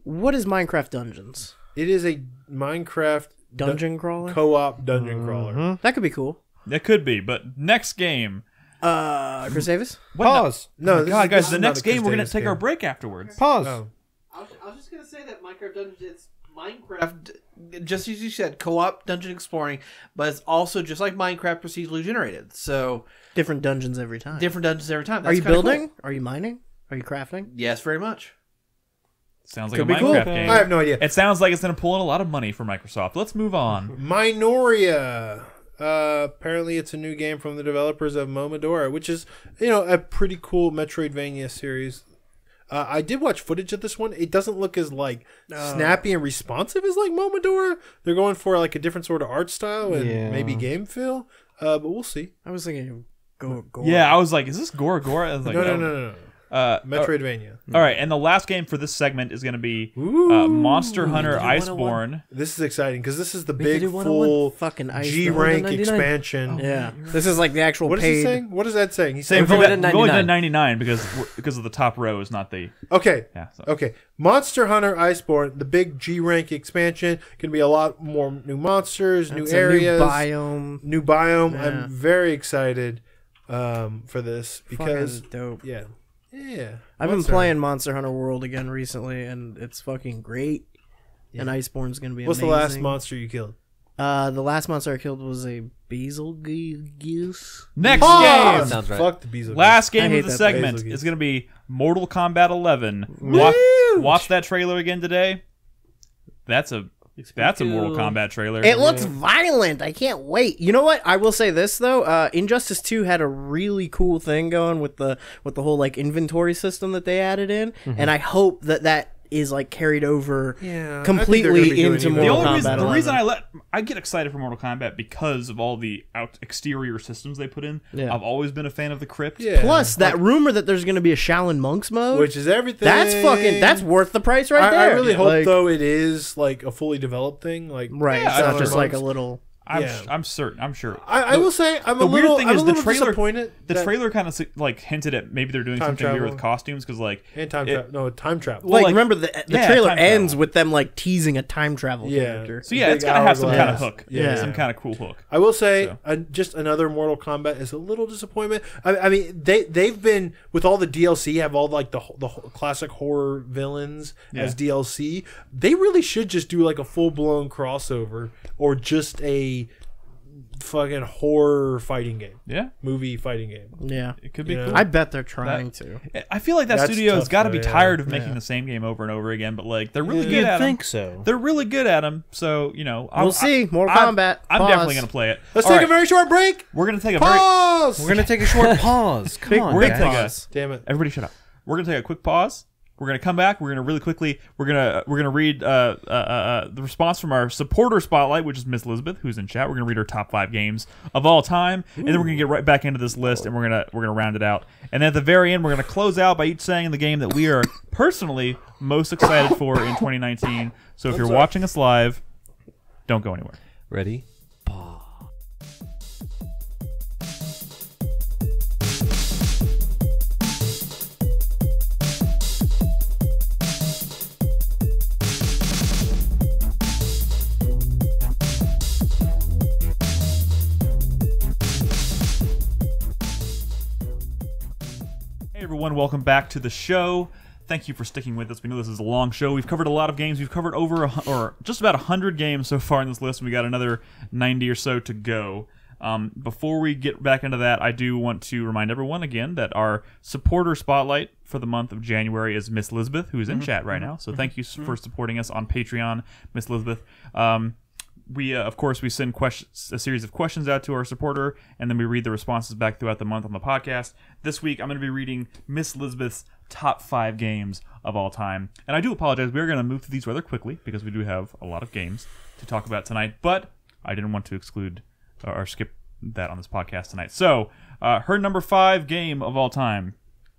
What is Minecraft Dungeons? It is a Minecraft Dungeon crawler? co-op dungeon crawler. That could be cool. It could be, but next game. Chris Davis? What Pause. No, Oh this God, is- guys, this the is not next a Chris game we're gonna Davis take game. our break afterwards. Pause. Oh. I was just gonna say that Minecraft Dungeons, it's Minecraft, just as you said, co-op dungeon exploring, but it's also just like Minecraft procedurally generated. So Different dungeons every time. different dungeons every time. Are That's you kinda building? cool. Are you mining? Are you crafting? Yes, very much. Sounds like Could a be cool. Minecraft game. I have no idea. It sounds like it's gonna pull in a lot of money for Microsoft. Let's move on. Minoria. Apparently, it's a new game from the developers of Momodora, which is a pretty cool Metroidvania series. I did watch footage of this one. It doesn't look as snappy and responsive as like Momodora. They're going for like a different sort of art style and maybe game feel. But we'll see. I was thinking Go. Yeah, I was like, is this Gora Gora? I was like, No. Metroidvania. All right, and the last game for this segment is going to be Ooh. Monster Hunter 101. Iceborne. This is exciting because this is the Make big it 101. full Fucking ice. G rank 199. expansion. Yeah. This is like the actual What is he paid. saying? What is that saying? He's Same saying for voted that. at We've only 99 done 99 because of the top row is not the Okay. yeah. So. Okay. Monster Hunter Iceborne, the big G rank expansion, can be a lot more new monsters, new It's a areas, new biome. new biome. Yeah. I'm very excited for this because Fucking dope. yeah. I've been Monster playing Monster Hunter World again recently, and it's fucking great. And Iceborne's gonna be What's amazing. the last monster you killed? The last monster I killed was a Betelgeuse. Next Pause! game. Sounds right. Fuck the Beezle. Last I game hate of the that segment Basil is going to be Mortal Kombat 11. Watch that trailer again today. That's a Mortal Kombat trailer. It looks violent. I can't wait. You know what? I will say this though. Injustice 2 had a really cool thing going with the whole like inventory system that they added in, and I hope that is like carried over Yeah, I think they're gonna be completely doing into even the Mortal only Kombat. reason, the reason 11. I get excited for Mortal Kombat because of all the exterior systems they put in. Yeah. I've always been a fan of the crypt. Yeah. Plus that rumor that there's going to be a Shaolin Monks mode, which is everything. that's worth the price right I there. really hope Like, though it is like a fully developed thing. Like right, Yeah, it's I not just don't like know. a little. I'm certain. I'm sure. I will say I'm the a weird little. thing I'm is a the little trailer. disappointed. The that- trailer kind of like hinted at maybe they're doing Time something weird travel. with costumes because like and time it- travel. No, time travel. Well, Like, like- remember the yeah, trailer time ends travel. with them like teasing a time travel Yeah. character. so yeah, Big it's gotta have some kind of hourglass. hook. Yeah. Some kind of cool hook. I will say, So. just another Mortal Kombat is a little disappointment. I mean, they've been with all the DLC, have all like the classic horror villains as DLC. They really should just do like a full blown crossover or just a fucking horror fighting game, Yeah, movie fighting game. Yeah, it could be Yeah. cool. I bet they're trying to. I feel like that That's studio's tough, got to though, be yeah. tired of making Yeah. the same game over and over again, but like they're really good You'd at them. think so. They're really good at them, so We'll see. Mortal Kombat. I'm Pause. definitely gonna play it. Let's All take right, a very short break. We're gonna take a Pause. We're gonna take a short pause. Come on, We're gonna guys. take a Pause. Damn it. everybody shut up. We're gonna take a quick pause. We're gonna come back. We're gonna really quickly. We're gonna read the response from our supporter spotlight, which is Miss Elizabeth, who's in chat. We're gonna read her top 5 games of all time, and then we're gonna get right back into this list, and we're gonna round it out. And then at the very end, we're gonna close out by each saying the game that we are personally most excited for in 2019. So if you're watching us live, don't go anywhere. Ready? Hey everyone, welcome back to the show. Thank you for sticking with us. We know this is a long show. We've covered a lot of games. We've covered or just about 100 games so far in this list, and we got another 90 or so to go. Before we get back into that, I do want to remind everyone again that our supporter spotlight for the month of January is Miss Elizabeth, who is in chat right now. So thank you for supporting us on Patreon, Miss Elizabeth. We of course we send a series of questions out to our supporter, and then we read the responses back throughout the month on the podcast. This week I'm going to be reading Miss Elizabeth's top 5 games of all time. And I do apologize. We're going to move through these rather quickly because we do have a lot of games to talk about tonight. But I didn't want to exclude or skip that on this podcast tonight. So, her number 5 game of all time,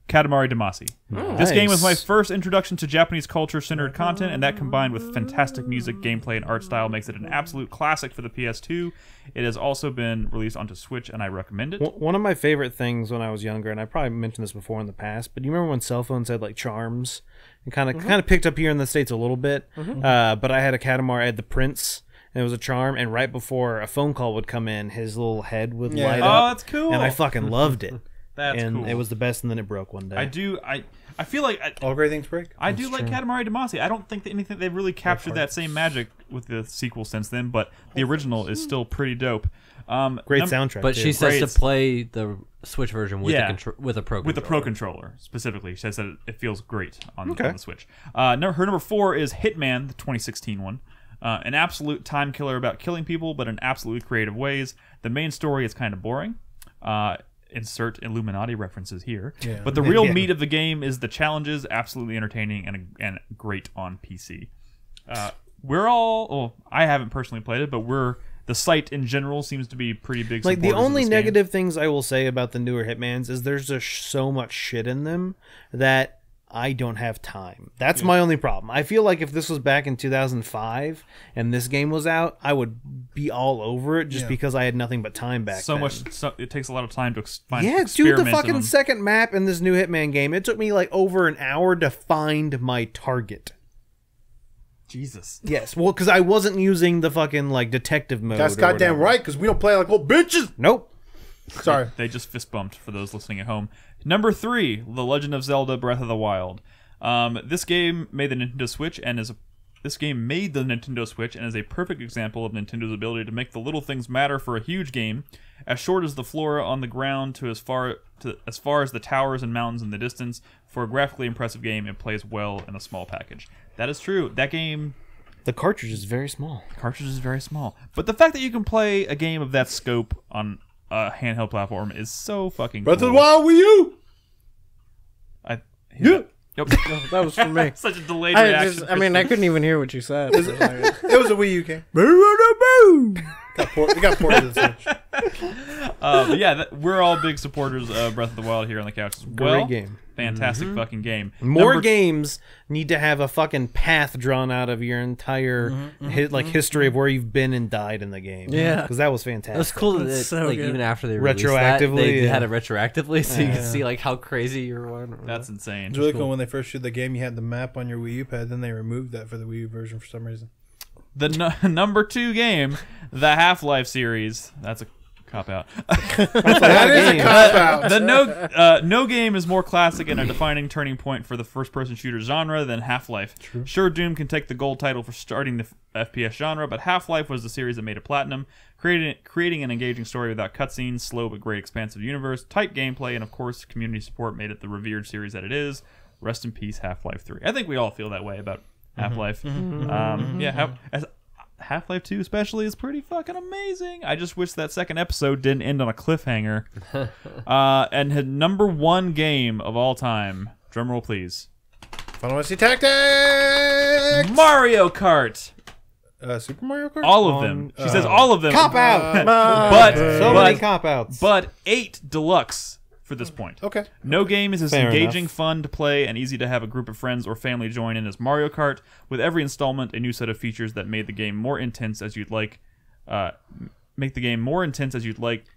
Katamari Damacy. This game was my first introduction to Japanese culture-centered content, and that combined with fantastic music, gameplay, and art style makes it an absolute classic for the PS2. It has also been released onto Switch, and I recommend it. One of my favorite things when I was younger, and I probably mentioned this before in the past, but you remember when cell phones had like charms? And kind of picked up here in the States a little bit. But I had a Katamari, I had the Prince, and it was a charm, and right before a phone call would come in, his little head would light up. Oh, that's cool. And I fucking loved it. That's and cool. it was the best, and then it broke one day. I feel like All great things break. I do like Katamari Damacy. I don't think that they've really captured that same magic with the sequel since then, but the original is still pretty dope. Great soundtrack. But too. she says Great. to play the Switch version with with a Pro with the Pro controller specifically. She says that it feels great on the Switch. Her number 4 is Hitman, the 2016 one. An absolute time killer about killing people, but in absolutely creative ways. The main story is kind of boring. Insert Illuminati references here. Yeah. But the real meat of the game is the challenges, absolutely entertaining and great on PC. I haven't personally played it, but the site in general seems to be pretty big. Like the only of this negative things I will say about the newer Hitmans is there's just so much shit in them that I don't have time. That's my only problem. I feel like if this was back in 2005 and this game was out, I would be all over it just because I had nothing but time back then. It takes a lot of time to find. Yeah, dude, the fucking second map in this new Hitman game, it took me like over an hour to find my target. Jesus. Yes, well, because I wasn't using the fucking like detective mode. That's goddamn right, because we don't play like old bitches. Nope. Sorry. They just fist bumped for those listening at home. Number 3, The Legend of Zelda: Breath of the Wild. This game made the Nintendo Switch and is a perfect example of Nintendo's ability to make the little things matter for a huge game. As short as the flora on the ground to as far as the towers and mountains in the distance, for a graphically impressive game, it plays well in a small package. That is true. That game, the cartridge is very small. But the fact that you can play a game of that scope on a handheld platform is so fucking Breath cool. of the Wild Wii U. Yep. That was for me. Such a delayed reaction. I couldn't even hear what you said. It was a Wii U game. It got ported to the Switch. But yeah, we're all big supporters of Breath of the Wild here on the couch as well. Great game. Fantastic fucking game. More games need to have a fucking path drawn out of your entire history of where you've been and died in the game. Yeah. Because that was fantastic. It was cool that so good. even after they released Retroactively, they had it retroactively, so you could see like how crazy you were. That's insane. It's really cool when they first showed the game. You had the map on your Wii U pad. Then they removed that for the Wii U version for some reason. The number 2 game, the Half-Life series. That's a cop-out. That is a cop-out. The no game is more classic and a defining turning point for the first-person shooter genre than Half-Life. Sure, Doom can take the gold title for starting the FPS genre, but Half-Life was the series that made it platinum, creating an engaging story without cutscenes, slow but great expansive universe, tight gameplay, and of course, community support made it the revered series that it is. Rest in peace, Half-Life 3. I think we all feel that way about Half-Life. Half-Life 2 especially is pretty fucking amazing. I just wish that second episode didn't end on a cliffhanger. And had number 1 game of all time. Drumroll, please. Final Fantasy Tactics! Mario Kart. Super Mario Kart? All of them. She says all of them. Cop out. But So many cop outs. But 8 deluxe for this point. Okay. No game is as Fair engaging, enough. fun to play, and easy to have a group of friends or family join in as Mario Kart. With every installment, a new set of features that made the game more intense as you'd like.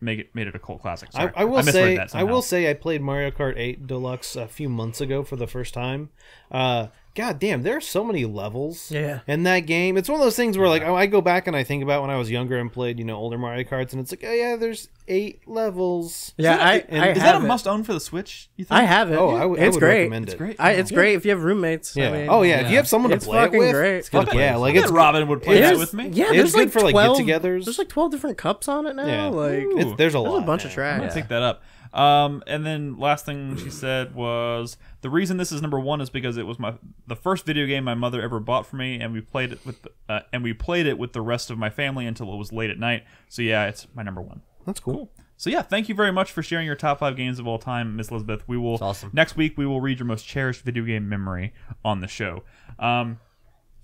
Make it a cult classic. Sorry. I will misread that somehow. say I played Mario Kart 8 Deluxe a few months ago for the first time. God damn, there are so many levels in that game. It's one of those things where like I go back and I think about when I was younger and played, older Mario Karts, and it's like, oh yeah, there's 8 levels. Yeah, is that a must-own for the Switch, you think? I have it. Oh, I would great. recommend it. It's great. It's great if you have roommates. Yeah. I mean, If you have someone to it's play it fucking with, great. fuck yeah. Like it's Robin would play that with me. Yeah, It's there's good like for, like, 12 get-togethers. There's like 12 different cups on it now. Yeah. Like Ooh. there's a there's lot. a bunch of man. tracks. I'm gonna take that up. And then last thing she said was the reason this is number 1 is because it was the first video game my mother ever bought for me, and we played it with the rest of my family until it was late at night. So yeah, it's my number 1. That's cool. So yeah, thank you very much for sharing your top 5 games of all time, Miss Elizabeth. We will awesome. Next week we will read your most cherished video game memory on the show.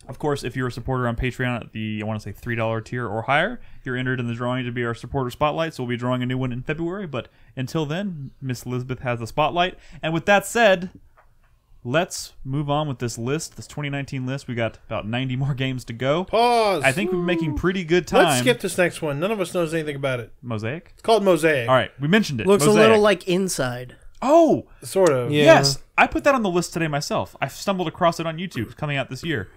Of course, if you're a supporter on Patreon at the, I want to say, $3 tier or higher, you're entered in the drawing to be our supporter spotlight, so we'll be drawing a new one in February. But until then, Miss Elizabeth has the spotlight. And with that said, let's move on with this list, this 2019 list. We got about 90 more games to go. Pause. I think we're making pretty good time. Let's skip this next one. None of us knows anything about it. Mosaic? It's called Mosaic. All right, we mentioned it. Looks Mosaic. a little like Inside. Oh, Sort of. Yeah. yes. I put that on the list today myself. I stumbled across it on YouTube. It's coming out this year.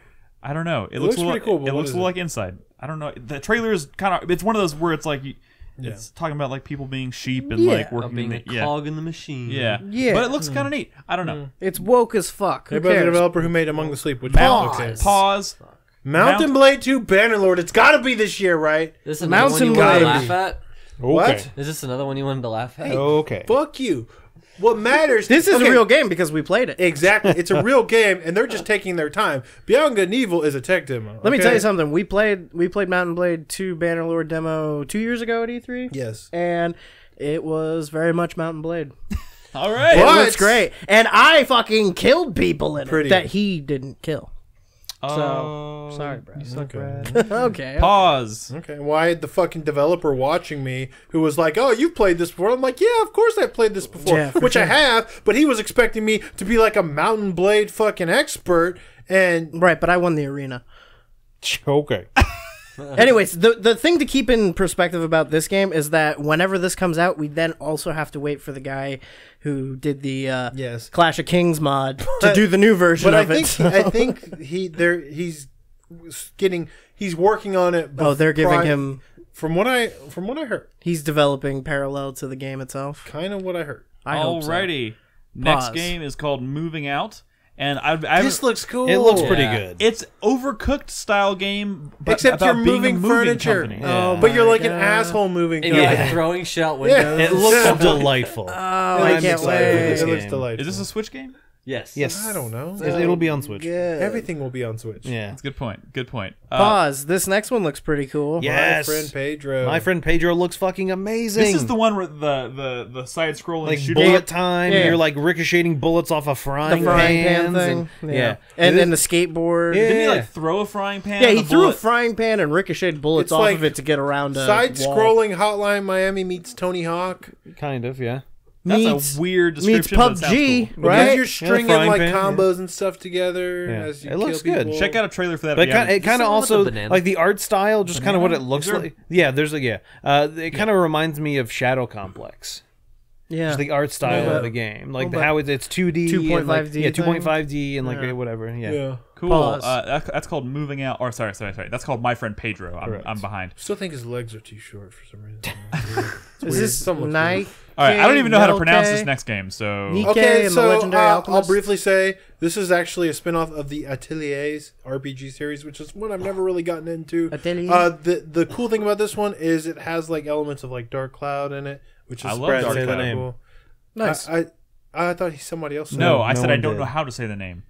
I don't know. It looks a little, pretty cool, but It what looks a is little it? like Inside. I don't know. The trailer is kind of. It's one of those where it's like, it's talking about like people being sheep and like About working. being in a the, cog in the machine. yeah, Yeah. But it looks kind of neat. I don't know. It's woke as fuck. Who Hey, about the cares? developer who made Among the Sleep, which Pause. okay. Pause. Mountain Blade 2 Bannerlord. It's got to be this year, right? This is another one Mountain you wanted to Blade. laugh at? What? Is this another one you wanted to laugh at? Okay. Fuck you. What matters? This is okay, a real game because we played it. Exactly. It's a real game, and they're just taking their time. Beyond Good and Evil is a tech demo. Let me okay? tell you something. We played Mountain Blade 2 Bannerlord demo 2 years ago at E3. Yes. And it was very much Mountain Blade. All right. What? It looks great. And I fucking killed people in Pretty it that good. he didn't kill. Oh, Sorry, Brad. You suck, Okay. Brad. Okay. Pause. Okay. Why the fucking developer watching me who was like, "Oh, you've played this before?" I'm like, "Yeah, of course I've played this before," Yeah, for which I sure. have. But he was expecting me to be like a Mountain Blade fucking expert, and Right, but I won the arena. Okay. Anyways, the thing to keep in perspective about this game is that whenever this comes out, we then also have to wait for the guy who did the yes. Clash of Kings mod to do the new version But I of think it. I think he's working on it. Oh, they're giving him. from what I heard, He's developing parallel to the game itself. kind of what I heard. I hope so. Alrighty. Next Pause. game is called Moving Out, and This looks cool. It looks pretty Yeah. good. it's overcooked style game, but Except about you're being a moving moving furniture. company. Yeah. But you're my like an God. asshole moving. And you're company. like throwing shell windows. It looks delightful. Oh, I'm I can't excited for this It wait. looks game. delightful. Is this a Switch game? Yes. Yes. I don't know. It'll be on Switch. Everything will be on Switch. Yeah. That's a good point. Good point. Pause. This next one looks pretty cool. Yes. My friend Pedro. My friend Pedro looks fucking amazing. This is the one where the side scrolling like shooting. bullet time. Yeah. You're like ricocheting bullets off of frying, The frying pan pans thing. and- Yeah. yeah. And then the skateboard. Yeah. Didn't he like throw a frying pan? Yeah, and he the threw a bullet- frying pan and ricocheted bullets It's off like of it to get around a Side-scrolling Hotline Miami meets Tony Hawk. kind of, yeah. That's meets, a weird meets description. but it sounds PUBG, cool. right? Because you're stringing frying like pan, combos and stuff together Yeah. as you It looks kill good. people. Check out a trailer for that. But if you haven't- it kind of the one with the also banana? like the art style, just kind of what it looks Is there- like. Yeah, there's a it kind of reminds me of Shadow Complex. Yeah. Just the art style Little of the bit. game, like Little how it's 2D, 2.5D yeah, thing. 2.5D, and like Yeah. whatever. Yeah. Yeah. Cool. Pause. That's called Moving Out. Or sorry. That's called My Friend Pedro. I'm behind. Still think his legs are too short for some reason. Is this Somewhat Nike? All right. I don't even know how to pronounce Nelke? this next game. So Nick- Okay, and the so Legendary I'll Alchemist? briefly say this is actually a spin-off of the Ateliers RPG series, which is one I've never really gotten into. Atelier? The cool thing about this one is it has like elements of like Dark Cloud in it, which is I love surprisingly Dark kinda Cloud. cool. Nice. I thought somebody else said no, it. I said I one don't did. know how to say the name.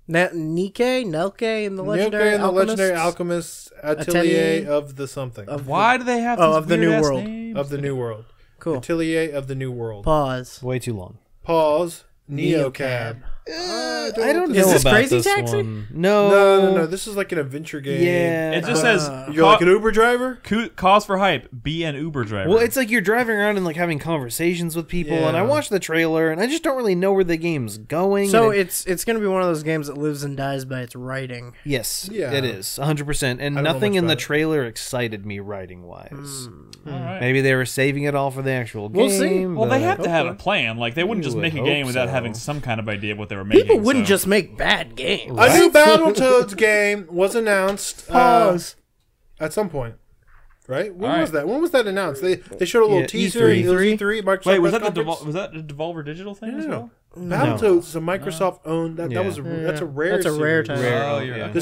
Nelke and the Nilke Legendary and the Legendary Alchemists? Alchemist Atelier Atelier of the something of Why do they have these of the New weird-ass World. names? of the New World. Cool. Atelier of the New World. Pause. Way too long. Pause. Neocab. Neocab. I don't Is know this about Crazy this Taxi? one. No, No. This is like an adventure game. Yeah, It just says You're like an Uber driver? cause for hype. Be an Uber driver. Well, it's like you're driving around and like having conversations with people, and I Yeah. watched the trailer, and I just don't really know where the game's going. So and it's going to be one of those games that lives and dies by its writing. yes, Yeah. it is 100%, and I don't know nothing much in the about it. trailer excited me writing wise. all right. Maybe they were saving it all for the actual game. We'll see. Well, they but- have to have a plan. Like they wouldn't You just would make a hope game without so. having some kind of idea of what they were making. People wouldn't so- just make bad games. A new Battletoads game was announced Pause. at some point. Right? When All was right. that? When was that announced? They showed a little Yeah, teaser. E3. It was E3. Microsoft Wait, was press that conference. was that the Devolver Digital thing as well? Battletoads is a Microsoft owned. That Yeah. was that's a rare. That's a rare series. title. Oh, Rare, you're yeah. right.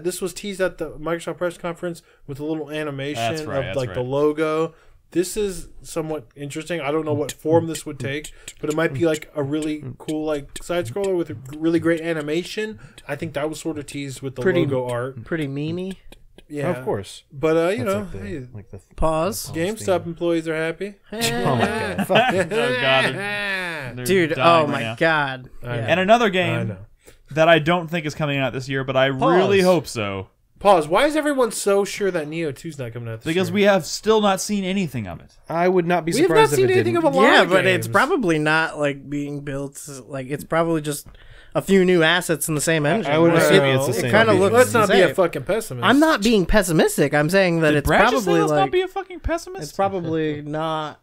This was teased at the Microsoft press conference with a little animation That's right, of that's like the right. logo. This is somewhat interesting. I don't know what form this would take, but it might be like a really cool like side scroller with a really great animation. I think that was sort of teased with the Pretty- logo art. Pretty memey. Yeah, Of course. But you That's know, like the, hey, like the Pause. GameStop employees are happy. Oh my god. Fuck. Oh, God, they're Dude, dying oh right my now. god. I know. And another I game know. that I don't think is coming out this year, but I really Pause. hope so. Pause. Why is everyone so sure that Neo 2's not coming out this Because year? we have still not seen anything of it. I would not be We have surprised not seen if it anything didn't. of a lot Yeah, of but it's games. probably not like being built. Like it's probably just a few new assets in the same engine. I would Like, assume it- it's the it same kind of engine. looks. Let's not be the a same. fucking pessimist. I'm not being pessimistic. I'm saying that Did it's Brad just say probably let's like not be a fucking pessimist? it's probably not.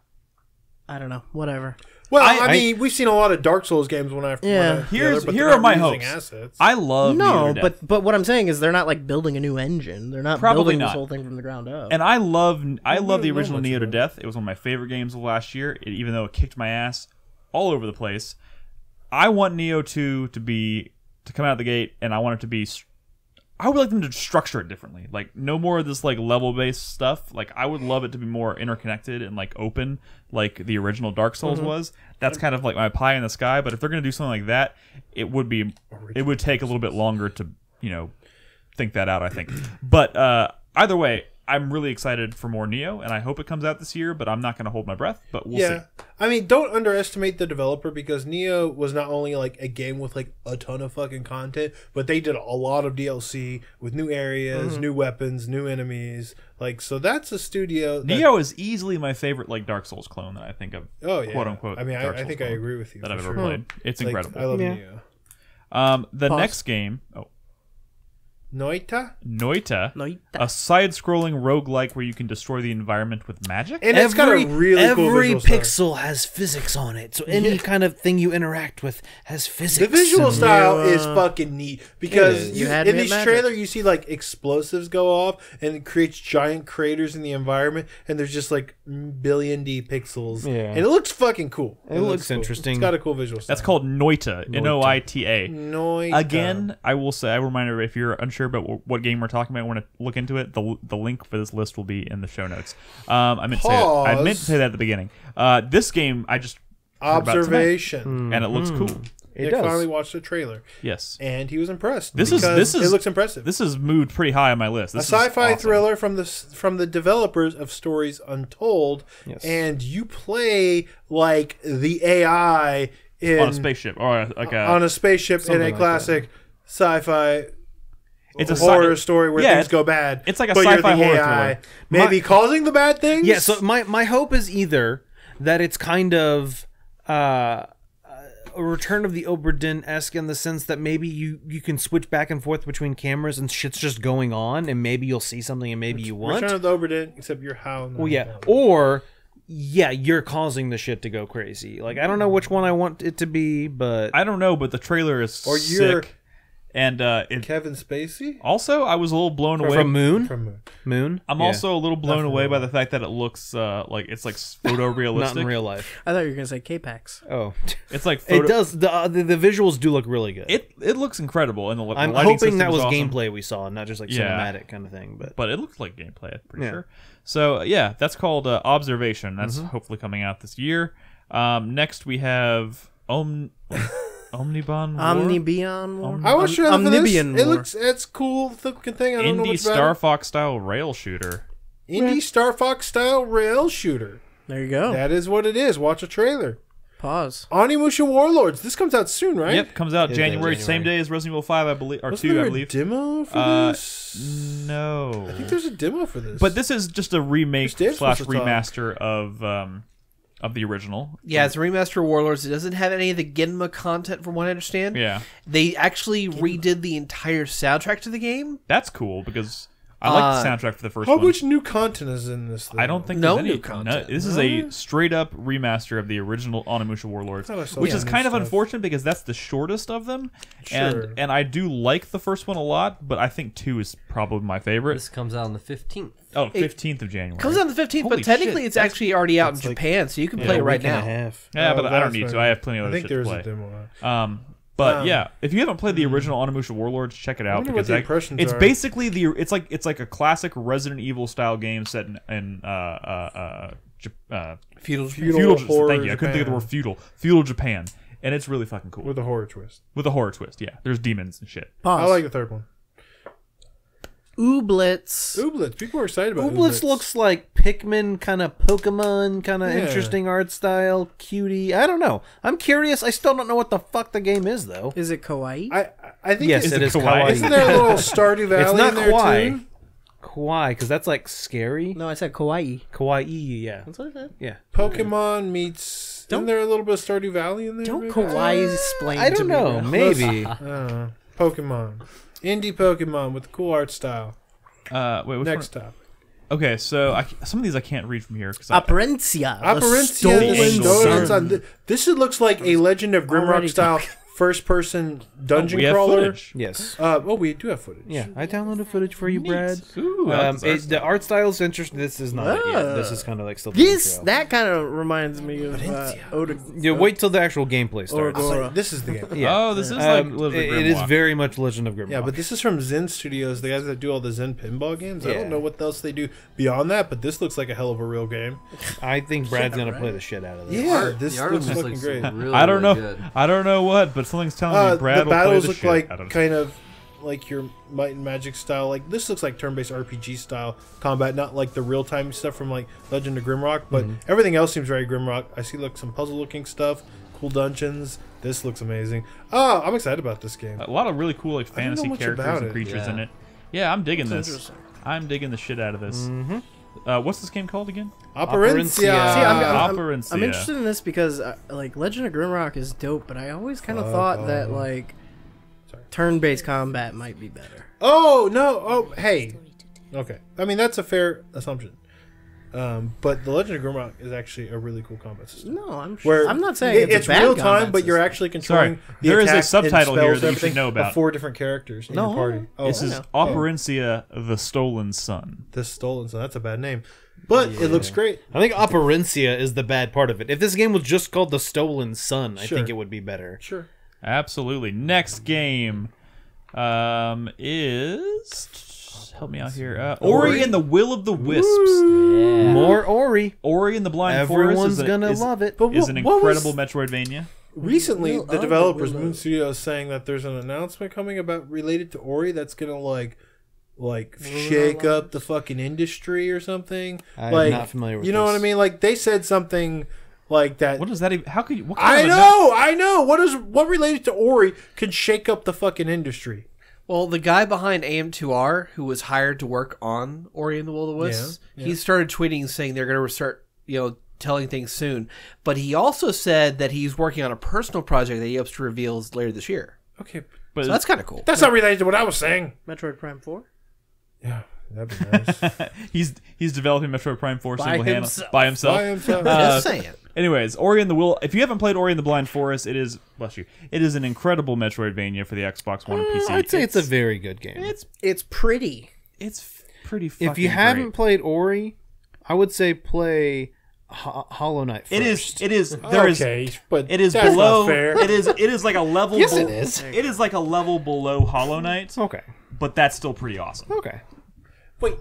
I don't know. Whatever. Well, I- I mean, we've seen a lot of Dark Souls games one after Yeah. one after the Here's- other, but here they're are my not using hopes. Assets. I love No, Neo to Death. but what I'm saying is they're not like building a new engine. They're not Probably building not. this whole thing from the ground up. And I love the don't know original much Neo to about it. Death. It was one of my favorite games of last year, even though it kicked my ass all over the place. I want Neo 2 to come out of the gate, and I want it to be. I would like them to structure it differently. Like no more of this like level-based stuff. Like I would love it to be more interconnected and like open, like the original Dark Souls was. That's kind of like my pie in the sky. But if they're gonna do something like that, it would take a little bit longer to think that out. I think. But either way, I'm really excited for more Neo, and I hope it comes out this year. But I'm not gonna hold my breath. But we'll see. I mean, don't underestimate the developer because Neo was not only like a game with like a ton of fucking content, but they did a lot of DLC with new areas, new weapons, new enemies. Like, so that's a studio. That, Neo is easily my favorite like Dark Souls clone that I think of. oh yeah, quote unquote. I mean, Dark I Souls think I clone agree with you that for I've ever sure. played. It's Like, incredible. I love Yeah. Neo. The Pause. next game, Noita, Noita, a side-scrolling roguelike where you can destroy the environment with magic. and it's got a really cool every visual style. pixel has physics on it, so any kind of thing you interact with has physics. The visual and- style is fucking neat because is. You had in me at this magic. trailer you see like explosives go off and it creates giant craters in the environment and there's just like billion D pixels. Yeah. And it looks fucking cool. It looks cool. interesting. It's got a cool visual style. That's called Noita, Noita. Noita. Again, I will remind everybody, if you're unsure about what game we're talking about, want to look into it. The link for this list will be in the show notes. I meant to say that at the beginning. This game I just heard about tonight, Observation. and it looks cool. It Nick does. finally watched the trailer Yes, and he was impressed. This is because it looks impressive. This is moved pretty high on my list. A This is sci-fi awesome. thriller from the developers of Stories Untold, Yes. and you play like the AI on a spaceship or like a on a spaceship in Something a like classic sci-fi it's a horror story where yeah, things go bad. it's like a but you're sci-fi the horror AI, thriller. maybe causing the bad things. Yeah, so my hope is either that it's kind of a Return of the Obra Dinn-esque in the sense that maybe you can switch back and forth between cameras and shit's just going on, and maybe you'll see something and maybe you won't. Return of the Obra Dinn, except you're how. Well, yeah. Or, yeah, you're causing the shit to go crazy. Like, I don't know which one I want it to be, but... I don't know, but the trailer is Or you're- sick. And it Kevin Spacey also, I was a little blown away. From Moon? from Moon. Moon? I'm Yeah. also a little blown from away real by the fact that it looks like it's like Not photorealistic. in real life. I thought you were gonna say K-Pax. Oh. It's like It does. The visuals do look really good. It looks incredible, and the I'm lighting hoping that system is was awesome. gameplay we saw, not just like Yeah. cinematic kind of thing. But But it looks like gameplay, I'm pretty Yeah. sure. So yeah, that's called Observation. That's hopefully coming out this year. Next we have Omnibon War? Omnibion War. I watched trailer for this. Omnibian It War. looks it's cool looking thing. I don't know Indie much Star about Fox style rail shooter. it. Indie Star Fox style rail shooter. There you go. That is what it is. Watch a trailer. Pause. Onimusha Warlords. This comes out soon, right? Yep, comes out It January, does. same day as Resident Evil 5, I believe, or Wasn't 2, there I a believe. demo for this? No. I think there's a demo for this. But this is just a remake Who's Dave slash supposed to talk? remaster of the original. Yeah, it's a remaster of Warlords. It doesn't have any of the Genma content, from what I understand. Yeah, They actually redid the entire soundtrack to the game. that's cool because I like the soundtrack for the first how one. much new content is in this thing? I don't think No there's any new content. this is a straight up remaster of the original Onimusha Warlords, I thought I saw which some is new kind of stuff. unfortunate because that's the shortest of them, Sure. and I do like the first one a lot, but I think 2 is probably my favorite. This comes out on the 15th. Oh, 15th of January. Comes out on the 15th, Holy but technically shit, it's actually already out in that's like- Japan, so you can Yeah, play a it right week and a now. half. Yeah, Oh, but I don't that's need to. fine. I have plenty of I other think shit to there's play. a demo. out. But yeah, if you haven't played the original Onimusha Warlords, check it out wonder because what the impressions it's are. basically it's like a classic Resident Evil style game set in Feudal. Feudal horror Thank you. I couldn't think of the Japan. word feudal Japan, and it's really fucking cool With a horror twist. with a horror twist. Yeah, there's demons and shit. Pause. I like the third one. Ooblets. Ooblets. People are excited about Ooblets looks like Pikmin, kind of Pokemon, kind of Yeah. interesting art style, cutie. I don't know. I'm curious. I still don't know what the fuck the game is, though. Is it kawaii? I think Yes, it's, it is kawaii? kawaii. isn't there a little Stardew Valley It's not in there kawaii. too? Kawaii, because that's like scary. no, I said kawaii. Kawaii, yeah. That's what I said. Yeah. Pokemon meets. Isn't there a little bit of Stardew Valley in there? Don't maybe? kawaii explain I to don't me, know. bro. Maybe. Pokemon. Indie Pokemon with cool art style. Wait, which Next one? topic. Okay, so some of these I can't read from here because Apparencia. the Apparencia stolen the Stolen sun. Sun. This looks like a Legend of Grimrock Already style first-person dungeon we have crawler. footage. Yes. We do have footage. Yeah, I downloaded footage for you, Brad. Ooh, The art style is interesting. This is not it yet. This is kind of like still the This intro. that kind of reminds me of Oda. Yeah, wait till the actual gameplay starts. Orgora. This is the game. Yeah. Oh, this is like Um, Legend of it is Grimlock. very much Legend of Grimlock. Yeah, but this is from Zen Studios, the guys that do all the Zen pinball games. I Yeah. don't know what else they do beyond that, but this looks like a hell of a real game. I think Brad's gonna play the shit out of this. Yeah, this the art looks just fucking great. really, I don't know. really good. I don't know what, but something's telling me Brad The will play battles the look shit like out of it. kind of like your Might and Magic style. Like this looks like turn-based RPG style combat, not like the real-time stuff from like Legend of Grimrock. But everything else seems very Grimrock. I see like some puzzle-looking stuff, cool dungeons. This looks amazing. Oh, I'm excited about this game. A lot of really cool like don't know fantasy much characters about and it. creatures in Yeah. it. Yeah, I'm digging this. interesting. I'm digging the shit out of this. What's this game called again? Apparencia. See, I'm Apparencia. interested in this because like Legend of Grimrock is dope, but I always kind of thought that like turn-based combat might be better. Oh no! Oh hey. Okay. I mean that's a fair assumption. But the Legend of Grimrock is actually a really cool combat system. No, I'm Where I'm not saying it's a bad real time, combat but you're system. actually controlling. Sorry, the there is a attack and subtitle here spells that and you should everything know about. of 4 different characters in your party. Oh, This I is know. Apparencia, the Stolen Sun. the Stolen Sun. That's a bad name, but it looks great. I think Apparencia is the bad part of it. If this game was just called The Stolen Sun, I Sure. think it would be better. Sure. Absolutely. Next game is help me out here. Ori and the Will of the Wisps. More Ori. Ori and the Blind Forest Everyone's is a- gonna is- love it. But is an what was- incredible Metroidvania. Recently, Will the of developers, the Moon Willow. Studios, saying that there's an announcement coming about related to Ori that's gonna like shake up the fucking industry or something. I'm like, not familiar with You know this. what I mean? Like they said something like that. What does that even? How could you? What kind I of know. What related to Ori could shake up the fucking industry? Well, the guy behind AM2R, who was hired to work on Ori and the Will of the Wisps, he started tweeting saying they're going to start, telling things soon. But he also said that he's working on a personal project that he hopes to reveal later this year. Okay, But So that's kind of cool. that's not related to what I was saying. Metroid Prime 4? Yeah, that'd be nice. he's developing Metroid Prime 4 By single-handedly himself. by himself. By himself. Just saying. Anyways, Ori and the Will. If you haven't played Ori and the Blind Forest, it is it is an incredible Metroidvania for the Xbox One and PC. I'd say it's a very good game. It's pretty. It's pretty. Fucking If you haven't great. played Ori, I would say play Hollow Knight first. It is. It is. There is. okay, but It is that's below. Not fair. It is. It is like a level. Yes, it is. It is like a level below Hollow Knight, Okay. but that's still pretty awesome. Okay. Wait,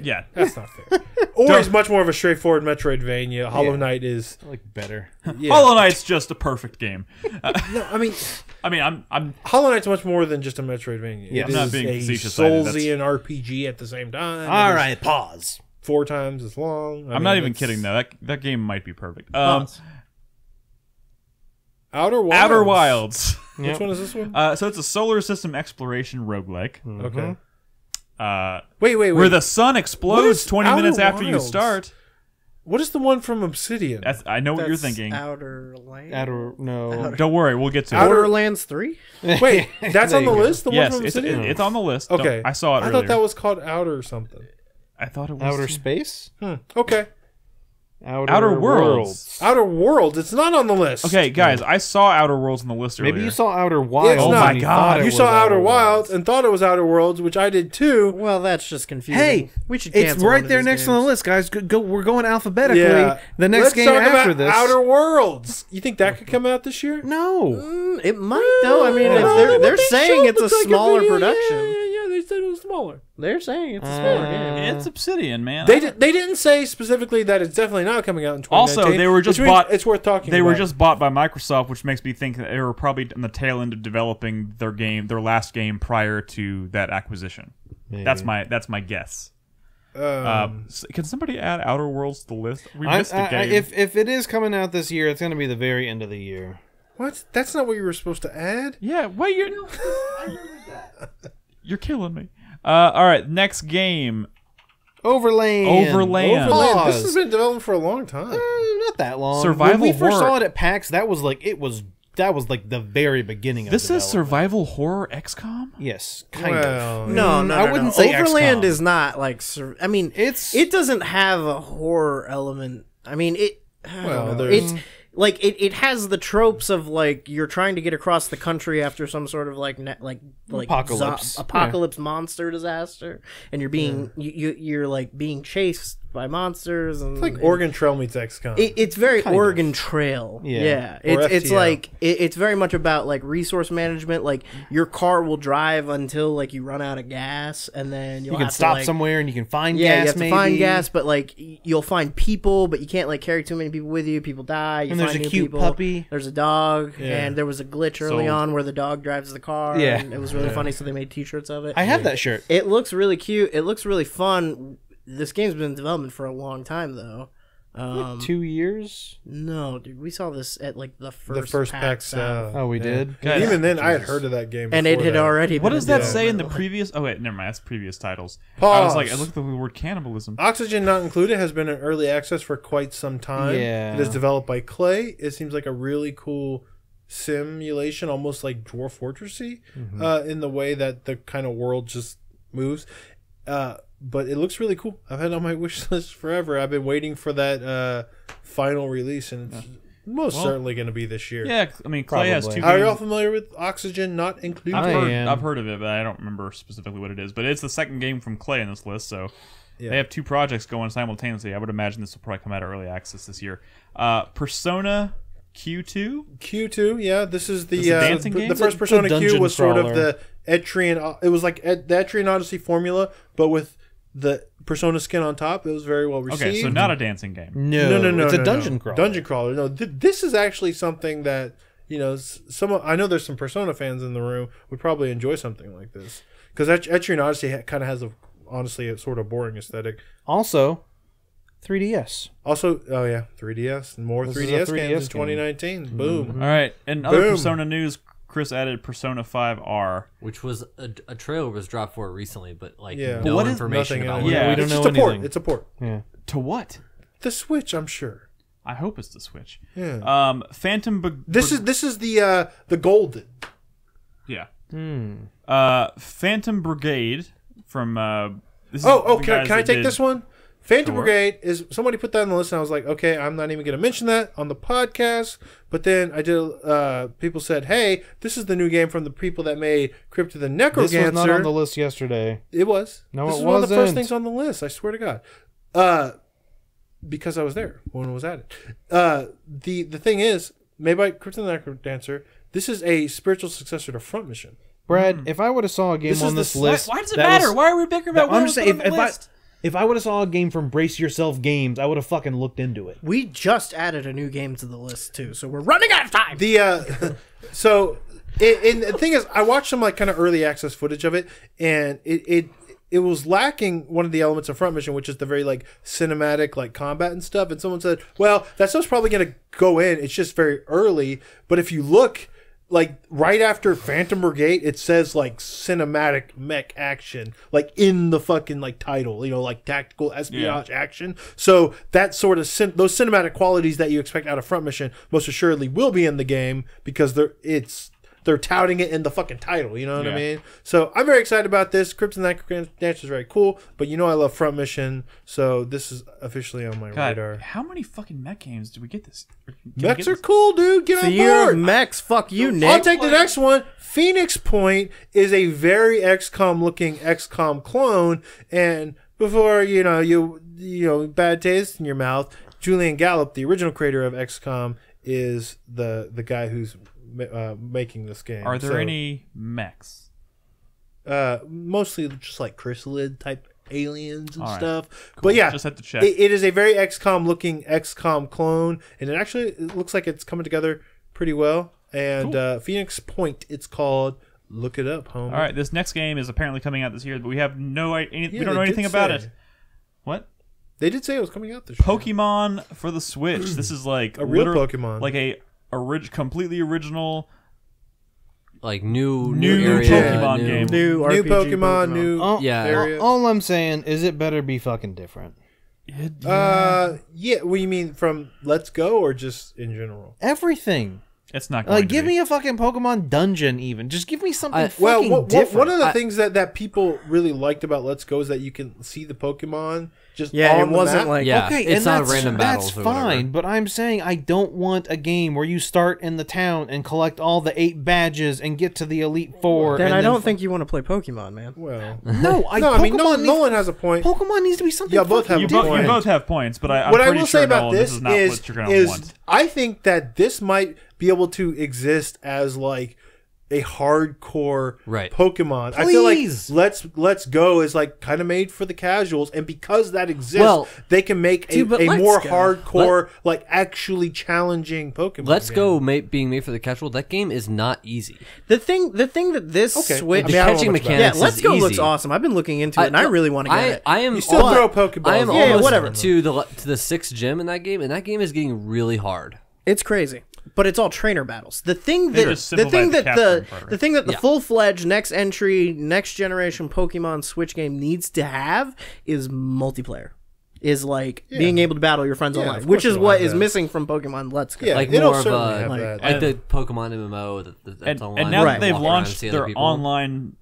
Yeah. that's not fair. Ori is much more of a straightforward Metroidvania. Hollow Knight is. I like better. Yeah. Hollow Knight's just a perfect game. No, I mean, I'm Hollow Knight's much more than just a Metroidvania. Yeah. It I'm not is being a facetious-sided, Soulsian RPG at the same time. All It is right, pause. 4 times as long. I'm not even kidding though. That game might be perfect. Outer Wilds. Outer Wilds. Which one is this one? So it's a solar system exploration roguelike. Okay. Uh, Wait. where the sun explodes is 20 Outer minutes after you Wilds? start. What is the one from Obsidian? I know what you're That's thinking. Outer Land. No. Don't worry, we'll get to it. Outerlands 3? Wait, that's There on the you go. list. The Yes, one from it's Obsidian. on the list. Don't- Okay, I saw it I earlier. thought that was called Outer something. I thought it was Outer space? Okay, Outer Worlds. Outer Worlds. It's not on the list. Okay, guys, I saw Outer Worlds on the list earlier. Maybe you saw Outer Wilds. It's Oh not. my and you God. thought it You was saw Outer Wilds and thought it was Outer Worlds, which I did too. Well, that's just confusing. Hey, we should it's cancel right one of there these next on the games. list, guys. Go, we're going alphabetically. Yeah. The next Let's game talk after about this. Outer Worlds. You think that could come out this year? No. It might, though. I mean, if Well, they're they saying showed it's the a second smaller video. production. Yeah, they said it was smaller. They're saying it's a smaller game. It's Obsidian, man. They didn't say specifically that it's definitely not coming out in 2019. Also, they were just which means bought. It's worth talking. They were about. just bought by Microsoft, which makes me think that they were probably on the tail end of developing their last game prior to that acquisition. That's my guess. Can somebody add Outer Worlds to the list? We missed a game. If it is coming out this year, it's going to be the very end of the year. What? That's not what you were supposed to add? Yeah, wait, you're killing me. All right, next game. Overland. Overland. This has been developing for a long time. Not that long. Survival when we first horror. saw it at PAX, that was like the very beginning of This is development. survival horror XCOM? Yes, kind Well, of. No, I wouldn't say Overland XCOM. is not like. I mean, it doesn't have a horror element. I mean, it's like it has the tropes of like you're trying to get across the country after some sort of like apocalypse monster disaster, and you're being you're like being chased by monsters, and it's like Oregon Trail meets XCOM. It's very Kind Oregon Trail. Yeah. It's FTL. like it's very much about like resource management. Like your car will drive until like you run out of gas, and then You you'll can have stop to, like, somewhere and you can find yeah, gas. you have to maybe. find gas, but like you'll find people, but you can't like carry too many people with you. People die. You And there's find a new cute people. puppy. There's a dog, Yeah. and there was a glitch early Sold. on where the dog drives the car. Yeah. and it was really funny. So they made T-shirts of it. I have that shirt. It looks really cute. It looks really fun. This game's been in development for a long time, though. 2 years? No, dude, we saw this at like the first PAX PAX South. Oh, we did? Guys, Even then, I had heard of that game. and it before had that. already. What been does that in say in the development. previous? Oh wait, never mind. That's previous titles. Pause. I looked at the word cannibalism. Oxygen Not Included has been in early access for quite some time. Yeah. It is developed by Clay. It seems like a really cool simulation, almost like Dwarf Fortressy, in the way that the kind of world just moves. But it looks really cool. I've had it on my wish list forever. I've been waiting for that final release, and it's most certainly going to be this year. Yeah, I mean, Clay has Probably. two Are you all games. familiar with Oxygen Not Included? I've heard of it, but I don't remember specifically what it is. But it's the second game from Clay in this list, so they have two projects going simultaneously. I would imagine this will probably come out of early access this year. Persona Q2? Q2, yeah. This is the This is a dancing game? the first It's a Persona Q dungeon was sort of crawler. the Etrian. It was like the Etrian Odyssey formula, but with the Persona skin on top. It was very well received. Okay, so not a dancing game. No, It's a dungeon crawler. Dungeon crawler. No, this is actually something that I know there's some Persona fans in the room would probably enjoy something like this because Etrian Odyssey kind of has honestly a sort of boring aesthetic. Also, 3DS. Also, 3DS and more This is 3DS, a 3DS games in game. 2019. Boom. All right, and other Boom. Persona news. Chris added Persona 5R. Which was a trailer was dropped for it recently, but like Yeah. no What is- information Nothing about else. what Yeah, it we is. don't It's know just a port. anything. It's a port. Yeah. To what? The Switch, I'm sure. I hope it's the Switch. Yeah. Phantom. This is the golden. Yeah. Phantom Brigade from. This is Oh, the can guys I that take did- this one? Phantom Sure. Brigade is somebody put that on the list, and I was like, okay, I'm not even going to mention that on the podcast. But then I did. People said, hey, this is the new game from the people that made Crypt of the Necrodancer. This was not on the list yesterday. It was. No, this it is one of the first wasn't. things on the list. I swear to God. Because I was there when it was added. The thing is, made by Crypt of the Necrodancer. This is a spiritual successor to Front Mission. Brad, if I would have saw a game This is on the this sli- list, Why does it that matter? was- Why are we bickering about what I'm was just put saying, on the list? if I would have saw a game from Brace Yourself Games, I would have fucking looked into it. We just added a new game to the list too, so we're running out of time. The the thing is, I watched some like kind of early access footage of it, and it was lacking one of the elements of Front Mission, which is the very like cinematic like combat and stuff. And someone said, "Well, that stuff's probably going to go in. It's just very early." But if you look, like right after Phantom Brigade, it says like cinematic mech action, like in the fucking like title, like tactical espionage action. So that sort of those cinematic qualities that you expect out of Front Mission most assuredly will be in the game because they're touting it in the fucking title. You know what I mean? So I'm very excited about this. Crypt of the Necrodancer is very cool, but I love Front Mission, so this is officially on my God, radar. how many fucking mech games do we get this? Mechs are cool, dude. Get The on year of board. mechs. Fuck you, Nick. I'll take the next one. Phoenix Point is a very XCOM looking XCOM clone, and before you bad taste in your mouth, Julian Gallup, the original creator of XCOM, is the guy who's making this game. Are there any mechs? Mostly just like chrysalid type aliens and All right. stuff. Cool. But yeah, Just had to check. It is a very XCOM looking XCOM clone, and it looks like it's coming together pretty well. And Phoenix Point, it's called. Look it up, homie. All right, this next game is apparently coming out this year, but we have we don't know they anything did about say. it. What? They did say it was coming out this year. Pokemon for the Switch. This is like A real literal- Pokemon. like a completely original Like new New area, Pokemon game. New New RPG Pokemon, new Oh, Yeah. area. All I'm saying is it better be fucking different. Yeah. What do you mean from Let's Go or just in general? Everything. It's not going Like, to give be. me a fucking Pokemon dungeon, even. Just give me something Well, fucking different. one of the things that people really liked about Let's Go is that you can see the Pokemon just Yeah, on it the wasn't map. like Yeah, Okay, it's and not that's, random that's battles or whatever. fine, but I'm saying I don't want a game where you start in the town and collect all the 8 badges and get to the Elite Four. Then and I don't think you want to play Pokemon, man. Well, No, no, I mean Pokemon Nolan has a point. Pokemon needs to be something. Yeah, both fucking have You point. both have points, but I'm What I pretty will sure, say about Nolan, this is not is, what you're going to want. I think that this might be able to exist as like a hardcore Right. Pokemon. I feel like Please. Let's Go is like kind of made for the casuals, and because that exists, Well, they can make dude, but a Let's more Go. hardcore, like actually challenging Pokemon. Let's game. Go being made for the casual. That game is not easy. The thing that this Okay. Switch, I mean, I don't know catching much about it. yeah, mechanics Let's is Go easy. looks awesome. I've been looking into it, and I really want to get it. I am. You still al- throw Pokeballs. I am Yeah, almost whatever. to the 6th gym in that game, and that game is getting really hard. It's crazy, but it's all trainer battles. The thing They that just the thing simplified the that capturing the part of the it. thing that the Yeah. full-fledged next entry, next generation Pokemon Switch game needs to have is multiplayer. Is like being able to battle your friends Yeah, online, of which course is it'll what have is that. missing from Pokemon Let's Go. Yeah, Like it'll more of certainly a have like- that. like the Pokemon MMO that's and online. now Right. that they've Walk around and launched see other their people. online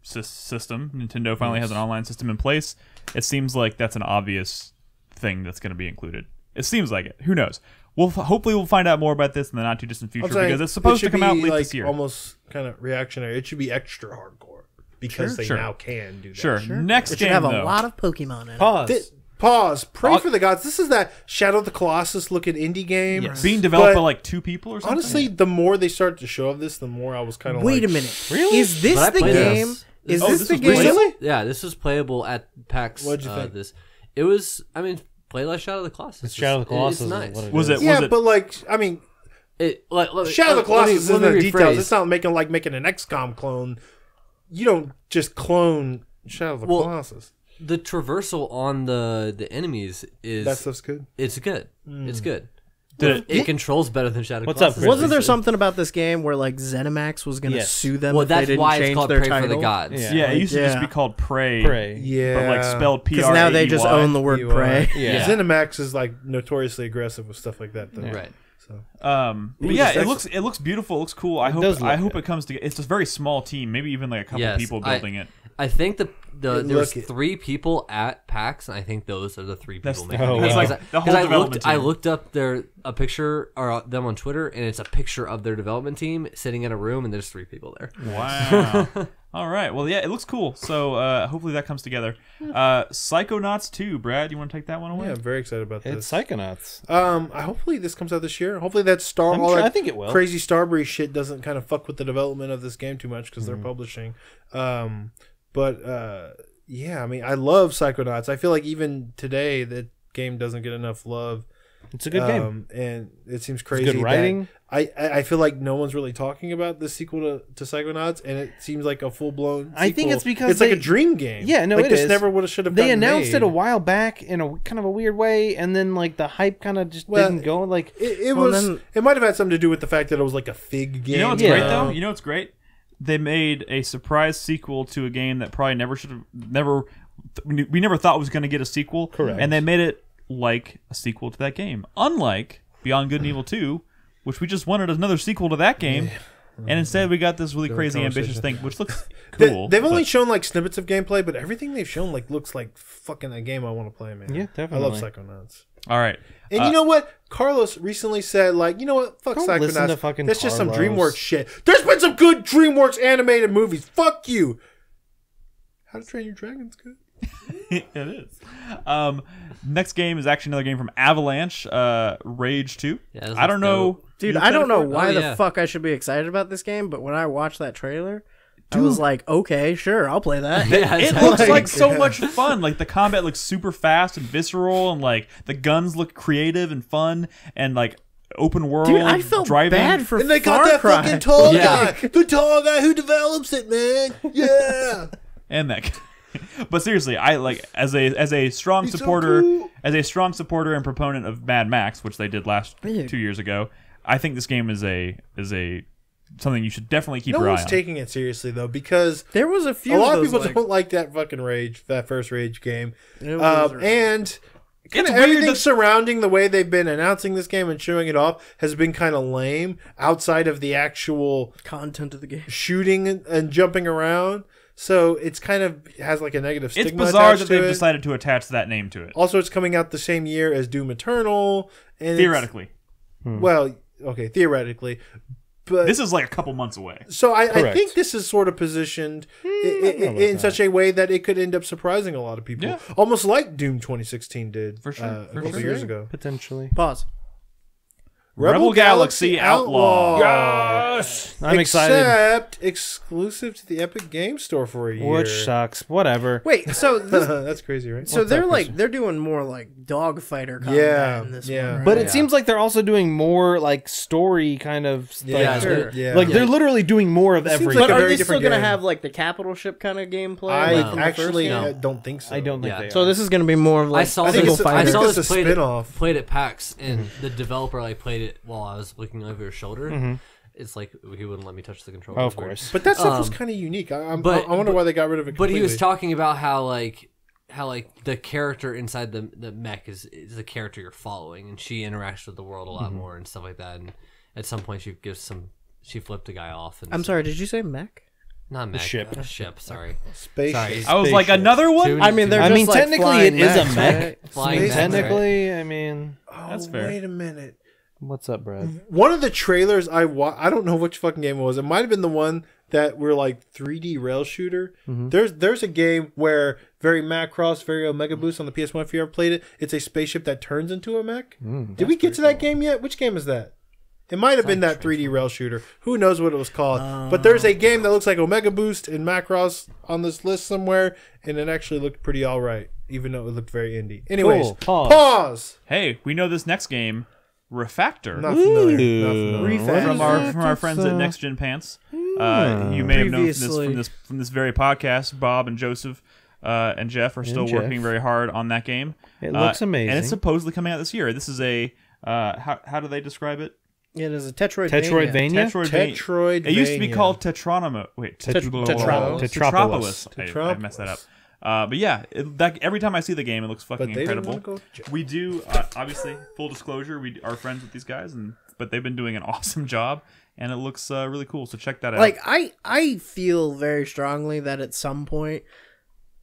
system, Nintendo finally has an online system in place. It seems like that's an obvious thing that's going to be included. It seems like it. Who knows? Hopefully we'll find out more about this in the not too distant future I'm saying because it's supposed to should come out be, late like, this year. Almost kind of reactionary. It should be extra hardcore because they Sure. now can do that. Sure. Next it should game have a though. lot of Pokemon in it. Pause. Pause. Pray for the gods. This is that Shadow of the Colossus looking indie game. Yes. Being developed But by like 2 people or something. honestly, the more they start to show of this, the more I was kind of Wait like, a minute. Really? Is this But I the played game? this. Is Oh, this this the was game? playable? Really? Yeah, this was playable at PAX. What'd you think? It was. I mean, play like Shadow of the Colossus. It's Shadow of the Colossus. It's is nice. what it Was is. it? Yeah, Was it? but like, I mean, Shadow of the Colossus isn't the details. It's not making an XCOM clone. You don't just clone Shadow of the Well, Colossus. The traversal on the enemies is That stuff's good. it's good. It's good. Did It controls better than Shadow of the What's up, Colossus. Chris? Wasn't there something about this game where like ZeniMax was going to Yes. sue them Well, if they that's didn't why it's change called their Pray title? for the Gods. Yeah. Yeah, it used to just Yeah. be called Prey. Prey. Yeah, But like spelled P Because R. now they just own the word UI. Prey. Yeah. ZeniMax is like notoriously aggressive with stuff like that. Though. Right. So But Ooh, yeah, this it looks beautiful. It looks cool. I does hope look it good. comes together. It's a very small team, maybe even like a couple Yes, people building it. I think there was look it. 3 people at PAX, and I think those are the 3 That's- people making oh, it. wow. That's like the whole development I team. looked up a picture or them on Twitter, and it's a picture of their development team sitting in a room, and there's 3 people there. Wow. All right. Well, yeah, it looks cool. So hopefully that comes together. Psychonauts 2, Brad, you want to take that one away? yeah, I'm very excited about It's this. Psychonauts. Hopefully this comes out this year. Hopefully that I'm all sure- that I think it will. crazy Starbreeze shit doesn't kind of fuck with the development of this game too much because Mm-hmm. they're publishing. Yeah, I mean, I love Psychonauts. I feel like even today that game doesn't get enough love. It's a good game. And it seems crazy. good that writing. I feel like no one's really talking about the sequel to Psychonauts, and it seems like a full blown. I think it's because it's like they- a dream game. Yeah, no, like it this is. never would have should have. They announced it a while back in a kind of a weird way, and then like the hype kind of just Well, didn't go. Like It Well, was. then- It might have had something to do with the fact that it was like a fig game. You know what's Yeah. great though? You know what's great? They made a surprise sequel to a game that probably we never thought was going to get a sequel. Correct. And they made it like a sequel to that game. Unlike Beyond Good and Evil 2, which we just wanted another sequel to that game. And instead we got this really crazy ambitious thing, which looks cool. They've only but- shown like snippets of gameplay, but everything they've shown like looks like fucking a game I want to play, man. Yeah, I love definitely. Psychonauts. All right. And you know what? Carlos recently said, like, you know what? Fuck Don't listen Psychonauts. to fucking That's just some Carlos. DreamWorks shit. There's been some good DreamWorks animated movies. Fuck you. How to Train Your Dragon's good. It is. Next game is actually another game from Avalanche, Rage 2. Yeah, this I don't looks know. dope. Dude, You I don't know excited for it? why Oh, the yeah. fuck I should be excited about this game, but when I watched that trailer, I was like, okay, sure, I'll play that. Yeah, It it's looks like- like so much fun. Like the combat looks super fast and visceral, and like the guns look creative and fun, and like open world Dude, I felt driving. bad for And they Far got that Cry. fucking tall Yeah. guy. The tall guy who develops it, man. Yeah. and that. But seriously, I like as a strong He's so supporter, cool. as a strong supporter and proponent of Mad Max, which they did last 2 years ago. I think this game is a something you should definitely keep No your eye one's on. taking it seriously though, because There was a few. a lot of those, people like, don't like that fucking that first Rage game, It was- and kind It's of weird everything that- surrounding the way they've been announcing this game and showing it off has been kind of lame outside of the actual content of the game. shooting and jumping around. So it's kind of has like a negative stigma. It's bizarre attached that they've to it. decided to attach that name to it. Also, it's coming out the same year as Doom Eternal, and it's- Theoretically, well, okay, theoretically, but this is like a couple months away. so I Correct. think this is sort of positioned in such a way that it could end up surprising a lot of people, Yeah. almost like Doom 2016 did For sure, a for couple sure. years ago. Potentially. Pause. Rebel Galaxy Outlaw. I'm excited. Except exclusive to the Epic Game Store for a year. Which sucks. Whatever. Wait, so this, That's crazy, right? so they're like they're doing more like dogfighter combat Yeah, in this yeah. one, right? But it seems like they're also doing more like story kind of Yeah, like, sure. yeah. like they're literally doing more of seems everything. like But a are very they still different gonna game. have like the capital ship kind of gameplay? I like from the first actually game? don't think so. I don't think Yeah. they are. So this is gonna be more of like I saw I think single it's, I I fighter. think saw it's a this played it- spin-off. Played at PAX, and the developer like played it while I was looking over his shoulder. It's like he wouldn't let me touch the controller. Oh, It of was weird. course. But that stuff was kind of unique. I wonder why they got rid of it But completely. he was talking about how like the character inside the mech is the character you're following, and she interacts with the world a lot more and stuff like that. And at some point, she flipped a guy off. And I'm sorry, did you say mech? not mech, ship. ship. Sorry, Spaceship. sorry. I was like, Spaceship. another one? Two- I mean, they're I just mean, like technically flying it is a mechs, mech. right? Flying mechs, Technically, I mean, That's Oh, fair. wait a minute. what's up, Brad? One of the trailers I don't know which fucking game it was. It might have been the one that were like 3D rail shooter. There's a game where very Macross, very Omega Boost on the PS1. If you ever played it, it's a spaceship that turns into a mech. Did we get to that game yet? Which game is that? It might have been that 3D rail shooter. Who knows what it was called? But there's a game that looks like Omega Boost and Macross on this list somewhere, and it actually looked pretty all right, even though it looked very indie. Anyways, Cool. Pause. pause. Hey, we know this next game, Refactor. Not familiar. Not familiar. Refactor. From our friends at Next Gen Pants. You may have known Previously. from this very podcast. Bob and Joseph and Jeff are still Jeff. working very hard on that game. It looks amazing. and it's supposedly coming out this year. This is a how do they describe it? It is a Tetroid. Tetroidvania? Tetroidvania. It used to be called Tetronomo. Wait, Tetropolis. Tetropolis. I messed that up. But yeah, every time I see the game, it looks fucking But they didn't incredible. want to go. We do obviously full disclosure. We are friends with these guys, but they've been doing an awesome job, and it looks really cool. So check that out. Like I feel very strongly that at some point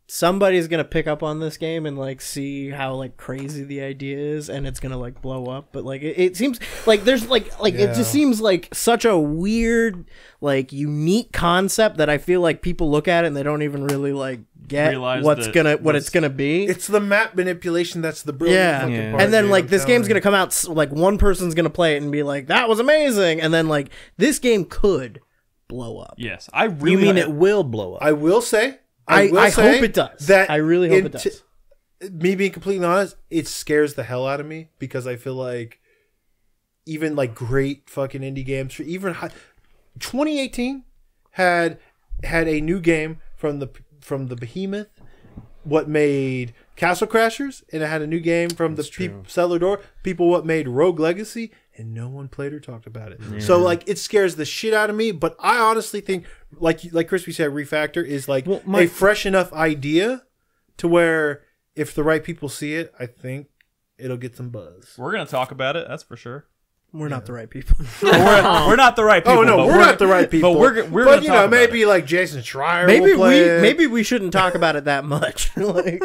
somebody's gonna pick up on this game and like see how like crazy the idea is, and it's gonna like blow up. But like it seems like there's like it just seems like such a weird like unique concept that I feel like people look at it and they don't even really like get Realize what that it's gonna be. It's the map manipulation that's the brilliant Yeah. fucking Yeah. part. And then dude, like I'm this telling game's you. gonna come out like one person's gonna play it and be like, that was amazing, and then like this game could blow up. yes, I really. You mean it will blow up? I will say. I will say hope it does. That I really hope it does. Me being completely honest, it scares the hell out of me because I feel like even like great fucking indie games, 2018 had a new game from the behemoth, what made Castle Crashers, and it had a new game from Cellar Door, people what made Rogue Legacy, and no one played or talked about it. So like it scares the shit out of me, but I honestly think like Crispy said, Refactor is like a fresh enough idea to where if the right people see it, I think it'll get some buzz. We're gonna talk about it. That's for sure. We're not the right people. We're not the right people. Oh no, but we're not the right people. But we're but gonna you talk know about maybe it. like Jason Schreier. will play it. maybe we shouldn't talk about it that much. Like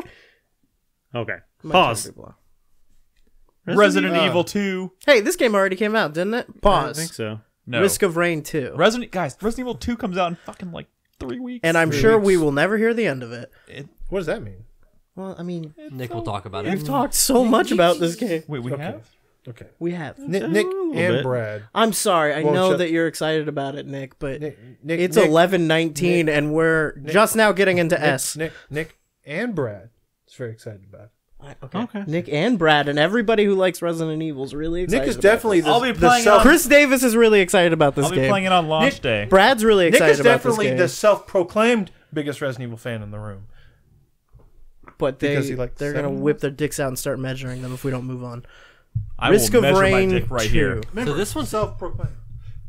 Okay. might Pause. turn people off. Resident Evil 2. Hey, this game already came out, didn't it? Pause. I think so. No. Risk of Rain 2. Resident Evil 2 comes out in fucking like 3 weeks. And I'm sure we will never hear the end of it. What does that mean? Well, I mean, Nick will talk about it. we've talked so much about this game. Wait, we have? Okay. We have. Nick and bit. Brad. I'm sorry. I Won't know shut- that you're excited about it, Nick, but Nick, it's Nick, 11:19 and we're just now getting into S. Nick and Brad. It's very excited about it. Okay. Nick and Brad and everybody who likes Resident Evil is really excited. Nick is about definitely I'll be the playing self. Chris Davis is really excited about this I'll be game. playing it on launch day. Brad's really Nick excited is about this definitely game. the self-proclaimed biggest Resident Evil fan in the room. But because he liked they're going to seven. whip their dicks out and start measuring them if we don't move on. I Risk will of measure Rain my dick right 2. here. So this one's Self-proclaimed.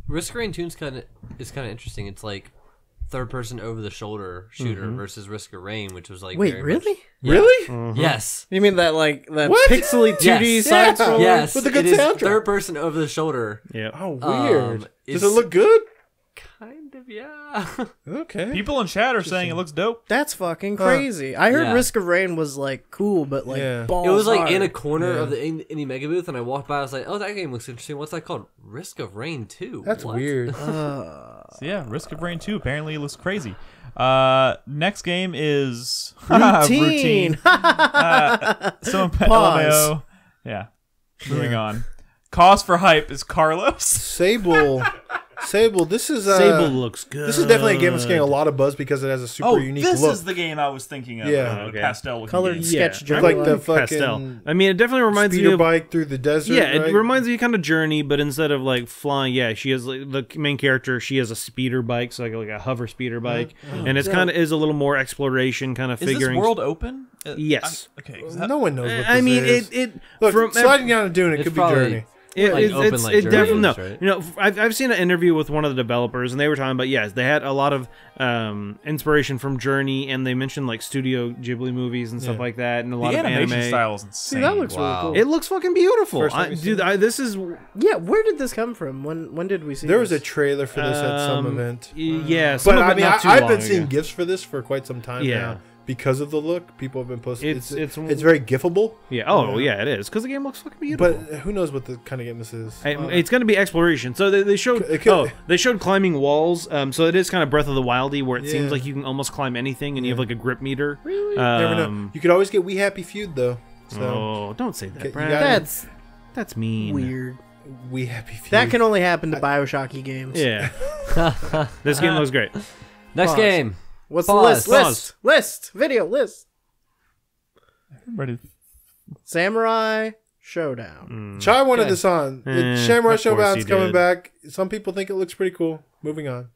Risk of Rain 2 is kind of interesting. It's like third person over the shoulder shooter versus Risk of Rain, which was like Wait, very really? much- Yeah. Really? Yes. You mean that like that What? pixely 2D Yes. side Yeah. scroller? Yes. With a good it is soundtrack. third person over the shoulder. Yeah. Oh, weird. Does it it's- look good? Kind of, yeah. Okay. People in chat are saying it looks dope. That's fucking crazy. I heard Yeah. Risk of Rain was like cool, but like Yeah. balls It was like hard. in a corner of the indie mega booth, and I walked by. I was like, "Oh, that game looks interesting. What's that called? Risk of Rain 2." That's What? weird. So yeah, Risk of Rain 2 apparently looks crazy. Next game is Routine. Someone put Pause. LMAO. Yeah. Moving on. Cause for hype is Carlos. Sable. Sable. This is Sable looks good. This is definitely a game that's getting a lot of buzz because it has a super unique this look. is the game I was thinking of. Yeah. The Okay. pastel looking Colored game. sketch Yeah. like journal. the fucking pastel. I mean, it definitely reminds me speeder of bike through the desert. Yeah, right? it reminds me kind of Journey, but instead of like flying, yeah, she has like, the main character. She has a speeder bike, so like a hover speeder bike, and it's kind of is a little more exploration, kind of Is figuring. this world open? Yes. Okay. No one knows what this I mean, is. it Look, from sliding down and doing it It's could be probably- Journey. Like open it's like it Journey definitely no. is, right? You know, I've seen an interview with one of the developers, and they were talking about yes, they had a lot of inspiration from Journey, and they mentioned like Studio Ghibli movies and stuff like that, and a lot The of animation anime. style is insane. that looks really cool. It looks fucking beautiful. First time you've seen it? This is Yeah, where did this come from? When did we see There was a this? trailer for this at some event. Yeah, some But of I it mean, not too I've long been seeing ago. gifs for this for quite some time Yeah. now. Because of the look, people have been posting. It's- It's it's- very gifable, Yeah. Oh, yeah, it is because the game looks fucking beautiful. but who knows what the kind of game this is? It's going to be exploration. So they showed It could- they showed climbing walls. So it is kind of Breath of the Wildy where it seems Yeah. like you can almost climb anything and you have like a grip meter. Really? Never know. You could always get We Happy Feud though. So Oh, don't say that, You Brad. gotta- That's mean. weird. We Happy Feud. That can only happen to Bioshocky games. Yeah. This game looks great. Next Pause. game. What's Pause. the list? List. Video list. Ready? Samurai Showdown. Chai wanted this on. The Samurai of course he Showdown's coming did. back. Some people think it looks pretty cool. Moving on.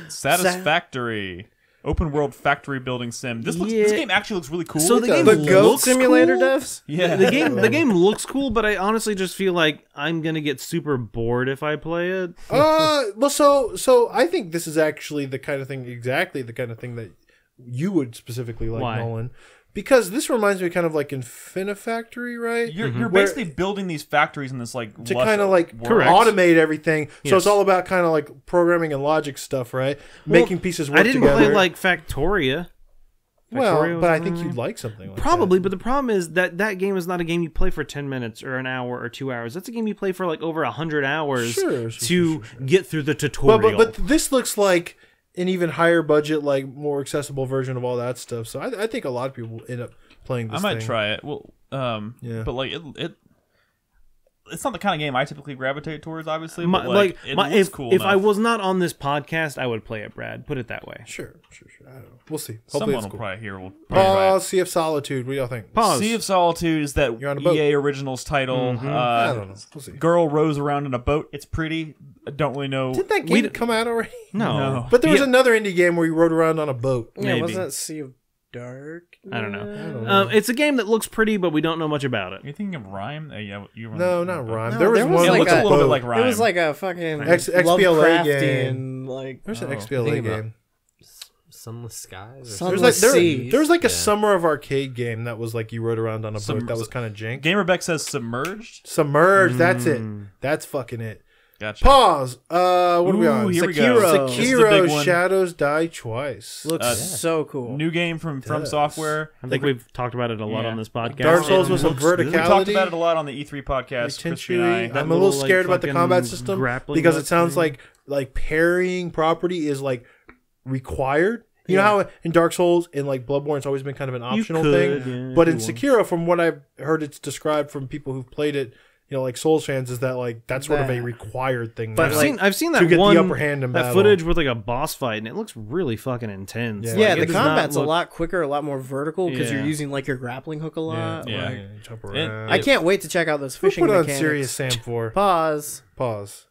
Satisfactory. Open world factory building sim. This game actually looks really cool. So the game The Goat looks Simulator cool. devs? yeah. The game looks cool, but I honestly just feel like I'm gonna get super bored if I play it. Well, so I think this is actually the kind of thing, exactly the kind of thing that you would specifically like, Why? Nolan. Because this reminds me kind of like Infinifactory, right? You're Where- basically building these factories in this like to lush kind of like world. Correct. automate everything. So Yes. it's all about kind of like programming and logic stuff, right? Making pieces work I didn't together. play like Factoria. Factoria well, was but I on think there. you'd like something like Probably, but the problem is that game is not a game you play for 10 minutes or an hour or 2 hours. That's a game you play for like over 100 hours Sure, to get through the that. tutorial. But this looks like an even higher budget, like more accessible version of all that stuff. So I think a lot of people end up playing this I might thing. try it. Well, Yeah. but like it's not the kind of game I typically gravitate towards, obviously. But like, it looks if cool. if I enough. was not on this podcast, I would play it, Brad. Put it that way. Sure. I don't know. We'll see. Hopefully someone it's will cool. probably hear. Will probably try it. Sea of Solitude. What do y'all think? Pause. Sea of Solitude is that You're on a boat. EA Originals title. I don't know. We'll see. Girl rows around in a boat. It's pretty. I don't really know. Did that game come out already? No. But there was another indie game where you rode around on a boat. Yeah, Maybe. wasn't that Sea of Dark? I don't know. It's a game that looks pretty, but we don't know much about it. Are you thinking of Rhyme? Yeah, you were No, not Rhyme. No, there was there was one It like looks with a little bit boat. like Rhyme. It was like a fucking XBLA game. Lovecraftian, like There's an Oh, XBLA thinking about- game. Sunless Skies. Or Sunless something? There's like Seas. there was like a Yeah. summer of arcade game that was like you rode around on a boat that was kind of jank. Gamerbeck says submerged. Submerged. That's it. That's fucking it. Gotcha. Pause. What are we on? Here we go. Sekiro. This is the Sekiro big one. Shadows Die Twice. looks so cool. New game from does. Software. I think we've talked about it a lot Yeah. on this podcast. Dark Souls with some Looks good. We talked verticality. about it a lot on the E3 podcast. Crispy and I. Potentially, That I'm a little little, like, scared about the fucking combat system grappling because it hook sounds thing. like parrying property is like required. You know how in Dark Souls and like Bloodborne it's always been kind of an optional could, thing, yeah, but if in you want. Sekiro, from what I've heard, it's described from people who've played it, like Souls fans, is that like that's sort of a That- required thing. But now I've seen that to get one, the upper hand in that battle. footage with like a boss fight, and it looks really fucking intense. Yeah. Yeah, Like, the it does not combat's a look- lot quicker, a lot more vertical because Yeah. you're using like your grappling hook a lot. Yeah. like- Jump It- around. I can't wait to check out those Who fishing put on mechanics. Serious Sam 4? Pause. Pause.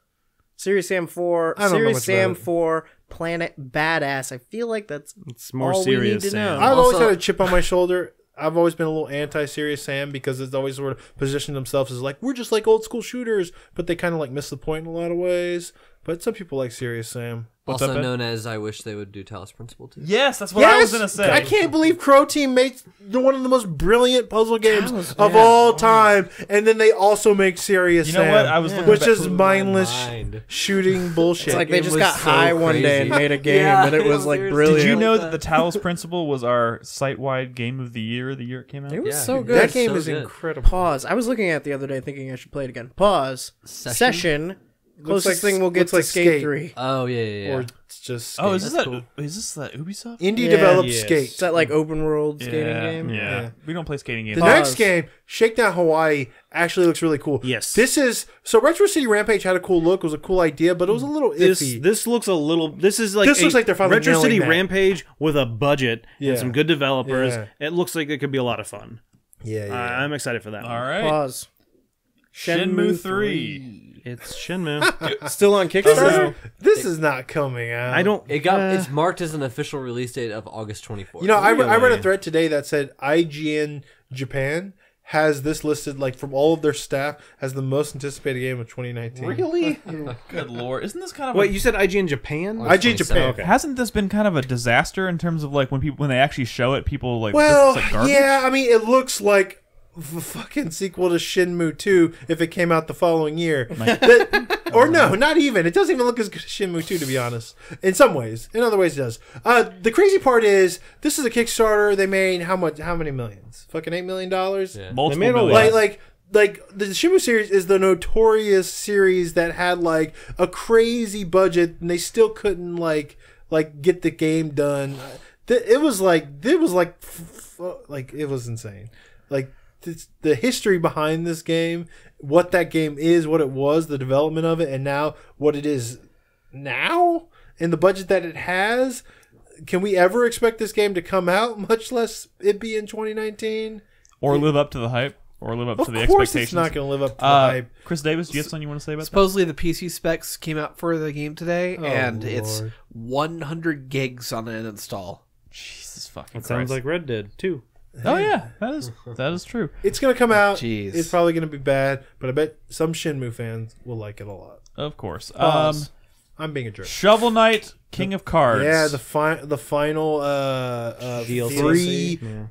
Serious Sam 4. I don't know Serious much Sam about it. 4. Planet Badass. I feel like that's It's more all we need serious. to know. Sam. I've always Also- had a chip on my shoulder. I've always been a little anti-Serious Sam because it's always sort of positioned themselves as like, we're just like old school shooters, but they kind of like miss the point in a lot of ways. But some people like Serious Sam. What's Also up, Ed? known as I wish they would do Talos Principle too. Yes, that's what I was gonna say. I can't believe Crow Team makes one of the most brilliant puzzle games Talos, of yeah. all time, and then they also make Serious You know Sam, what? I was looking which back- is mindless mind. shooting bullshit. It's like they game just was got so high one day and crazy. made a game, Yeah, and it was it like was- brilliant. Did you know like that the Talos Principle was our site-wide game of the year it came out? It was Yeah. so That good. that game so is good. incredible. Pause. I was looking at it the other day thinking I should play it again. Pause. Session. Closest like- thing we'll get looks to like Skate, Skate. 3. Oh yeah. Or it's just Oh, is this Skate. that? Is this that Ubisoft? Indie Yeah. developed Yes. Skate. Is that like open world skating game? Yeah. Yeah. We don't play skating games. The Pause. next game, Shakedown Hawaii, actually looks really cool. Yes. This is so Retro City Rampage had a cool look, was a cool idea, but it was a little iffy. This looks a little. This is like This looks like they're finally Retro nailing City that. Rampage with a budget Yeah. and some good developers. Yeah. It looks like it could be a lot of fun. yeah. I'm excited for that. All one. right. Pause. Shenmue 3. It's Shenmue. Still on Kickstarter? This is not coming out. I don't. It's marked as an official release date of August 24th. You know, I read a Really? thread today that said IGN Japan has this listed like from all of their staff as the most anticipated game of 2019. Really? Good lord! Isn't this kind of Wait, a, you said IGN Japan? IGN Japan. Okay. hasn't this been kind of a disaster in terms of like when they actually show it, people like Well, this is like garbage? yeah, I mean, it looks like the fucking sequel to Shenmue 2 if it came out the following year. Or no, not even. It doesn't even look as good as Shenmue 2, to be honest. In some ways. In other ways, it does. The crazy part is, this is a Kickstarter. They made how many millions? Fucking $8 million? Yeah. Multiple They made a millions. lot. Like the Shenmue series is the notorious series that had like a crazy budget and they still couldn't like get the game done. It was insane. Like the history behind this game, what that game is, what it was, the development of it, and now what it is now, and the budget that it has. Can we ever expect this game to come out, much less it be in 2019? or live up to the hype, or live up Of to the course, expectations. it's not going to live up to the hype. Chris Davis, do you have something you want to say about that? Supposedly the PC specs came out for the game today, and it's Lord. 100 gigs on an install. Jesus fucking It sounds Christ. like Red did too. Oh yeah, that is true. It's going to come out. Jeez. It's probably going to be bad, but I bet some Shenmue fans will like it a lot. Of course. Pause. I'm being a jerk. Shovel Knight, King of Cards. Yeah, the final DLC. free Yeah.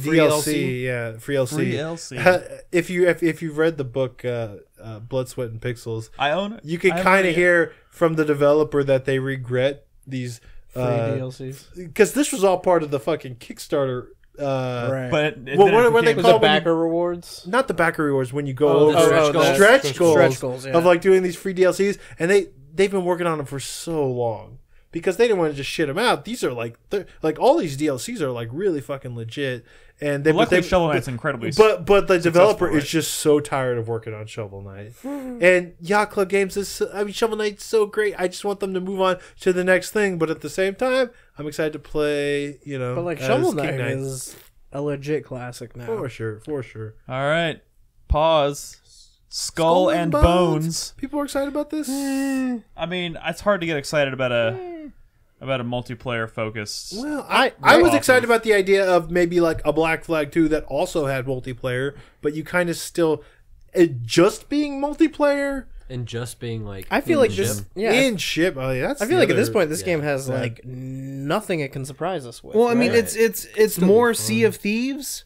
DLC. Yeah, free LC. Free LC. If you've read the book Blood, Sweat, and Pixels, I own it. you can I haven't kind read of it yet. hear from the developer that they regret these DLCs. because this was all part of the fucking Kickstarter. Right. But Well, what they Was call it backer rewards? not the backer rewards when you go Oh, the over stretch goals. stretch goals, Stretch goals, yeah. of like doing these free DLCs, and they've been working on them for so long because they didn't want to just shit them out. These are like all these DLCs are like really fucking legit, and luckily Shovel Knight's incredibly. But the developer right? is just so tired of working on Shovel Knight, and Yacht Club Games is. Shovel Knight's so great. I just want them to move on to the next thing. But at the same time, I'm excited to play. But like as Shovel King Knight is a legit classic now. for sure. All right, pause. Skull and Bones. People are excited about this. I mean, it's hard to get excited about a multiplayer focused. Well, I was excited about the idea of maybe like a Black Flag 2 that also had multiplayer, but you kind of still it just being multiplayer And just being like, I feel like in this. ship. Yeah. in ship. Oh, yeah, that's I feel the like at other- this point, this game has Yeah. like nothing it can surprise us with. Well, I mean, right? it's more Sea of Thieves.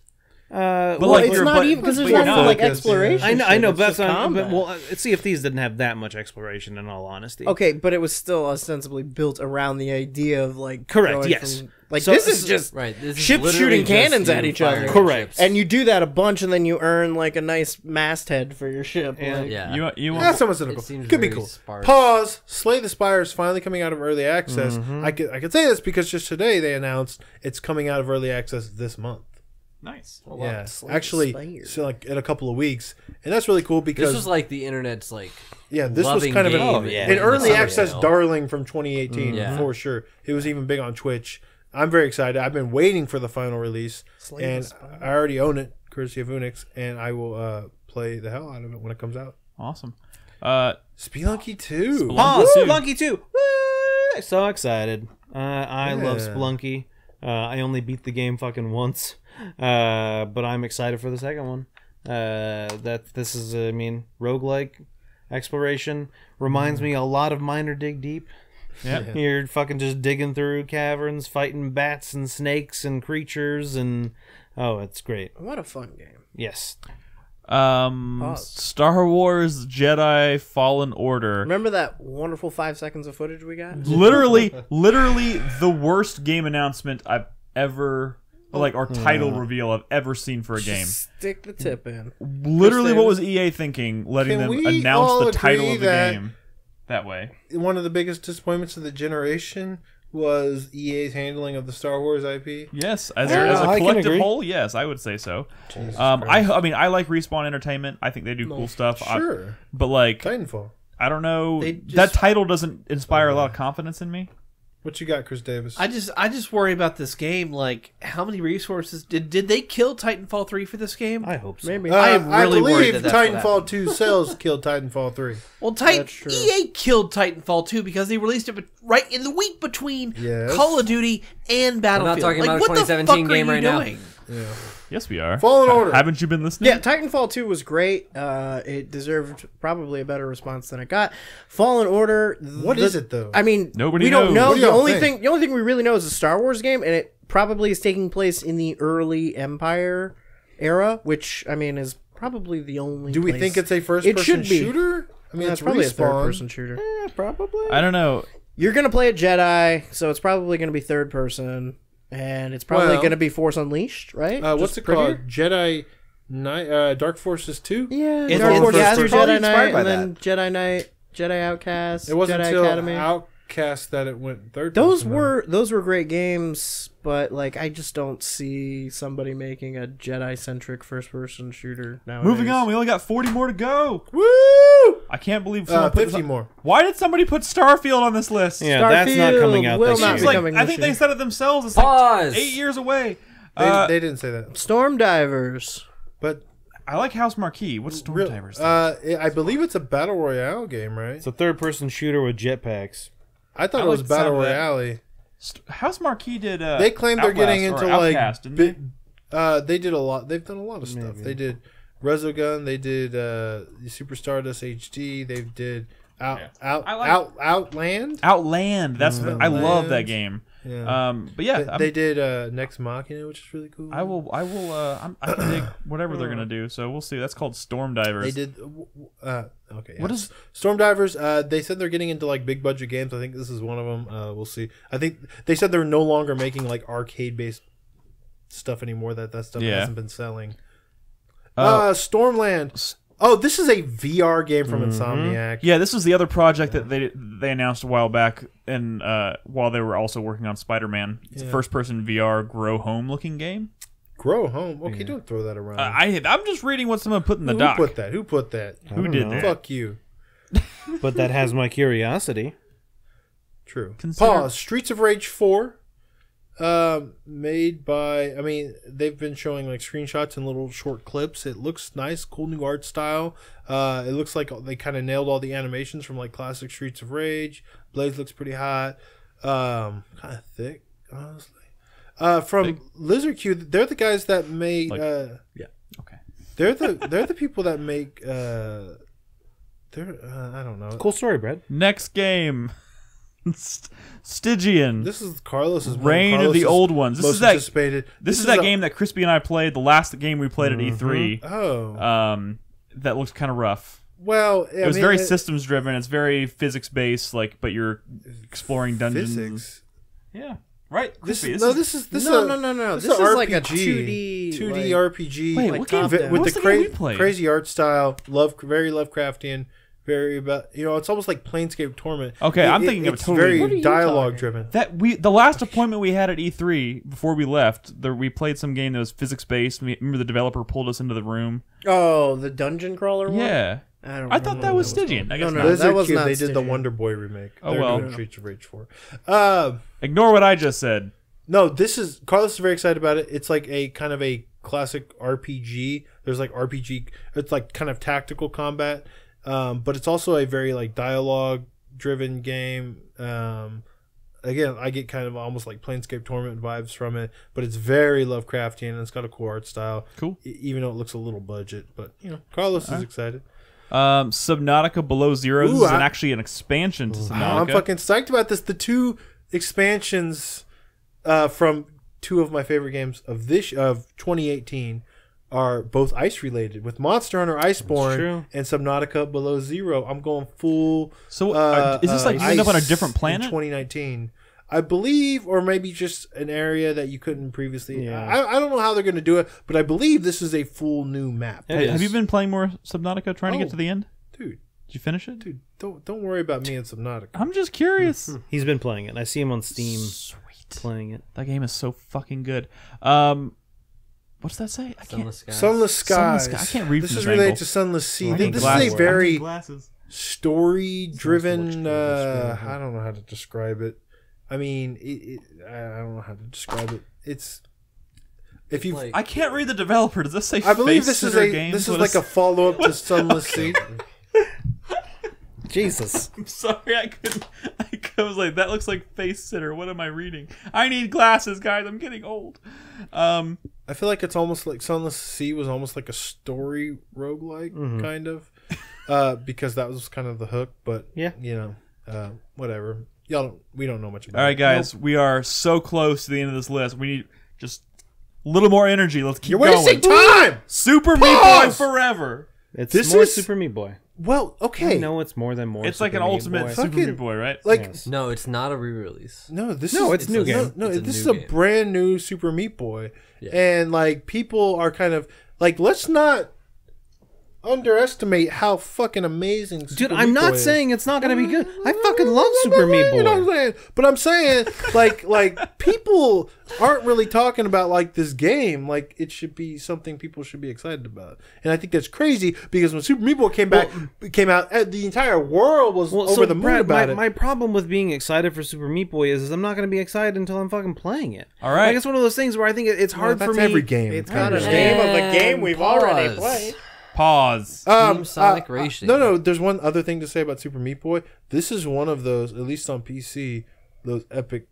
But well, like it's you're- not but- even because but there's you're not not. like Focused, yeah. exploration. I know, shit, but it's that's just not. But, combat. well, Sea of Thieves didn't have that much exploration. In all honesty, Okay, but it was still ostensibly built around the idea of like Correct, going yes. from- like So- this is just Right. This is ships literally shooting just cannons you at each other. firing Correct. ships. and you do that a bunch, and then you earn like a nice masthead for your ship. Yeah. like- Yeah. You That's somewhat cynical. It seems Could be very cool. sparse. Pause. Slay the Spire is finally coming out of early access. I could say this because just today they announced it's coming out of early access this month. Nice. Oh, wow. Yeah, Slay actually, the Spire. so like in a couple of weeks, and that's really cool because This was like the internet's like yeah, this was loving kind of game an in the early summer access sale. darling from 2018 Yeah. for sure. It was even big on Twitch. I'm very excited. I've been waiting for the final release, Slay the and Spire. I already own it, courtesy of Unix, and I will play the hell out of it when it comes out. Awesome. Spelunky 2. Oh, Woo! Splunky 2. Woo! So excited. I love Yeah. Splunky. I only beat the game fucking once. But I'm excited for the second one. This is, roguelike exploration. Reminds me a lot of Miner Dig Deep. Yeah. You're fucking just digging through caverns, fighting bats and snakes and creatures, and it's great. What a fun game. Yes. Star Wars Jedi Fallen Order. Remember that wonderful 5 seconds of footage we got? literally the worst game announcement I've ever or title reveal I've ever seen for a game. Stick the tip in. Literally, what was EA thinking, letting Can them we announce all the title agree of the that- game that way? One of the biggest disappointments of the generation was EA's handling of the Star Wars IP. Yes, as Yeah, a I can collective agree. whole, yes, I would say so. I like Respawn Entertainment. I think they do cool stuff. Sure. But like, Titanfall. I don't know. They That just- title doesn't inspire a lot of confidence in me. What you got, Chris Davis? I just worry about this game. Like, how many resources did they kill Titanfall 3 for this game? I hope so. Maybe. I am really worried believe that that's what Titanfall 2 sales killed Titanfall 3. Well, That's true. EA killed Titanfall 2 because they released it right in the week between Yes. Call of Duty and Battlefield. talking like, about a what the 2017 fuck are game you right now. doing? Yes, we are. Fallen Order. Haven't you been listening? Yeah, Titanfall 2 was great. It deserved probably a better response than it got. Fallen Order. What is it, though? I mean, Nobody we don't knows. know. What do The y'all only think? thing we really know is a Star Wars game, and it probably is taking place in the early Empire era, which I mean is probably the only. Do we place- think it's a It first-person should be. shooter? I mean, Yeah, it's probably a Respawn. third-person shooter. Probably. I don't know. You're gonna play a Jedi, so it's probably gonna be third person, and it's probably Well- gonna be Force Unleashed, right? What's Just it called? prettier? Jedi Knight, Dark Forces 2? Yeah, It's Dark all Forces first 2, person. Jedi Inspired Knight, by and then Jedi Knight, Jedi Outcast, It wasn't Jedi until Academy. Outcast that it went third Those person. were great games, but like I just don't see somebody making a Jedi centric first person shooter nowadays. Moving on, we only got 40 more to go. Woo! I can't believe someone put 50 more. Why did somebody put Starfield on this list? Yeah, that's not coming out will this not year. It's be like, coming I this think year. they said it themselves. It's Pause. like 8 years away. They didn't say that. Storm Divers. But I like House Marquee. What's Storm real, Divers? I believe it's a Battle Royale game, right? It's a third-person shooter with jetpacks. I thought I it was like the sound Battle of that. Royale. House Marquee did. They claim they're getting Outlast into or like Outcast, didn't they? they did a lot. They've done a lot of stuff. Maybe. They did Resogun. They did Super Stardust HD. They did Outland. Outland. That's I love that game. Yeah. But yeah, They did Next Machina, which is really cool. I will. I dig whatever they're gonna do. So we'll see. That's called Storm Divers. They did. Okay. What yes. is- Storm Divers? They said they're getting into like big budget games. I think this is one of them. We'll see. I think they said they're no longer making like arcade based stuff anymore. That stuff Yeah. hasn't been selling. Stormland. Oh, this is a VR game from Insomniac. Yeah, this was the other project that they announced a while back, and while they were also working on Spider-Man. It's a first-person VR grow home looking game. Grow Home. Okay, don't throw that around. I'm just reading what someone put in the Who doc. put that? Who put that? Who don't did know. that? Fuck you. But that has my curiosity. True. Consider- Pause. Streets of Rage 4. Made by, I mean, they've been showing like screenshots and little short clips. It looks nice, cool new art style. It looks like they kind of nailed all the animations from like classic Streets of Rage. Blaze looks pretty hot. Kind of thick, honestly. From Lizard Q, they're the guys that made. Okay. They're the people that make. They're I don't know. Cool story, Brad. Next game. Stygian. This is Carlos's Reign of the Old Ones. This most is that. anticipated. This is that game that Crispy and I played. The last game we played at E3. Oh. That looked kind of rough. Well, It was very systems driven. It's very physics based. but you're exploring dungeons. physics. Yeah. Right. This Crispy, is this no. is- This is No. This This is is like a 2D 2D, RPG. Wait, like what game? top Vi- down. with What's the the game we played? crazy art style, very Lovecraftian, very about it's almost like Planescape Torment. Okay, I'm thinking of it's totally- very dialogue driven. The last appointment we had at E3 before we left, we played some game that was physics based. Remember the developer pulled us into the room. Oh, the dungeon crawler one? Yeah, I don't I thought remember that what was that was Stygian. called. I guess No, not. that Lizard was Cube, not they did the Stygian. Wonder Boy remake. Oh, They're well. doing Streets of Rage 4. Ignore what I just said. No, Carlos is very excited about it. It's like a kind of a classic RPG. There's like RPG. It's like kind of tactical combat, but it's also a very like dialogue driven game. Again, I get kind of almost like Planescape Torment vibes from it, but it's very Lovecraftian and it's got a cool art style. Cool. Even though it looks a little budget, but Carlos is excited. Subnautica Below Zero. This Ooh, is actually an expansion to Subnautica. I'm fucking psyched about this. The two expansions from two of my favorite games of 2018 are both ice related, with Monster Hunter Iceborne and Subnautica Below Zero. I'm going full. So is this like you end up on a different planet? In 2019, I believe, or maybe just an area that you couldn't previously. Yeah. I don't know how they're going to do it, but I believe this is a full new map. Have you been playing more Subnautica, trying to get to the end? Dude? Did you finish it? Dude, don't worry about me and Subnautica. I'm just curious. He's been playing it. I see him on Steam playing it. That game is so fucking good. What's that say? I can't. Sunless Skies. I can't read This from is this related angle. to Sunless Sea. I need This glasses. is a very Glasses. story-driven. I don't know how to describe it. I mean, I don't know how to describe it. It's if you. Like- I can't read the developer. Does this say? I believe Face this is Sitter a Games? this is What like a follow-up to Sunless Sea. Jesus. I'm sorry, I couldn't. I was like, that looks like Face Sitter. What am I reading? I need glasses, guys. I'm getting old. I feel like it's almost like Sunless Sea was almost like a story roguelike kind of, because that was kind of the hook. But Yeah. whatever. We don't know much about. All right, guys, we are so close to the end of this list. We need just a little more energy. Let's keep You're going. wasting time. Super Meat Boy Pause! forever. It's This more is- Super Meat Boy. Well, okay. No, it's more than more. It's like Super an Meat ultimate Boy. Super Fucking- Meat Boy, right? Like Yes. No, it's not a re-release. no, this No, is it's new game. No, It's a this is new a game. brand new Super Meat Boy, Yeah. and like people are kind of like, let's not underestimate how fucking amazing. Dude, Super I'm Meat not Boy is. saying it's not going to be good. I fucking love Super Meat You know what I'm Boy. saying? But I'm saying, like people aren't really talking about like this game. Like it should be something people should be excited about. And I think that's crazy because when Super Meat Boy came out, the entire world was over the moon Brad, about it. my problem with being excited for Super Meat Boy is I'm not going to be excited until I'm fucking playing it. All right. Like, it's one of those things where I think it's hard Well, for that's me. every game. It's kind not a of. name of a game we've already Pause. played. Pause. Team Sonic Racing. No. There's one other thing to say about Super Meat Boy. This is one of those, at least on PC, those epic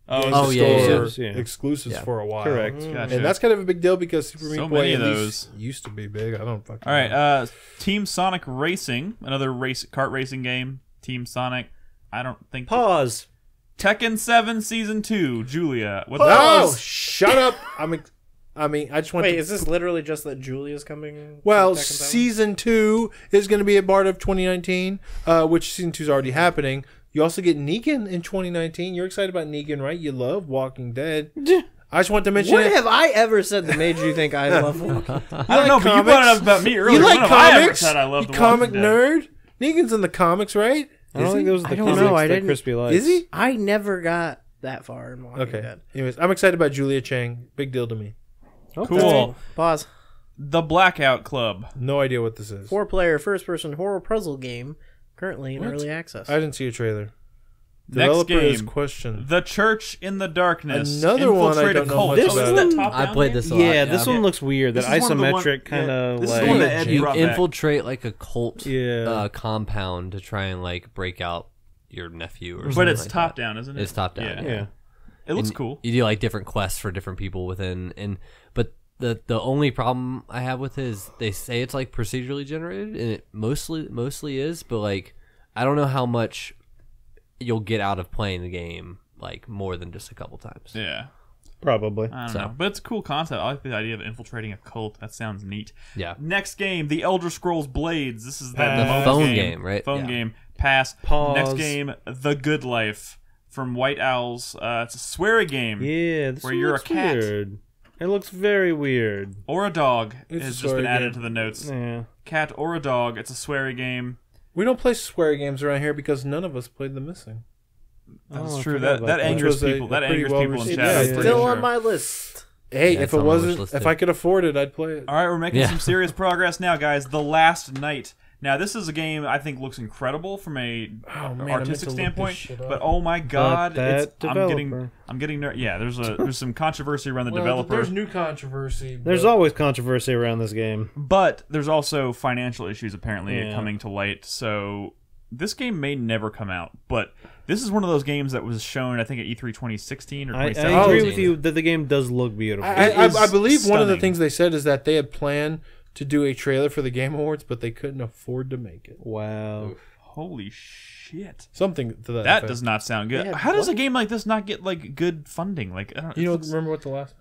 Oh, Games Oh, yeah, Store yeah. exclusives Yeah. for a while. Correct. Gotcha. And that's kind of a big deal because Super Meat So Boy many at of least used to be big. I don't fucking All right, know. Team Sonic Racing, another kart racing game. Team Sonic. I don't think. Pause. Tekken 7 Season 2. Julia. What No, shut up. I just want Wait, to. is this literally just that Julia's coming? Well, to Tekken 7? season 2 is going to be a part of 2019, which season 2 is already happening. You also get Negan in 2019. You're excited about Negan, right? You love Walking Dead. I just want to mention What it. have I ever said that made you think I love Walking? I don't know, but you brought it up about me earlier. You like When have I ever comics? said I love You The comic Walking Dead? nerd? Negan's in the comics, right? I don't think those are the I don't comics know, I that didn't- Crispy likes. Is he? I never got that far in Walking Okay. Dead. Anyways, I'm excited about Julia Chang. Big deal to me. Cool. Pause. The Blackout Club. No idea what this is. 4-player first-person horror puzzle game, currently in What? early access. I didn't see a trailer. Next Developer is game. question. The Church in the Darkness. Another one I Infiltrate a don't know cult. much Oh, is about. that top-down I played game? this a lot. Yeah, this one Yeah. looks weird. That This is one of the one- isometric kind of this is like. one that Ed You brought back. infiltrate like a cult Yeah. compound to try and like break out your nephew or something. But it's like top that. down, isn't it? It's top down. yeah. It looks And cool. You do like different quests for different people within, but the only problem I have with it is they say it's like procedurally generated, and it mostly is, but like I don't know how much you'll get out of playing the game like more than just a couple times. Yeah. Probably. I don't So. know. But it's a cool concept. I like the idea of infiltrating a cult. That sounds neat. Yeah. Next game, The Elder Scrolls Blades. This is that The phone game, right? Phone Yeah. game. Pass. Pause. Next game, The Good Life from White Owls. It's a sweary game. Yeah, this Where one you're a looks cat. Weird. It looks very weird. Or a dog. It's has a just been sweary added game. to the notes. Yeah. Cat or a dog. It's a sweary game. We don't play Square games around here because none of us played The Missing. That's I true. forgot That about that. angers Which was people. a That pretty angers well people in received- chat. yeah, I'm it's pretty Still sure. on my list. Hey, Yeah, if it's it on my wish wasn't, list, if too. I could afford it, I'd play it. All right, we're making Yeah. some serious progress now, guys. The Last Night. Now, this is a game I think looks incredible from a Man, I meant artistic to look standpoint, this shit up. but oh my god, that developer. I'm getting yeah. There's some controversy around the Well, developer, There's new controversy. There's but- always controversy around this game. but there's also financial issues apparently Yeah. coming to light. So this game may never come out, but this is one of those games that was shown I think at E3 2016 or I 2017. agree with you that the game does look beautiful. I believe one of the stunning. things they said is that they had planned to do a trailer for the Game Awards, but they couldn't afford to make it. Wow. Holy shit. Something to that. That effect. does not sound good. Yeah, How does a game like this not get like good funding? Like I don't, You it know, looks- remember what the last?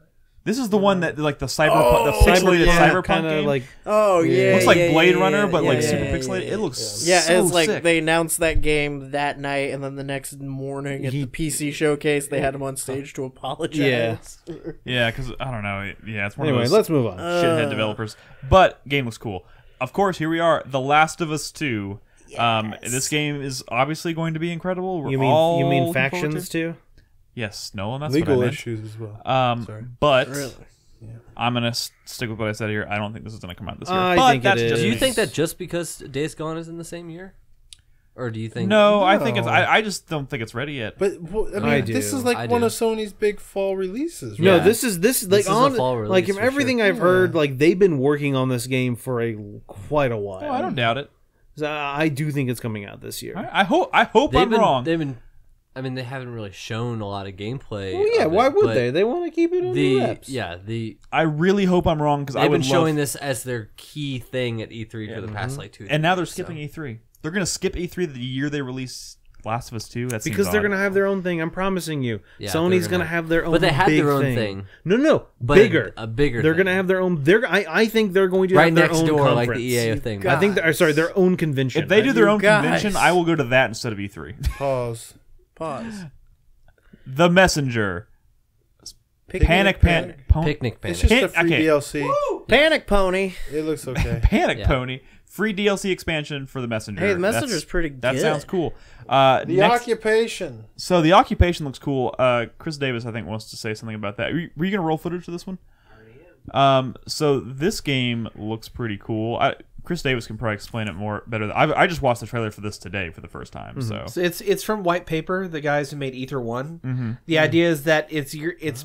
this is the one that like the cyberpunk, the pixelated cyberpunk kinda game. like Oh yeah, looks like yeah, Blade yeah, Runner, yeah, but like yeah, super yeah, pixelated. yeah. It looks Yeah, so it's like sick. they announced that game that night, and then the next morning at the PC showcase, they had him on stage to apologize. Yeah, because I don't know. Yeah, it's one anyway. of those Let's move on. shithead developers. But game looks cool. Of course, here we are, The Last of Us 2. This game is obviously going to be incredible. We're you all mean looking forward factions to. too? Yes, Nolan. That's Legal what I meant. issues as well. Sorry. But Really? I'm gonna stick with what I said here. I don't think this is gonna come out this year. I but think it that's is. just Do you me. think that just because Days Gone is in the same year, or do you think? No, I think it's. No. I just don't think it's ready yet. But I mean, I this do. is like I one do. of Sony's big fall releases. Right? No, Yeah. this is like is a on fall like release from for everything sure. I've heard, like they've been working on this game for quite a while. Oh, I don't doubt it. So I do think it's coming out this year. I hope. I hope I'm wrong. They've been. I mean, they haven't really shown a lot of gameplay. Well, yeah, of why it, would but they? They want to keep it on the wraps. I really hope I'm wrong because I They've would been love. showing this as their key thing at E3 for the past like 2 years. And now they're skipping E3. They're gonna skip E3 the year they release Last of Us 2. That's Because they're gonna have their own thing. I'm promising you. Yeah, Sony's they're gonna gonna- have their own. But they had big their own thing. No, But bigger, a bigger. They're thing. gonna have their own. I think they're going to right have their next own door, conference. like the EA thing. I think. Sorry, their own convention. If they do their You own guys. convention, I will go to that instead of E3. Pause. Pause. The Messenger. Panic Pony. Picnic It's Panic. just a free Okay. DLC. Panic Pony. It looks okay. Panic Yeah. Pony. Free DLC expansion for the Messenger. Hey, the Messenger's That's- pretty That good. sounds cool. The Next, occupation. so the occupation looks cool. Chris Davis, I think, wants to say something about that. Were you going to roll footage for this one? So this game looks pretty cool. Chris Davis can probably explain it better. I just watched the trailer for this today for the first time. So So it's from White Paper, the guys who made Ether One. The idea is that it's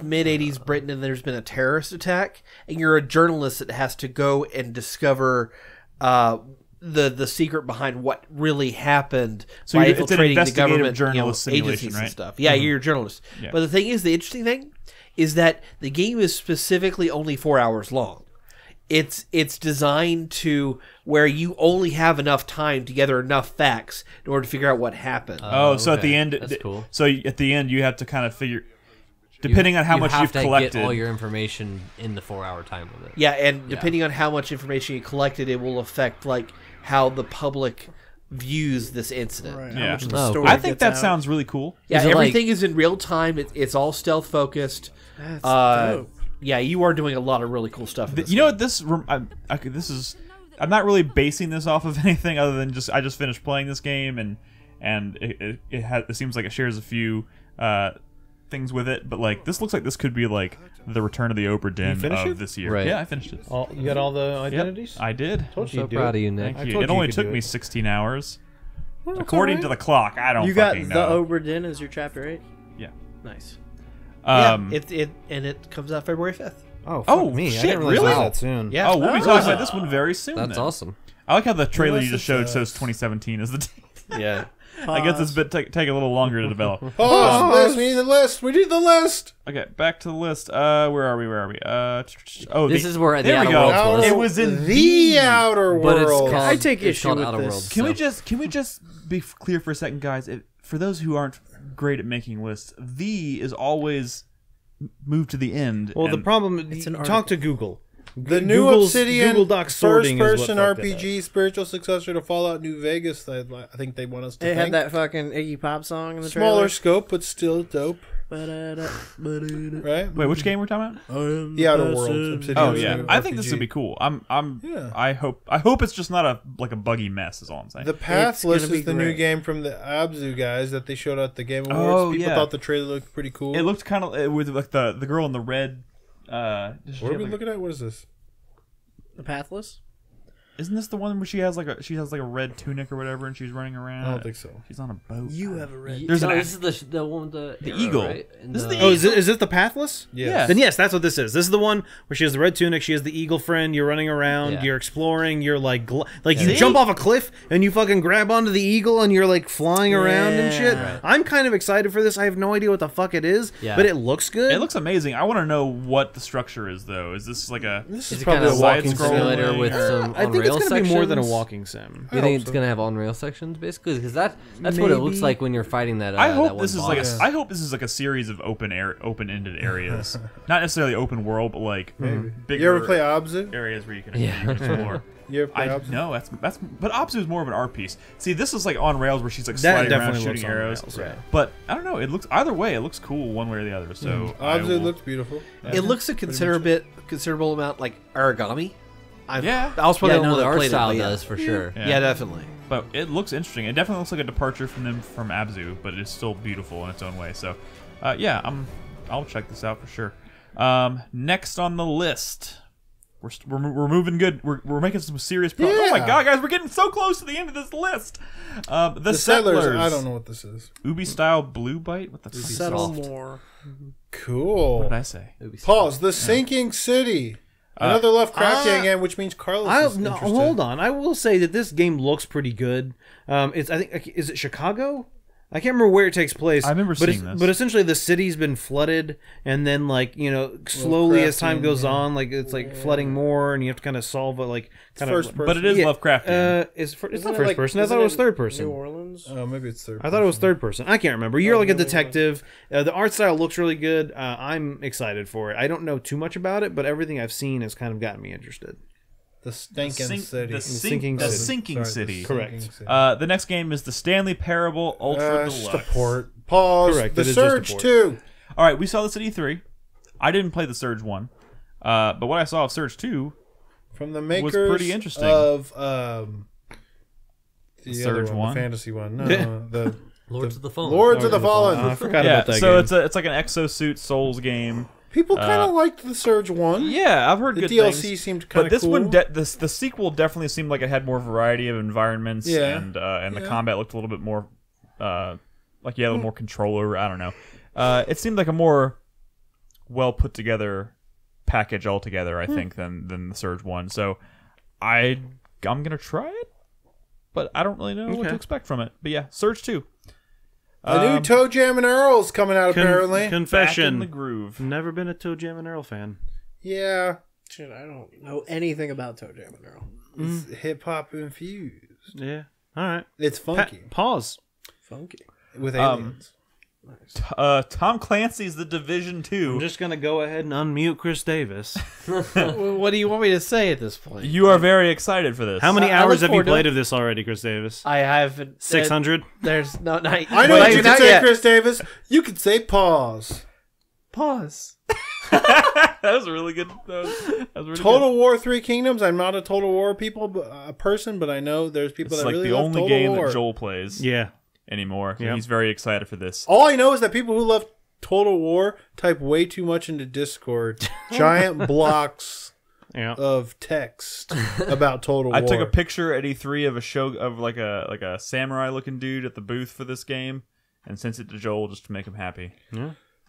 mid '80s Britain, and there's been a terrorist attack, and you're a journalist that has to go and discover the secret behind what really happened So by it's an infiltrating the investigative government journalist simulation, agencies right? and stuff. Yeah, you're a journalist. Yeah. But the thing is, the interesting thing is that the game is specifically only 4 hours long. It's designed to where you only have enough time to gather enough facts in order to figure out what happened. so at the okay. end, That's cool. So at the end, you have to kind of figure, depending on how much have you've to collected. get all your information in the 4-hour time limit. Yeah, and depending on how much information you collected, it will affect like how the public views this incident. Right. Yeah. How much of the Oh, story I think gets that out. sounds really cool. Yeah, Is it everything is in real time. It's all stealth focused. That's dope. Yeah, you are doing a lot of really cool stuff. In this You know what this? This is. I'm not really basing this off of anything other than I just finished playing this game and it seems like it shares a few things with it, but like this looks like this could be like the return of the Obra Dinn finish of it? this year. Right. Yeah, I finished it. You got all the Yep, identities? I did. Told you So you'd do proud it. of you, Nick. Thank I you. told It you only you could took do me it. 16 hours. Well, that's According all to right. the clock, I don't You got fucking the know. Obra Dinn as your chapter 8? Yeah. Nice. it comes out February 5th. Oh, fuck Oh, me! I shit, didn't realize really? it was that soon. Yeah. Oh, we'll be talking about this one very soon. That's then. awesome. I like how the trailer you Unless just showed it's, shows 2017 as the date. Yeah. I guess it's take a little longer to develop. Oh, list. We need the list. We need the list. Okay, back to the list. Where are we? This is where the there we Outer go. Worlds was. It was in the Outer But it's Worlds. called, I take it's issue called with Outer this. Worlds. Can so- we just be clear for a second, guys? For those who aren't great at making lists, the is always moved to the end. Well, the and- problem. an Talk to Google. The new Google's- Obsidian Google Doc sorting is what first-person fucked it RPG spiritual successor to Fallout New Vegas. I think they want us to It think. had that fucking Iggy Pop song in the Smaller trailer. scope, but still dope. Right? Wait, which game we're talking about? The Outer Worlds. Oh yeah, Obsidian's I think this RPG. would be cool. Yeah. I hope it's just not a buggy mess. Is all I'm saying. The Pathless gonna be is the new great. game from the Abzu guys that they showed at the Game Awards. Oh, People yeah. thought the trailer looked pretty cool. It looked kind of with like the girl in the red. Does she What are have, we like- looking at? What is this? The Pathless? Isn't this the one where she has like a red tunic or whatever, and she's running around? I don't think so. She's on a boat. have a red. There's no, an this is the one with the arrow, eagle. Right? And This is the- the Oh, is it the Pathless? Yeah. Then yes, that's what this is. This is the one where she has the red tunic, she has the eagle friend, you're running around, Yeah. you're exploring, you're like you See? jump off a cliff and you fucking grab onto the eagle and you're like flying around and shit. Right. I'm kind of excited for this. I have no idea what the fuck it is, Yeah. but it looks good. It looks amazing. I want to know what the structure is, though. Is this like a? This Is is it kind probably of a a walking side-scrolling simulator with some I think it's on-rail going to be more than a sections? walking sim. You think it's gonna have on-rail sections, basically? Because that's what it looks Maybe. like when you're fighting that. I that hope one this is like boss. I hope this is like a series of open-ended areas, not necessarily open world, but like bigger You ever play Abzu? areas where you can, Yeah. you can explore. You ever play Abzu? No, that's but Opsu is more of an art piece. See, this is like on rails where she's like That sliding around definitely shooting looks on arrows. rails, right. But I don't know. It looks either way. It looks cool one way or the other. So I Abzu will- looks beautiful. It looks a considerable amount like origami. Yeah. I was probably Yeah, the no, one the that art played style it. does for sure. Yeah, definitely. But it looks interesting. It definitely looks like a departure from Abzu, but it's still beautiful in its own way. So, yeah, I'll check this out for sure. Next on the list, we're moving good. We're making some serious progress. Oh my Yeah. god, guys, we're getting so close to the end of this list. The The Settlers. Settlers. I don't know what this is. Ubi style Blue Bite. What the fuck? Settle Soft. more. Cool. What did I say? Pause. The Sinking City. Another Lovecraftian game, which means Carlos is interested. Hold on. I will say that this game looks pretty good. It's I think is it Chicago? I can't remember where it takes place. I remember but seeing this. But essentially, the city's been flooded, and then slowly as time goes on, it's like flooding more, and you have to kind of solve it, kind first of. person. But it is Yeah. Lovecraftian. It's Isn't not it first like- person. I isn't thought it was in third person. New Orleans? Oh, maybe it's third. I thought it was third person. I can't remember. You're like a maybe detective. The art style looks really good. I'm excited for it. I don't know too much about it, but everything I've seen has kind of gotten me interested. The Stinking City. Sinking The City. Sinking Sorry, the City. Correct. Sinking City. The next game is the Stanley Parable Ultra Just a Deluxe. port. Pause. Correct, The it is just a Surge port. 2. All right, we saw this at E3. I didn't play the Surge 1. But what I saw of Surge 2, From the makers pretty interesting. of the Surge other 1? the fantasy one. No, the Lords of the Fallen. Lords of the Fallen. I forgot yeah, about that so game. it's like an exosuit Souls game. People kind of liked the Surge 1. Yeah, I've heard The good DLC things. seemed kind But of this cool. one, the sequel definitely seemed like it had more variety of environments, Yeah. and the combat looked a little bit more, like you had a little more controller. I don't know. It seemed like a more well put together package altogether. I think than the Surge 1. So I'm gonna try it, but I don't really know what to expect from it. But yeah, Surge 2. A new Toe Jam and Earl's coming out apparently. Back in Confession. the groove. Never been a Toe Jam and Earl fan. Yeah, Shit, I don't know anything about Toe Jam and Earl. it's hip hop infused. Yeah. All right. It's funky Pause. Funky. with aliens. Tom Clancy's The Division 2. I'm just gonna go ahead and unmute Chris Davis. What do you want me to say at this point? You are very excited for this. How many I look hours have you forward to played it. of this already, Chris Davis? I have 600. There's no. Not, I know not what you even can out say, yet. Chris Davis. You could say pause. Pause. That was really good. That was really Total War 3 Kingdoms. I'm not a Total War person, but I know there's good. people It's that like really the love only Total game War. that Joel plays Yeah. anymore. Yep. He's very excited for this. All I know is that people who love Total War type way too much into Discord. Giant blocks Yeah. of text about Total War. I took a picture at E3 of a show of like a samurai looking dude at the booth for this game, and sent it to Joel just to make him happy.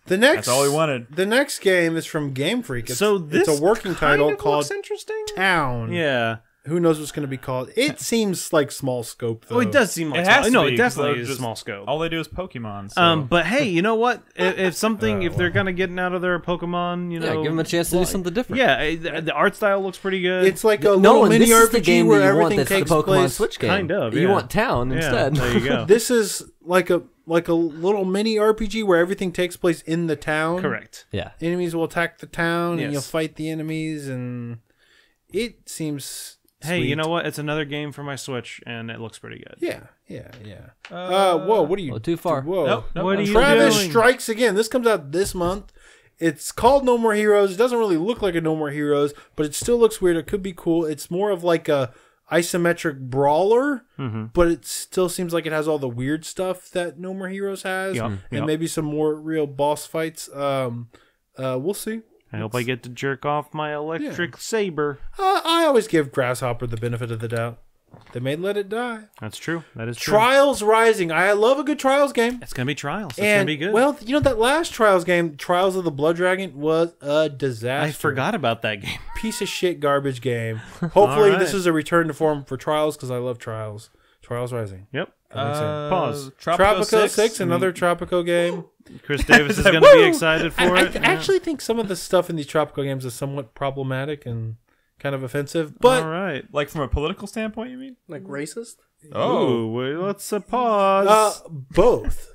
The next, That's all he wanted. The next game is from Game Freak. It's, So this it's a working title kind of called looks interesting. Town. Yeah. Who knows what's going to be called? It seems like small scope though. Oh, it does seem like It has to no, be, it 'cause definitely they're is just- small scope. All they do is Pokemon. So. But hey, you know what? If something, if they're kind of getting out of their Pokemon, you know, Yeah, give them a chance to do something different. Yeah, the art style looks pretty good. It's like a No, little and mini this is the RPG game where that you want. everything That's the takes Pokemon place. Switch game. Kind of, You yeah. want Town yeah, instead. there you go. This is like a little mini RPG where everything takes place in the town. Correct. Yeah. Enemies will attack the town, and Yes. you'll fight the enemies, and it seems. Hey, sweet. you know what? It's another game for my Switch, and it looks pretty good. Yeah, Yeah. Whoa, what are you? Oh, too far. Whoa. Nope, What are you Travis doing? Strikes Again. This comes out this month. It's called No More Heroes. It doesn't really look like a No More Heroes, but it still looks weird. It could be cool. It's more of like a isometric brawler, but it still seems like it has all the weird stuff that No More Heroes has, and maybe some more real boss fights. We'll see. I hope I get to jerk off my electric saber. I always give Grasshopper the benefit of the doubt. They may let it die. That's true. That is true. Trials Rising. I love a good Trials game. It's gonna be Trials. It's gonna be good. Well, you know that last Trials game, Trials of the Blood Dragon, was a disaster. I forgot about that game. Piece of shit garbage game. Hopefully, All this right. is a return to form for Trials because I love Trials. Trials Rising. Yep. Pause. Tropico 6, another Tropico game. Chris Davis is gonna be excited for I it. actually think some of the stuff in these Tropico games is somewhat problematic and kind of offensive. But All right. Like from a political standpoint, you mean? Like racist? Oh, wait, let's pause. both.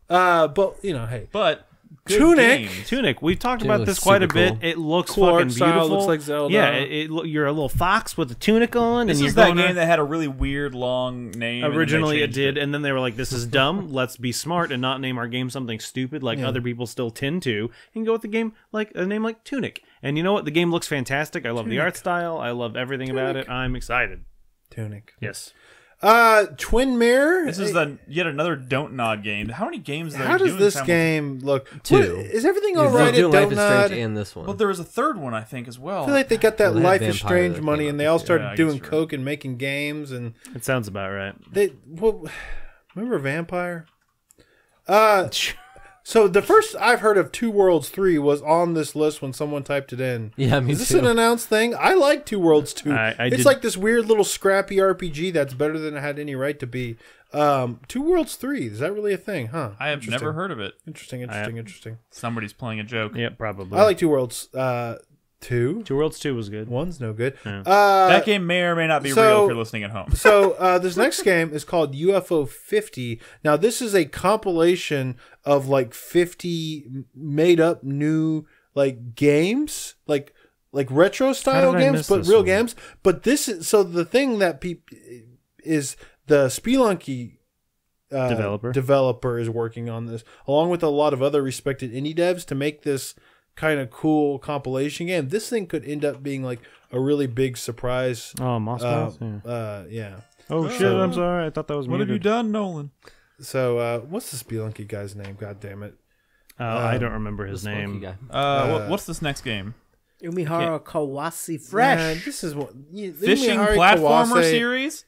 But you know, hey, But good Tunic. games. Tunic. We've talked Tunic about this looks quite a super bit. cool. It looks Cool fucking art style, beautiful. looks like Zelda. Yeah, you're a little fox with a tunic on, This and is you're that going game that had a really weird long name. and then they Originally, it changed did, and then they were like, "This is dumb. Let's be smart and not name our game something stupid like other people still tend to, and go with the game like a name like Tunic." And you know what? The game looks fantastic. I love the art style. I love everything about it. I'm excited. Tunic. Yes. Twin Mirror. This is yet another Don't Nod game. How many games? Are they How does doing this simul- game look? Two. What- is everything all They're right at doing Life Don't is Nod? Strange and this one. Well, there was a third one, I think, as well. I feel like they got that Well, they had Life is Vampire Strange that money, came and out they all this year. started Yeah, I doing guess coke and making games, and It sounds about right. remember Vampire? So the first I've heard of Two Worlds 3 was on this list when someone typed it in. Yeah, me Is this too. an announced thing? I like Two Worlds 2. I It's did- like this weird little scrappy RPG that's better than it had any right to be. Two Worlds 3, is that really a thing? Huh? I have never heard of it. Interesting. Somebody's playing a joke. Yeah, probably. I like Two Worlds 2. Two Worlds 2 was good. One's no good. That game may or may not be so- real if you're listening at home. So this next game is called UFO 50. Now this is a compilation of like 50 made up new like games, like retro style did I games, miss but this real one? games. But this is so the thing that is the Spelunky developer is working on this, along with a lot of other respected indie devs, to make this kind of cool compilation game. This thing could end up being like a really big surprise. Oh, Moss Mouse? Yeah. Yeah. Oh, shit, I'm sorry. I thought that was What have you muted. done, Nolan? So, what's the Spelunky guy's name? God damn it. I don't remember his Spunky name. guy. What's this next game? Umihara Kawase Fresh. Man, this is what Fishing Umihara platformer Kawase- series?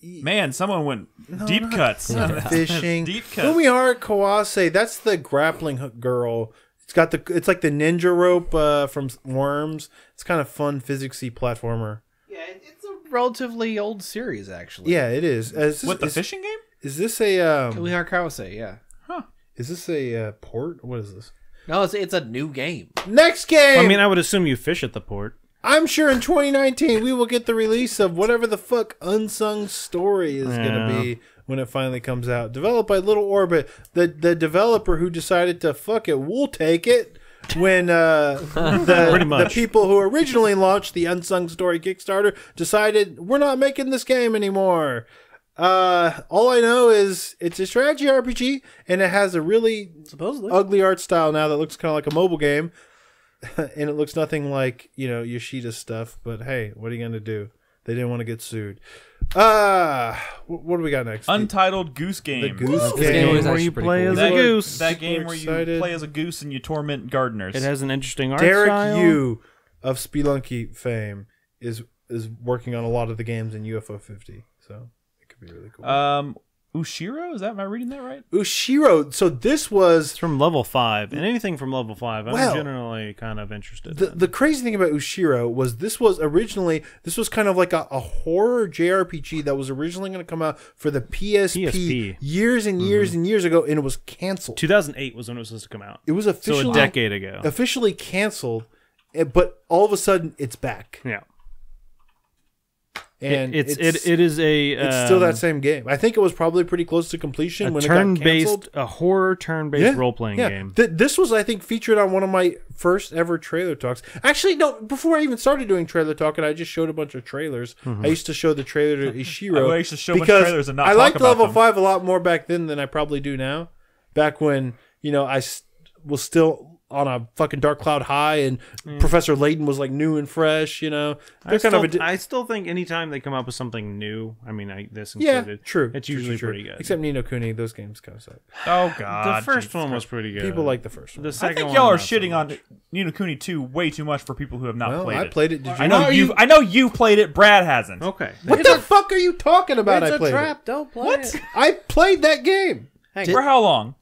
Man, someone went deep cuts. Fishing. Deep cuts. Umihara Kawase, that's the grappling hook girl. It's like the ninja rope from Worms. It's kind of fun physicsy platformer. Yeah, it's a relatively old series, actually. Yeah, it is. What, the fishing game? Is this a Umihara Kawase, yeah. is this a port? What is this? No, it's a new game. Next game. I mean, I would assume you fish at the port. I'm sure in 2019 we will get the release of whatever the fuck Unsung Story is going to be when it finally comes out. Developed by Little Orbit, the developer who decided to fuck it, we'll take it. When the people who originally launched the Unsung Story Kickstarter decided we're not making this game anymore. All I know is it's a strategy RPG and it has a really Supposedly. ugly art style now that looks kind of like a mobile game. And it looks nothing like, Yoshida's stuff. But hey, what are you going to do? They didn't want to get sued. What do we got next? Untitled Goose Game. The Goose This game Game. was where actually you pretty play cool. as That, a goose. that game where excited. you play as a goose and you torment gardeners. It has an interesting art Derek style. Yu of Spelunky fame is working on a lot of the games in UFO 50. So it could be really cool. Ushiro? Am I reading that right? Ushiro. So this was It's from level 5, and anything from level 5, I'm Well, generally kind of interested. the crazy thing about Ushiro was this was kind of like a horror JRPG that was originally going to come out for the PSP. Years and years and years ago, and it was canceled. 2008 was when it was supposed to come out. It was So officially a decade ago. canceled, but all of a sudden it's back. Yeah. And it is a it's still that same game. I think it was probably pretty close to completion when it got canceled. a horror turn-based role-playing game. This was, I think, featured on one of my first ever trailer talks. Actually, no, before I even started doing trailer talk, and I just showed a bunch of trailers. I used to show the trailer to Ishiro. I used to show a bunch of trailers and not I talk liked about Level them. 5 a lot more back then than I probably do now. Back when, I was still on a fucking dark cloud high, and Professor Layton was like new and fresh. I still think anytime they come up with something new, I mean, this included, true. it's usually pretty good. Except Ni no Kuni, those games kind of suck. Oh god, The first Jesus one was Christ. pretty good. People like the first one. The I second think one, y'all are not so shitting on much. Ni no Kuni 2 way too much for people who have not Well, played I it. played it. Did you? I know you played it. Brad hasn't. Okay. What the fuck are you talking about? It's I a played trap. Don't play What? it. I played that game. For how long?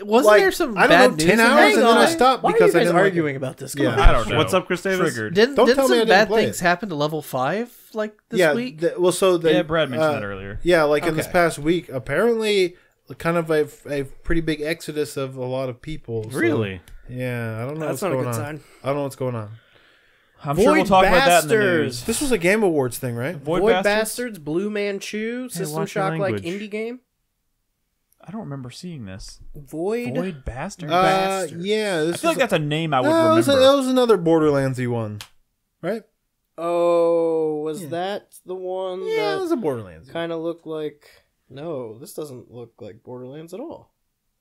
Wasn't there some I bad don't know, news? 10 hours, Hang and then I on. stopped Why because are I you guys didn't like arguing it. about this? Yeah. Come I on. don't know. What's up, Chris Davis? Triggered. Didn't Don't tell me I some didn't bad play things it. happen to level 5 like this Yeah, week? yeah, Brad mentioned that earlier. Yeah, like in this Okay. past week, apparently, kind of a pretty big exodus of a lot of people. So, Really? yeah, I don't know That's what's not a going good on. sign. I don't know what's going on. I'm sure we'll talk about that in the Bastards. news. This was a Game Awards thing, right? Void, Bastards, Blue Manchu, System watch your Shock like language. indie game. I don't remember seeing this. Void. Bastard. Bastards. Yeah, this I feel like that's a name I would that was, remember. that was another Borderlandsy one, right? Oh, was that the one Yeah, it that was a Borderlands. kind of looked like? No, this doesn't look like Borderlands at all.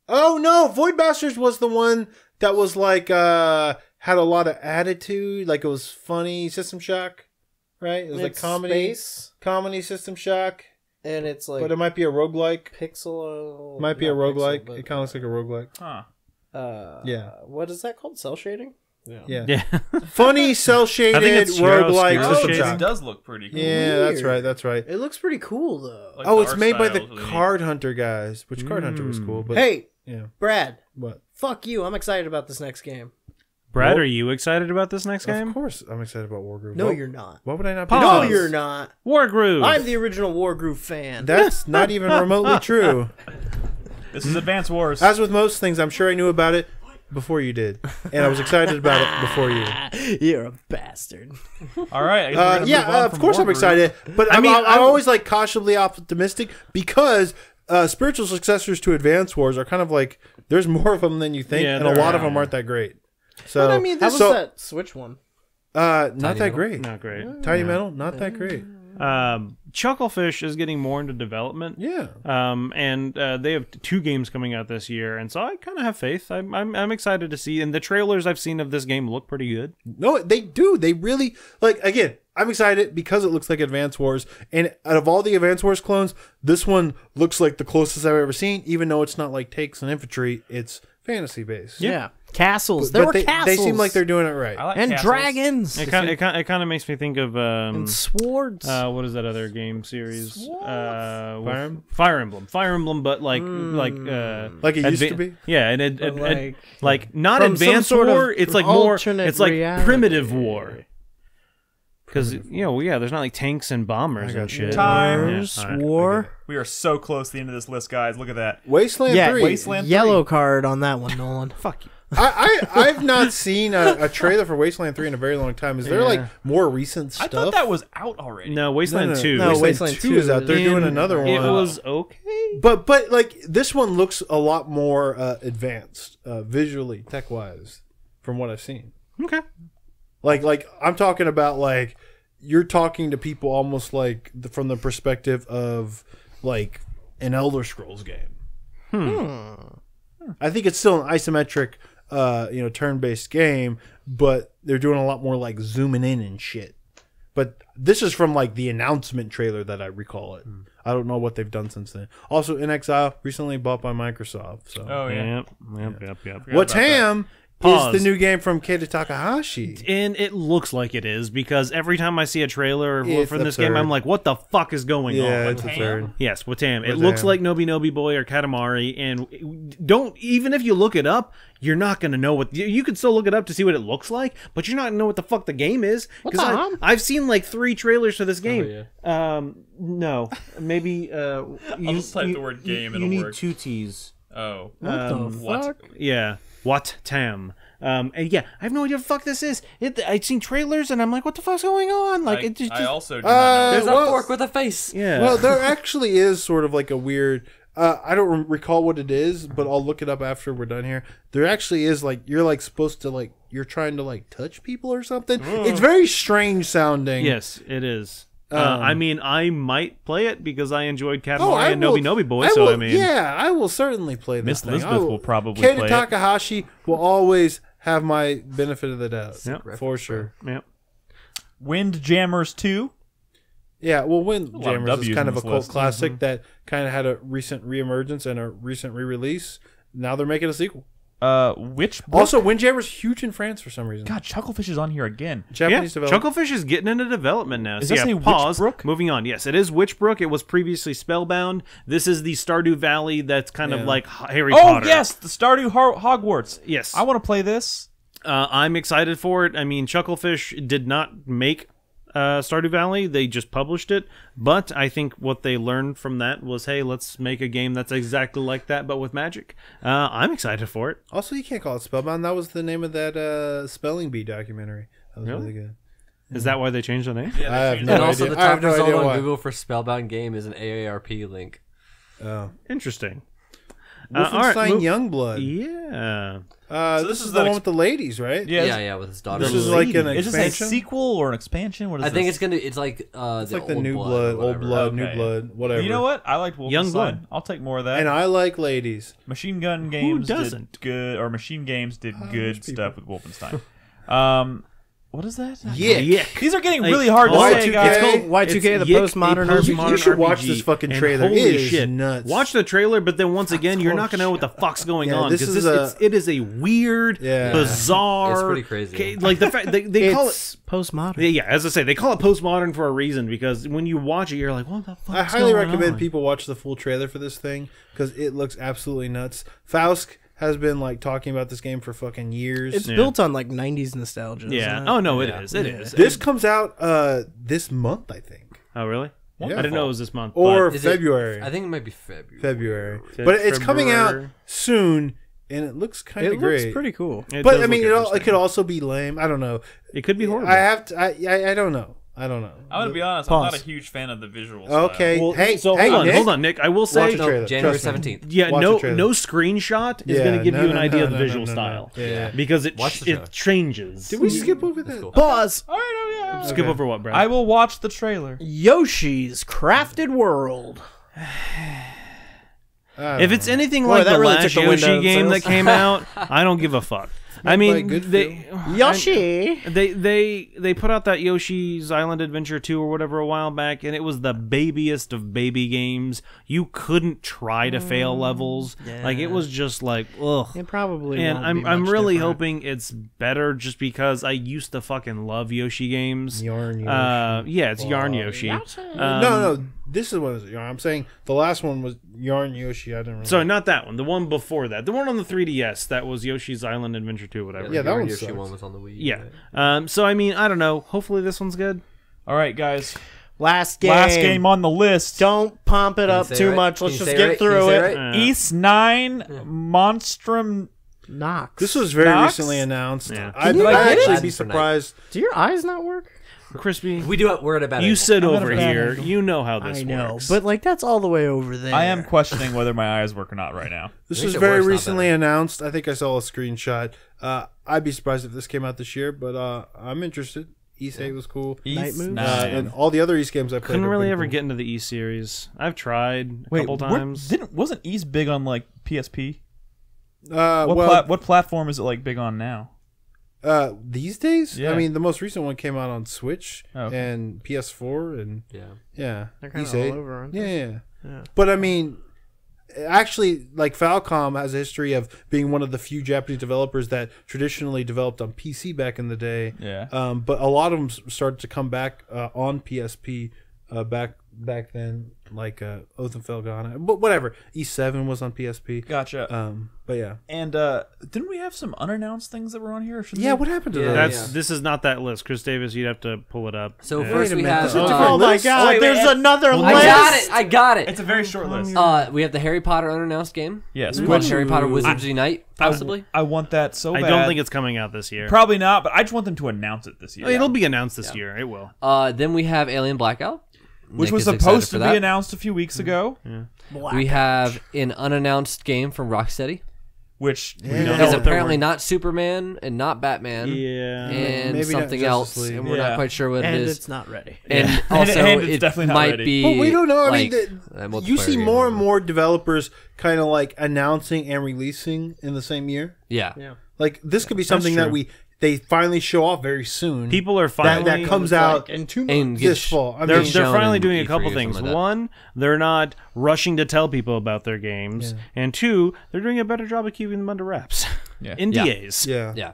Oh no, Void Bastards was the one that was like had a lot of attitude, like it was funny. System Shock, right? It was like It's comedy, space, comedy System Shock, and it's like but it might be a roguelike. pixel. Might be a not roguelike. pixel, but, It kind of looks like a roguelike. Huh. Yeah. What is that called? Cell shading. Yeah. Yeah. Funny cell shaded I think it's roguelike Gyro System Oh, shading. this Shock. does look pretty cool. Yeah, that's Weird. right. That's right. It looks pretty cool though. Like Oh, the it's art made by style the is really neat. Card Hunter guys, which Card Hunter was cool. But Hey, yeah, Brad, what? fuck you. I'm excited about this next game. Brad, are you excited about this next Of game? course, I'm excited about Wargroove. No, What- you're not. What would I not be? Pause. No, excited? you're not. Wargroove. I'm the original Wargroove fan. That's not even remotely true. This is Advance Wars. As with most things, I'm sure I knew about it before you did, and I was excited about it before you. You're a bastard. All right. I guess we're gonna move on Yeah, of from course I'm Wargroove. excited, but I I'm, mean, I'm always like cautiously optimistic because spiritual successors to Advance Wars are kind of like there's more of them than you think, Yeah, and a there lot of are. them aren't that great. So But I mean, this so, was that Switch one. not that Metal? great. Not great. Tiny Metal, not that great. Chucklefish is getting more into development. Yeah. And they have 2 games coming out this year, and so I kind of have faith. I'm excited to see. And the trailers I've seen of this game look pretty good. No, they do. They really like. Again, I'm excited because it looks like Advance Wars, and out of all the Advance Wars clones, this one looks like the closest I've ever seen. Even though it's not like tanks and infantry, it's fantasy based. Yeah. Castles. There were they, castles. They seem like they're doing it right. I like and castles. dragons. It kind of makes me think of and swords. what is that other game series? Fire Emblem? Fire Emblem, but like Like it used to be? Yeah, and But like not from some advanced sort of war. It's like more. alternate It's like reality. primitive war. Because there's not like tanks and bombers and shit. Time. Yeah, all right. War. We are so close to the end of this list, guys. Look at that. Wasteland Yeah, 3. Wasteland yellow card on that one, Nolan. Fuck you. I've not seen a trailer for Wasteland 3 in a very long time. Is there like more recent I stuff? thought that was out already. No, Wasteland 2. No, Wasteland 2 is out. They're doing another one. It was okay. But like this one looks a lot more advanced visually, tech wise, from what I've seen. Okay. Like I'm talking about like you're talking to people almost like from the perspective of like an Elder Scrolls game. I think it's still an isometric, turn-based game, but they're doing a lot more like zooming in and shit. But this is from like the announcement trailer that I recall it. I don't know what they've done since then. Also, In Exile recently bought by Microsoft. So Oh yeah. Yep. Watam Pause. is the new game from Keita Takahashi. And it looks like it is because every time I see a trailer It's from this game, absurd. I'm like, what the fuck is going Yeah, on? it's absurd. Yes, Watam. It Watam. looks like Nobi Nobi Boy or Katamari, and don't even if you look it up, you're not gonna know what you can still look it up to see what it looks like, but you're not gonna know what the fuck the game is. Because I've seen like 3 trailers for this game. No, maybe I'll just type the word game. You It'll need work. 2 T's. Oh. What the what? fuck? Yeah. What Tam? And yeah, I have no idea what the fuck this is. I'd seen trailers and I'm like, what the fuck's going on? Like, it just, I also do not know. There's well- a fork with a face. yeah. Well, there actually is sort of like a weird. I don't recall what it is, but I'll look it up after we're done here. There actually is like you're like supposed to like you're trying to like touch people or something. It's very strange sounding. yes, it is. I mean, I might play it because I enjoyed Katamari I and will- Nobi Nobi Boy. I So will- I mean, yeah, I will certainly play this. Miss thing. Elizabeth I will probably Keita play it. Takahashi will always have my benefit of the doubt. Yep. For sure. yeah. Windjammers 2. Yeah, well, lot of Windjammers W's is kind on of a this cult list. classic that kind of had a recent reemergence and a recent re-release. Now they're making a sequel. Which book? Also, Windjammer's huge in France for some reason. God, Chucklefish is on here again. Japanese Yeah, developer. Chucklefish is getting into development now. Does So that yeah, say pause. Witchbrook? Moving on. Yes, it is Witchbrook. It was previously Spellbound. This is the Stardew Valley that's kind of Yeah. like Harry Oh Potter. yes, the Stardew Hogwarts. Yes. I want to play this. I'm excited for it. I mean, Chucklefish did not make Stardew Valley. They just published it. But I think what they learned from that was, hey, let's make a game that's exactly like that, but with magic. I'm excited for it. Also, you can't call it Spellbound. That was the name of that Spelling Bee documentary. That was Really? really good. Is that why they changed the name? I have no And also, idea. the I have top no result idea on why. Google for Spellbound game is an AARP link. Oh. Interesting. Wolfenstein move- Youngblood. Yeah. This is the one with the ladies, right? Yeah, with his daughter. This is like an Is this a expansion. sequel or an expansion? What is I think this? it's like It's like the old New blood, Blood, or Old whatever. Blood, New Okay. Blood, whatever. You know what? I like Wolfenstein. Youngblood. I'll take more of that. And I like ladies. Machine Gun Games doesn't? did good, or Machine Games did good there's people. stuff with Wolfenstein. What is that? Yick. These are getting Like, really hard to Y2K? say, guys. It's called Y2K, the Yick, postmodern a RPG. You should watch RPG, this fucking and trailer. holy It is shit. nuts. Watch the trailer, but then once again, you're not going to know what the fuck's going Yeah, on this because is it is a weird, Yeah. bizarre. It's pretty crazy. Like the fact they call it. It's postmodern. Yeah, as I say, they call it postmodern for a reason because when you watch it, you're like, what the fuck? I highly recommend people watch the full trailer for this thing because it looks absolutely nuts. Faust has been like talking about this game for fucking years. It's built on like 90s nostalgia. Yeah. Isn't it? Oh no, it is. It is. This comes out this month, I think, Oh really? Yeah. I didn't know it was this month. or Is it- February. I think it might be February. February, but it's coming out February. soon, and it looks kind It of great. looks pretty cool. It But does I mean, look it interesting. could also be lame. I don't know. It could be horrible. I have to. I don't know. I don't know. I'm gonna be honest. Pause. I'm not a huge fan of the visuals. Okay. Well, hey, so hey, hold on, Nick. hold on, Nick. I will say, Watch the trailer. January Trust me. 17th. yeah, Watch no, the trailer. no screenshot is Yeah, going to give no, you an no, idea no, of the no, visual no, no, style. no. Yeah. Because Watch the trailer. it changes. Did we skip over that? Cool. Pause. All right, oh yeah. Skip over what, Brad? I will watch the trailer. Yoshi's Crafted World. If it's anything Boy, like that the really last took the wind out Yoshi of game that sails. came out, I don't give a fuck. I by mean, good Yoshi. they put out that Yoshi's Island Adventure 2 or whatever a while back, and it was the babiest of baby games. You couldn't try to fail levels. Like it was just like ugh. It probably And won't be I'm much really different. hoping it's better just because I used to fucking love Yoshi games. Yarn Yoshi. Yeah, it's Yarn Yoshi. No. This is what I'm saying. The last one was Yarn Yoshi. I didn't. Really Sorry, not that one. The one before that. The one on the 3DS. That was Yoshi's Island Adventure 2, whatever. Yeah, that one Yoshi sucks. one was on the Wii. Yeah. So I mean, I don't know. Hopefully this one's good. All right, guys. Last game. Last game on the list. Don't pump it Can you up say too right? much. Can Let's you just say get right? Can you through say it. right? East 9 Monstrum. Knox. This was very Knox? recently announced. Yeah. I'd you get actually it? be surprised. Do your eyes not work? Crispy, We're at a bad you angle. sit I'm at a over bad here. angle. You know how this I know, works. but like that's all the way over there. I am questioning whether my eyes work or not right now. This Makes was it very worse, not recently better. announced. I think I saw a screenshot. I'd be surprised if this came out this year, but I'm interested. East 8 was cool. Night East Moves? 9. And all the other East games I played. couldn't have really been ever cool. get into the E series. I've tried a Wait, couple times. wasn't East big on like PSP? Well, What platform is it like big on now? these days, Yeah. I mean, the most recent one came out on Switch Oh, okay. and PS4, and Yeah. yeah, They're kinda East 8. all over, aren't yeah, they? yeah, Yeah. But I mean, actually, like Falcom has a history of being one of the few Japanese developers that traditionally developed on PC back in the day. Yeah. But a lot of them started to come back on PSP back back then, like Oath and Felghana. But whatever. E7 was on PSP. Gotcha. But yeah. And didn't we have some unannounced things that were on here? Or Yeah, what happened to those? This is not that list, Chris Davis. You'd have to pull it up. So Yeah. first we have. Oh my god, Wait, there's another list. I got it. It's a very short list. We have the Harry Potter unannounced game. Yes, It's called Harry Potter Wizards Unite, possibly. I want that so I bad. don't think it's coming out this year. Probably not, but I just want them to announce it this year. It'll be announced this year. It will. Then we have Alien Blackout, Which Nick was is excited supposed for to that. be announced a few weeks ago. We have an unannounced game from Rocksteady. Which we Yeah. don't It's know. apparently not Superman and not Batman. Yeah. And Maybe not something Justice else, League. and we're Yeah. not quite sure what And it is. it's not ready. And also, And it's it definitely not might ready. be. But we don't know. I like, mean, a you multiplayer see game. more and more developers kind of like announcing and releasing in the same year. Yeah. Like this could be something that true. they finally show off very soon. People are finally that comes out in 2 months. And this gets fall. I They're mean, shown finally in doing a E3 couple or something things. like that. One, they're not rushing to tell people about their games, and two, they're doing a better job of keeping them under wraps. Yeah. NDAs. yeah, Yeah.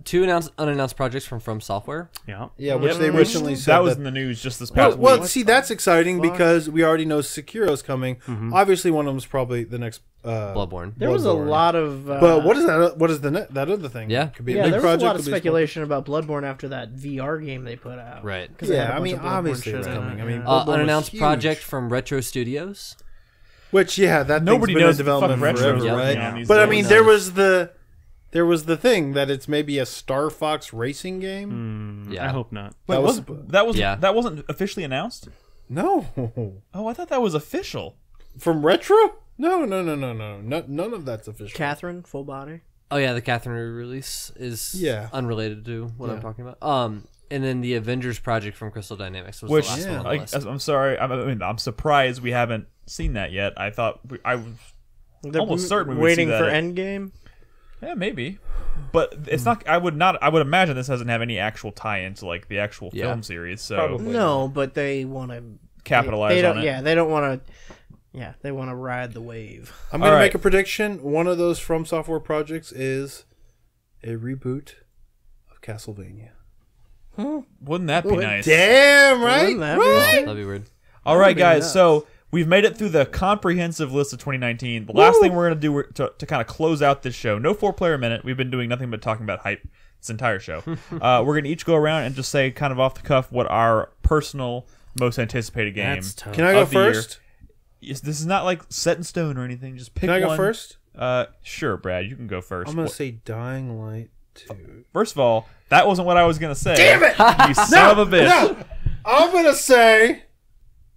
Two unannounced projects from Software. Yeah. which they Which recently said that was in the news just this past Well, week. see, that's exciting because we already know Sekiro's coming. Obviously, one of them is probably the next Bloodborne. There was a Bloodborne. lot of. But what is that? What is that other thing? Yeah. could be Yeah, a big there was project. a lot of could be small- speculation about Bloodborne after that VR game they put out. Right. 'Cause they had a Yeah, I bunch mean, of Bloodborne obviously shit it's in coming. it, I mean, yeah. Bloodborne was Unannounced huge. project from Retro Studios. Which that Nobody thing's been knows in development fucking forever, Retro's Yeah. right? working on these But I days. mean, there was the thing that it's maybe a Star Fox racing game. Yeah. I hope not. Wait, that was- that wasn't officially announced? No, Oh, I thought that was official. from Retro. No. None of that's official. Catherine, full body. Oh yeah, the Catherine release is unrelated to what I'm talking about. And then the Avengers project from Crystal Dynamics was Which the last one on the list. I'm sorry. I'm surprised we haven't seen that yet. I thought I was They're almost certain we would waiting see that for at- Endgame. Yeah, maybe. But it's not. I would imagine this doesn't have any actual tie into like the actual film series. So Probably. No, but they want to capitalize they don't, on it. Yeah, they don't want to. Yeah, they want to ride the wave. I'm gonna All right. make a prediction. One of those From Software projects is a reboot of Castlevania. Wouldn't that be nice? Damn right. Wouldn't that be Right? That'd be weird. All right, be guys. nuts. So we've made it through the comprehensive list of 2019. The last thing we're going to do to kind of close out this show, no 4-player minute. We've been doing nothing but talking about hype this entire show. We're going to each go around and just say kind of off the cuff what our personal most anticipated game. That's tough. Can I go of the year. first? Yes, this is not like set in stone or anything. Just pick Can I go one. first? Sure, Brad. You can go first. I'm gonna say Dying Light 2. First of all, that wasn't what I was going to say. Damn it! You son of a bitch. No, I'm gonna say.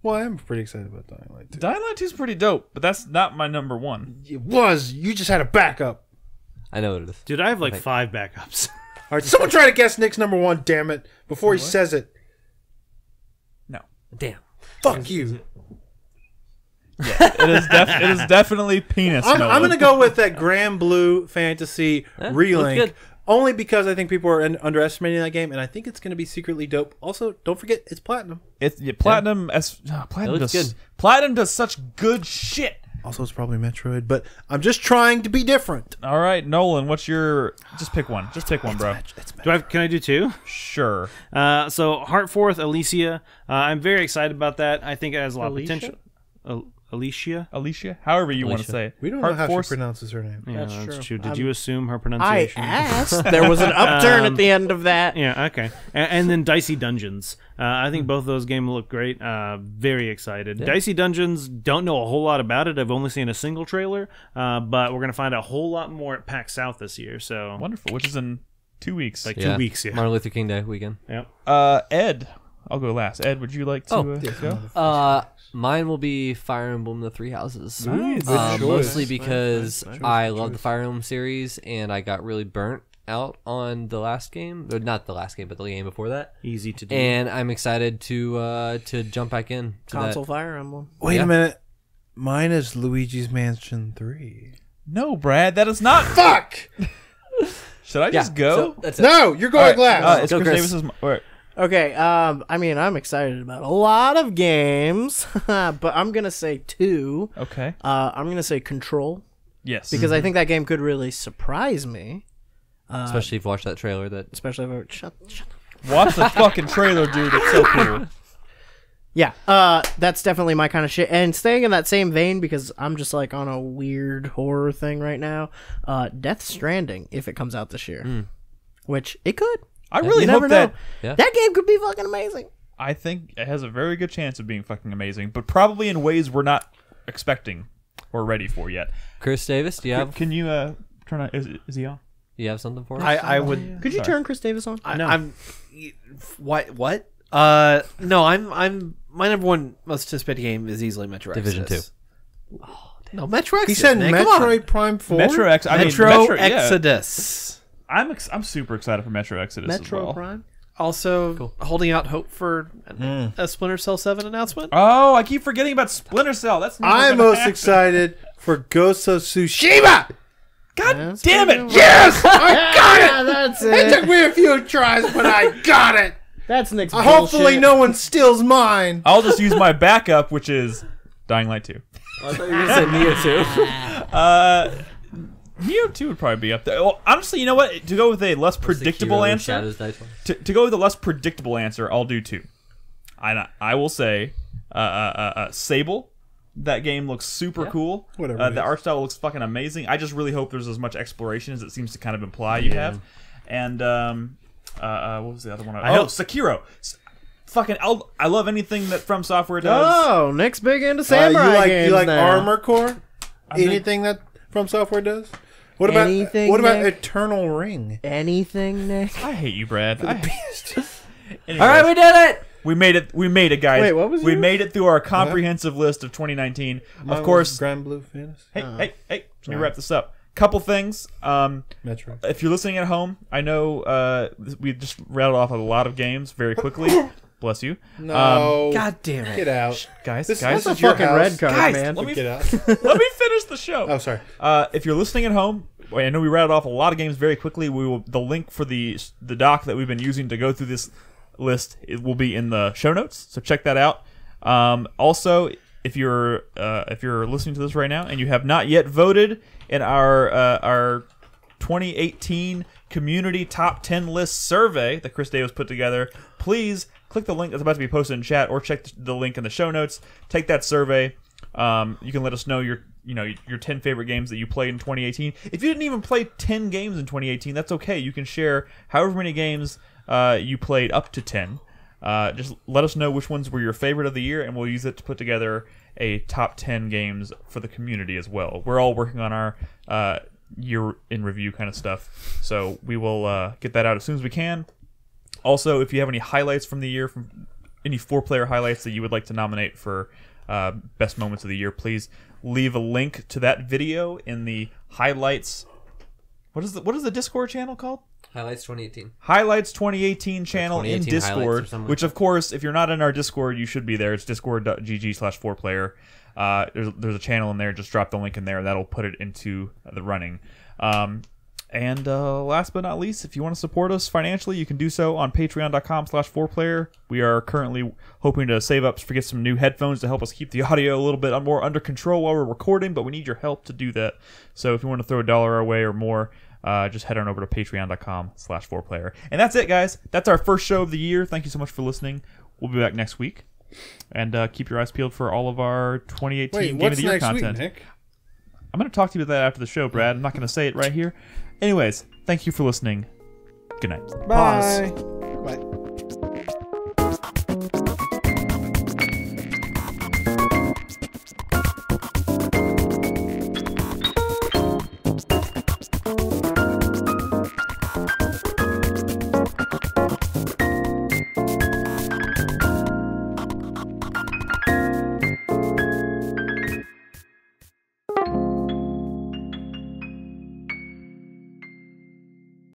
Well, I am pretty excited about Dying Light 2. Dying Light 2 is pretty dope, but that's not my number one. It was. You just had a backup. I know what it is. Dude, I have like 5 backups. All right, someone try to guess Nick's number one. Damn it! Before he says it. No. Damn. Fuck you. It is definitely penis. I'm Nolan. gonna go with that Grand Blue Fantasy looks Relink. good. Only because I think people are underestimating that game, and I think it's going to be secretly dope. Also, don't forget it's platinum. It's Platinum. Platinum looks does good. Platinum does such good shit. Also, it's probably Metroid, but I'm just trying to be different. All right, Nolan, what's your? Just pick one. Just pick one, bro. Can I do 2? Sure. So Heartforth, Alicia. I'm very excited about that. I think it has a lot Alicia? of potential. Alicia? Alicia, however you want to Alicia. say it. We don't know how she Force- pronounces her name. Yeah, That's that's true. true. Did you assume her I pronunciation? asked. There was an upturn at the end of that. Yeah, okay. And then Dicey Dungeons. I think both of those games look great. Very excited. Dicey Dungeons, don't know a whole lot about it. I've only seen a single trailer, but we're going to find a whole lot more at PAX South this year. So, Wonderful, which is in 2 weeks. like 2 weeks, yeah. Martin Luther King Day weekend. Yep. Ed, I'll go last. Ed, would you like to go? Mine will be Fire Emblem: The Three Houses. Nice. Good choice. Mostly because Nice. I love the Fire Emblem series, and I got really burnt out on the last game. Or not the last game, but the game before that. Easy to do. And I'm excited to jump back in to Console that. Fire Emblem. Wait Yeah. a minute. Mine is Luigi's Mansion 3. No, Brad, that is not. Fuck! Should I just go? So that's it. No, you're going last. It's Go, Chris Chris. Davis's. Wait. Okay, I mean, I'm excited about a lot of games, but I'm gonna say 2. Okay. I'm gonna say Control Yes. because I think that game could really surprise me, Especially if you watch that trailer. That especially if I shut. Watch the fucking trailer, dude. It's so cool. Yeah, that's definitely my kind of shit. And staying in that same vein, because I'm just like on a weird horror thing right now. Death Stranding, if it comes out this year, which it could. I really You hope never that. know. Yeah. That game could be fucking amazing. I think it has a very good chance of being fucking amazing, but probably in ways we're not expecting or ready for yet. Chris Davis, do you have Can you turn on? Is he on? you have something for us? I would. Could you turn Chris Davis on? I'm. What? No. I'm. My number one most anticipated game is easily Metro Division Exodus. No, Metro Exodus. He said man, come on. Metroid Prime 4. Metro X. I mean, Metro yeah. Exodus. I'm super excited for Metro Exodus as well. Prime. Also, holding out hope for a Splinter Cell 7 announcement. Oh, I keep forgetting about Splinter Cell. That's never I'm gonna most happen. excited for Ghost of Tsushima. God damn it! Yes, I got it. That's It it. took me a few tries, but I got it. That's Nick's Hopefully, bullshit. no one steals mine. I'll just use my backup, which is Dying Light 2. I thought you were going to say Neo 2. Neo 2 would probably be up there. Well, honestly, you know what? To go with a less predictable answer, Shadows Die Twice. to go with a less predictable answer, I'll do 2. I will say Sable. That game looks super cool. Whatever it The is. art style looks fucking amazing. I just really hope there's as much exploration as it seems to kind of imply you have. And what was the other one? hope- Sekiro. Fucking, I love anything that From Software does. Oh, Nick's big into samurai games you like now. Armor Core? Anything that From Software does? What about Anything, what about Nick? Eternal Ring? Anything, Nick? I hate you, Brad. All right, we did it. We made it, guys. Wait, what was we yours? made it through our comprehensive list of 2019. Of course. Grand Blue Fantasy. Hey, let me wrap this up. Couple things. Metro. If you're listening at home, I know we just rattled off a lot of games very quickly. Bless you. No. God damn it! Get out. Guys, This guys, is your Fucking house. red card, Guys, man. let me Get out. let me finish the show. Oh, sorry. If you're listening at home, I know we rattled off a lot of games very quickly. The link for the doc that we've been using to go through this list, it will be in the show notes, so check that out. Also, if you're listening to this right now and you have not yet voted in our 2018 community top 10 list survey that Chris Davis put together, please click the link that's about to be posted in chat or check the link in the show notes. Take that survey. You can let us know your 10 favorite games that you played in 2018. If you didn't even play 10 games in 2018, that's okay. You can share however many games you played up to 10. Just let us know which ones were your favorite of the year, and we'll use it to put together a top 10 games for the community as well. We're all working on our year in review kind of stuff, so we will get that out as soon as we can. Also, if you have any highlights from the year, from any 4Player highlights that you would like to nominate for best moments of the year, please leave a link to that video in the highlights. What is the Discord channel called? Highlights 2018. Highlights 2018 channel in 2018 highlights or Discord, something like which of course, if you're not in our Discord, you should be there. It's discord.gg/4player. There's a channel in there. Just drop the link in there. That'll put it into the running. And last but not least, if you want to support us financially, you can do so on patreon.com/4player. We are currently hoping to save up to get some new headphones to help us keep the audio a little bit more under control while we're recording, but we need your help to do that. So if you want to throw $1 our way or more, just head on over to patreon.com/4player. And that's it, guys. That's our first show of the year. Thank you so much for listening. We'll be back next week. And keep your eyes peeled for all of our 2018 Wait, Game what's of the Year next content. week, Nick? I'm going to talk to you about that after the show, Brad. I'm not going to say it right here. Anyways, thank you for listening. Good night. Bye. Bye.